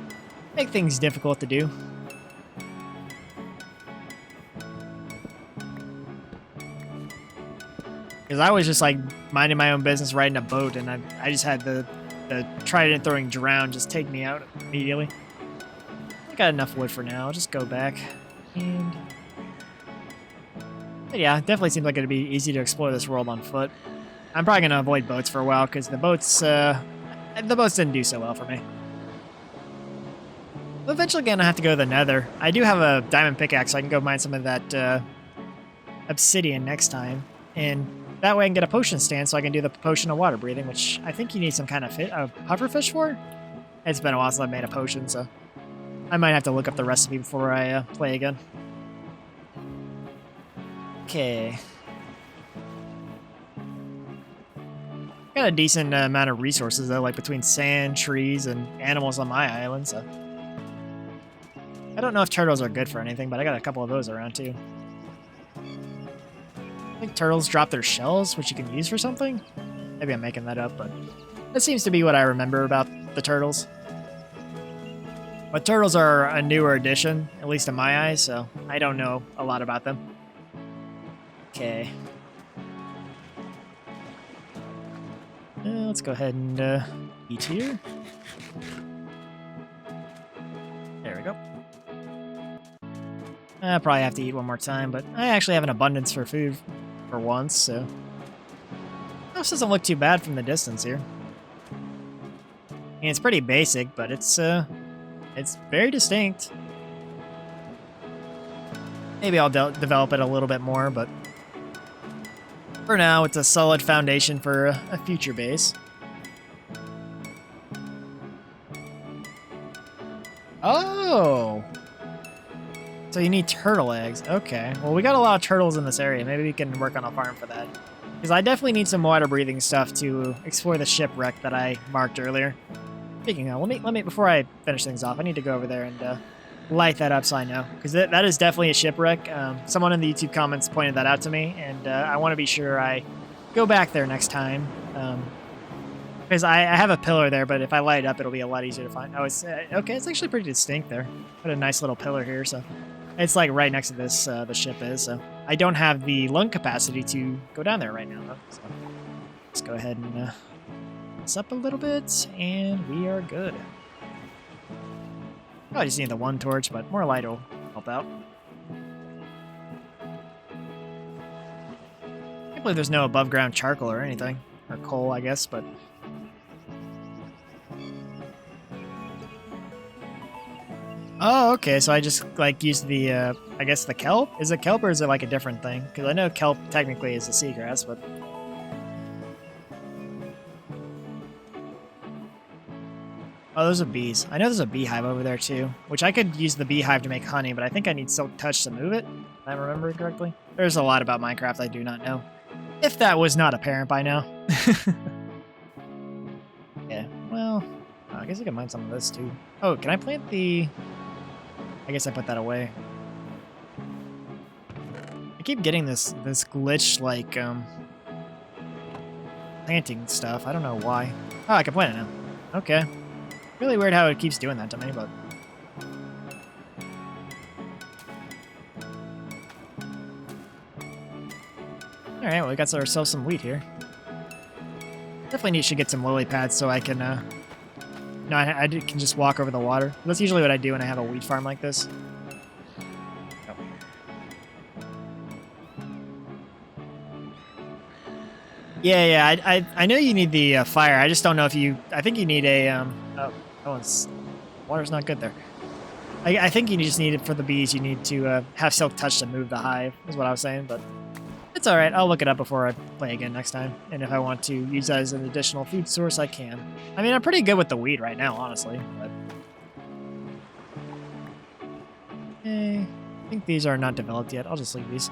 make things difficult to do. Because I was just like minding my own business riding a boat, and I just had the trident throwing drown just take me out immediately. I got enough wood for now. I'll just go back. And but yeah, it definitely seems like it'd be easy to explore this world on foot. I'm probably gonna avoid boats for a while because the boats didn't do so well for me. I'm eventually gonna have to go to the Nether. I do have a diamond pickaxe, so I can go mine some of that obsidian next time, and that way I can get a potion stand so I can do the potion of water breathing, which I think you need some kind of pufferfish for. It's been a while since I've made a potion, so I might have to look up the recipe before I play again. Okay. Got a decent amount of resources though, like between sand, trees, and animals on my island, so. I don't know if turtles are good for anything, but I got a couple of those around too. I think turtles drop their shells, which you can use for something? Maybe I'm making that up, but that seems to be what I remember about the turtles. But turtles are a newer addition, at least in my eyes, so I don't know a lot about them. Okay. Let's go ahead and eat here. There we go. I probably have to eat one more time, but I actually have an abundance for food for once, so... This doesn't look too bad from the distance here. I mean, it's pretty basic, but it's very distinct. Maybe I'll develop it a little bit more, but for now, it's a solid foundation for a future base. Oh! So you need turtle eggs. Okay. Well, we got a lot of turtles in this area. Maybe we can work on a farm for that. Because I definitely need some water-breathing stuff to explore the shipwreck that I marked earlier. Speaking of, let me before I finish things off, I need to go over there and light that up so I know. Because that is definitely a shipwreck. Someone in the YouTube comments pointed that out to me, and I want to be sure I go back there next time. Because I have a pillar there, but if I light it up, it'll be a lot easier to find. Oh, it's okay. It's actually pretty distinct there. Got a nice little pillar here, so it's like right next to this. The ship is. So I don't have the lung capacity to go down there right now, though. So let's go ahead and this up a little bit, and we are good. Oh, I just need the one torch, but more light will help out. I can't believe there's no above ground charcoal or anything, or coal, I guess, but. Oh, okay, so I just, like, used the, I guess the kelp? Is it kelp or is it, like, a different thing? Because I know kelp technically is a seagrass, but... Oh, those are bees. I know there's a beehive over there, too, which I could use the beehive to make honey, but I think I need silk touch to move it, if I'm remembering correctly. There's a lot about Minecraft I do not know. If that was not apparent by now. Yeah, well, I guess I can mine some of this, too. Oh, can I plant the... I guess I put that away. I keep getting this glitch, like, planting stuff. I don't know why. Oh, I can plant it now. Okay. Really weird how it keeps doing that to me, but... Alright, well, we got ourselves some wheat here. Definitely should get some lily pads so I can, no, I can just walk over the water. That's usually what I do when I have a wheat farm like this. Oh. Yeah, I know you need the fire. I just don't know if you... I think you need a... water's not good there. I think you just need it for the bees. You need to have silk touch to move the hive, is what I was saying, but... It's alright, I'll look it up before I play again next time. And if I want to use that as an additional food source, I can. I mean, I'm pretty good with the wheat right now, honestly. But... I think these are not developed yet. I'll just leave these.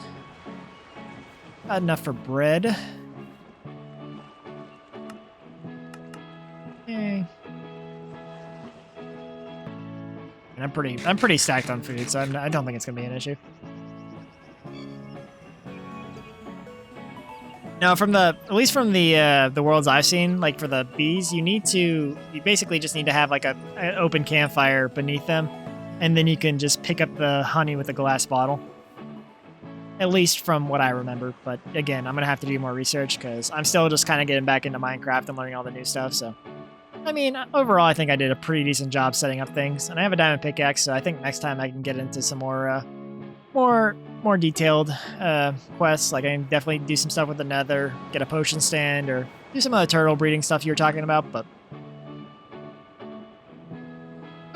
Not enough for bread. Okay. And I'm pretty stacked on food, so I don't think it's gonna be an issue. No, at least from the worlds I've seen, like for the bees, you basically just need to have like an open campfire beneath them, and then you can just pick up the honey with a glass bottle. At least from what I remember, but again, I'm gonna have to do more research because I'm still just kind of getting back into Minecraft and learning all the new stuff. So, I mean, overall, I think I did a pretty decent job setting up things, and I have a diamond pickaxe, so I think next time I can get into some more detailed quests. Like I can definitely do some stuff with the nether, get a potion stand, or do some of the turtle breeding stuff you were talking about, but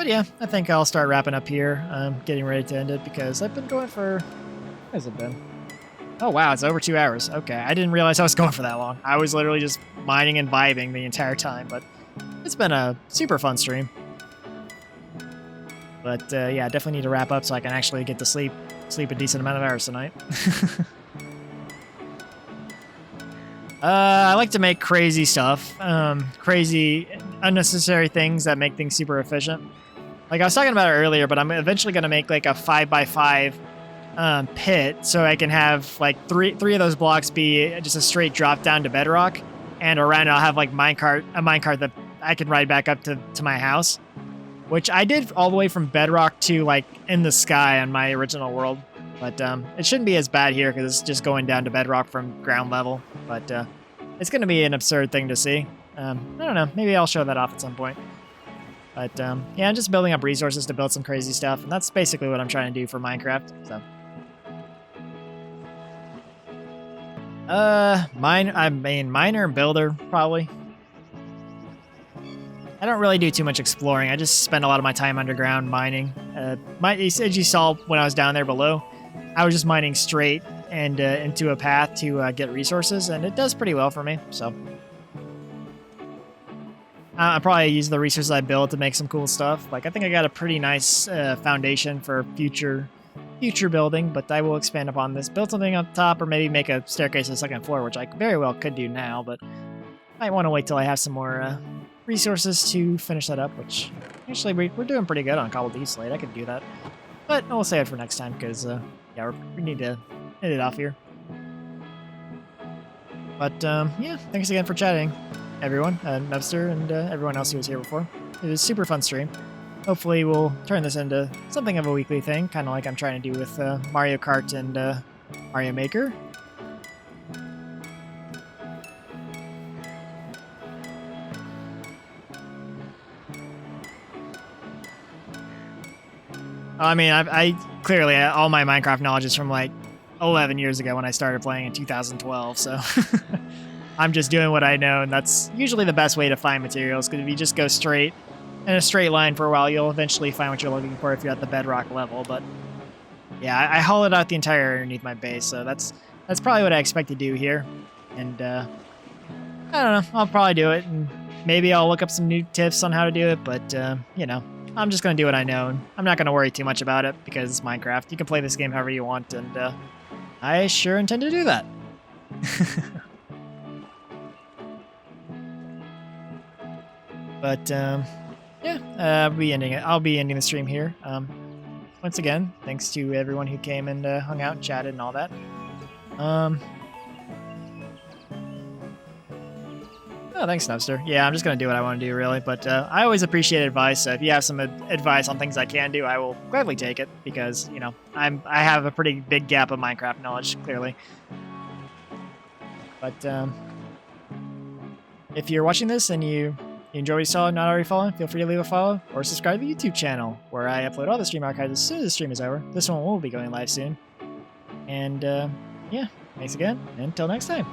yeah, I think I'll start wrapping up here. I'm getting ready to end it because I've been going for... What has it been? Oh wow, it's over 2 hours. Okay, I didn't realize I was going for that long. I was literally just mining and vibing the entire time, but it's been a super fun stream. But yeah, I definitely need to wrap up so I can actually get to sleep a decent amount of hours tonight. I like to make crazy stuff, crazy, unnecessary things that make things super efficient. Like I was talking about it earlier, but I'm eventually going to make like a 5x5 pit so I can have like three of those blocks be just a straight drop down to bedrock, and around it I'll have like a minecart that I can ride back up to my house. Which I did all the way from bedrock to, like, in the sky on my original world. But it shouldn't be as bad here, because it's just going down to bedrock from ground level. But it's going to be an absurd thing to see. I don't know. Maybe I'll show that off at some point. But yeah, I'm just building up resources to build some crazy stuff, and that's basically what I'm trying to do for Minecraft. So, miner and builder probably. I don't really do too much exploring. I just spend a lot of my time underground mining. As you saw when I was down there below, I was just mining straight and into a path to get resources, and it does pretty well for me. So I probably use the resources I built to make some cool stuff. Like I think I got a pretty nice foundation for future building, but I will expand upon this. Build something on top, or maybe make a staircase to the second floor, which I very well could do now, but I might want to wait till I have some more resources to finish that up, which actually we're doing pretty good on Cobbled Deep Slate. I could do that, but we'll save it for next time because yeah, we need to hit it off here. But yeah, thanks again for chatting, everyone, Mebster and everyone else who was here before. It was a super fun stream. Hopefully we'll turn this into something of a weekly thing, kind of like I'm trying to do with Mario Kart and Mario Maker. I mean, I clearly, all my Minecraft knowledge is from like 11 years ago when I started playing in 2012, so I'm just doing what I know, and that's usually the best way to find materials, because if you just go straight in a straight line for a while, you'll eventually find what you're looking for if you're at the bedrock level. But yeah, I hollowed out the entire area underneath my base, so that's probably what I expect to do here. And I don't know, I'll probably do it, and maybe I'll look up some new tips on how to do it, but you know, I'm just going to do what I know, and I'm not going to worry too much about it, because it's Minecraft. You can play this game however you want, and I sure intend to do that. But yeah, I'll be ending the stream here. Once again, thanks to everyone who came and hung out and chatted and all that. Oh, thanks, Snubster. Yeah, I'm just going to do what I want to do, really. But I always appreciate advice, so if you have some advice on things I can do, I will gladly take it, because, you know, I have a pretty big gap of Minecraft knowledge, clearly. But if you're watching this and you enjoy what you saw and not already following, feel free to leave a follow or subscribe to the YouTube channel, where I upload all the stream archives as soon as the stream is over. This one will be going live soon. And yeah, thanks again, and until next time.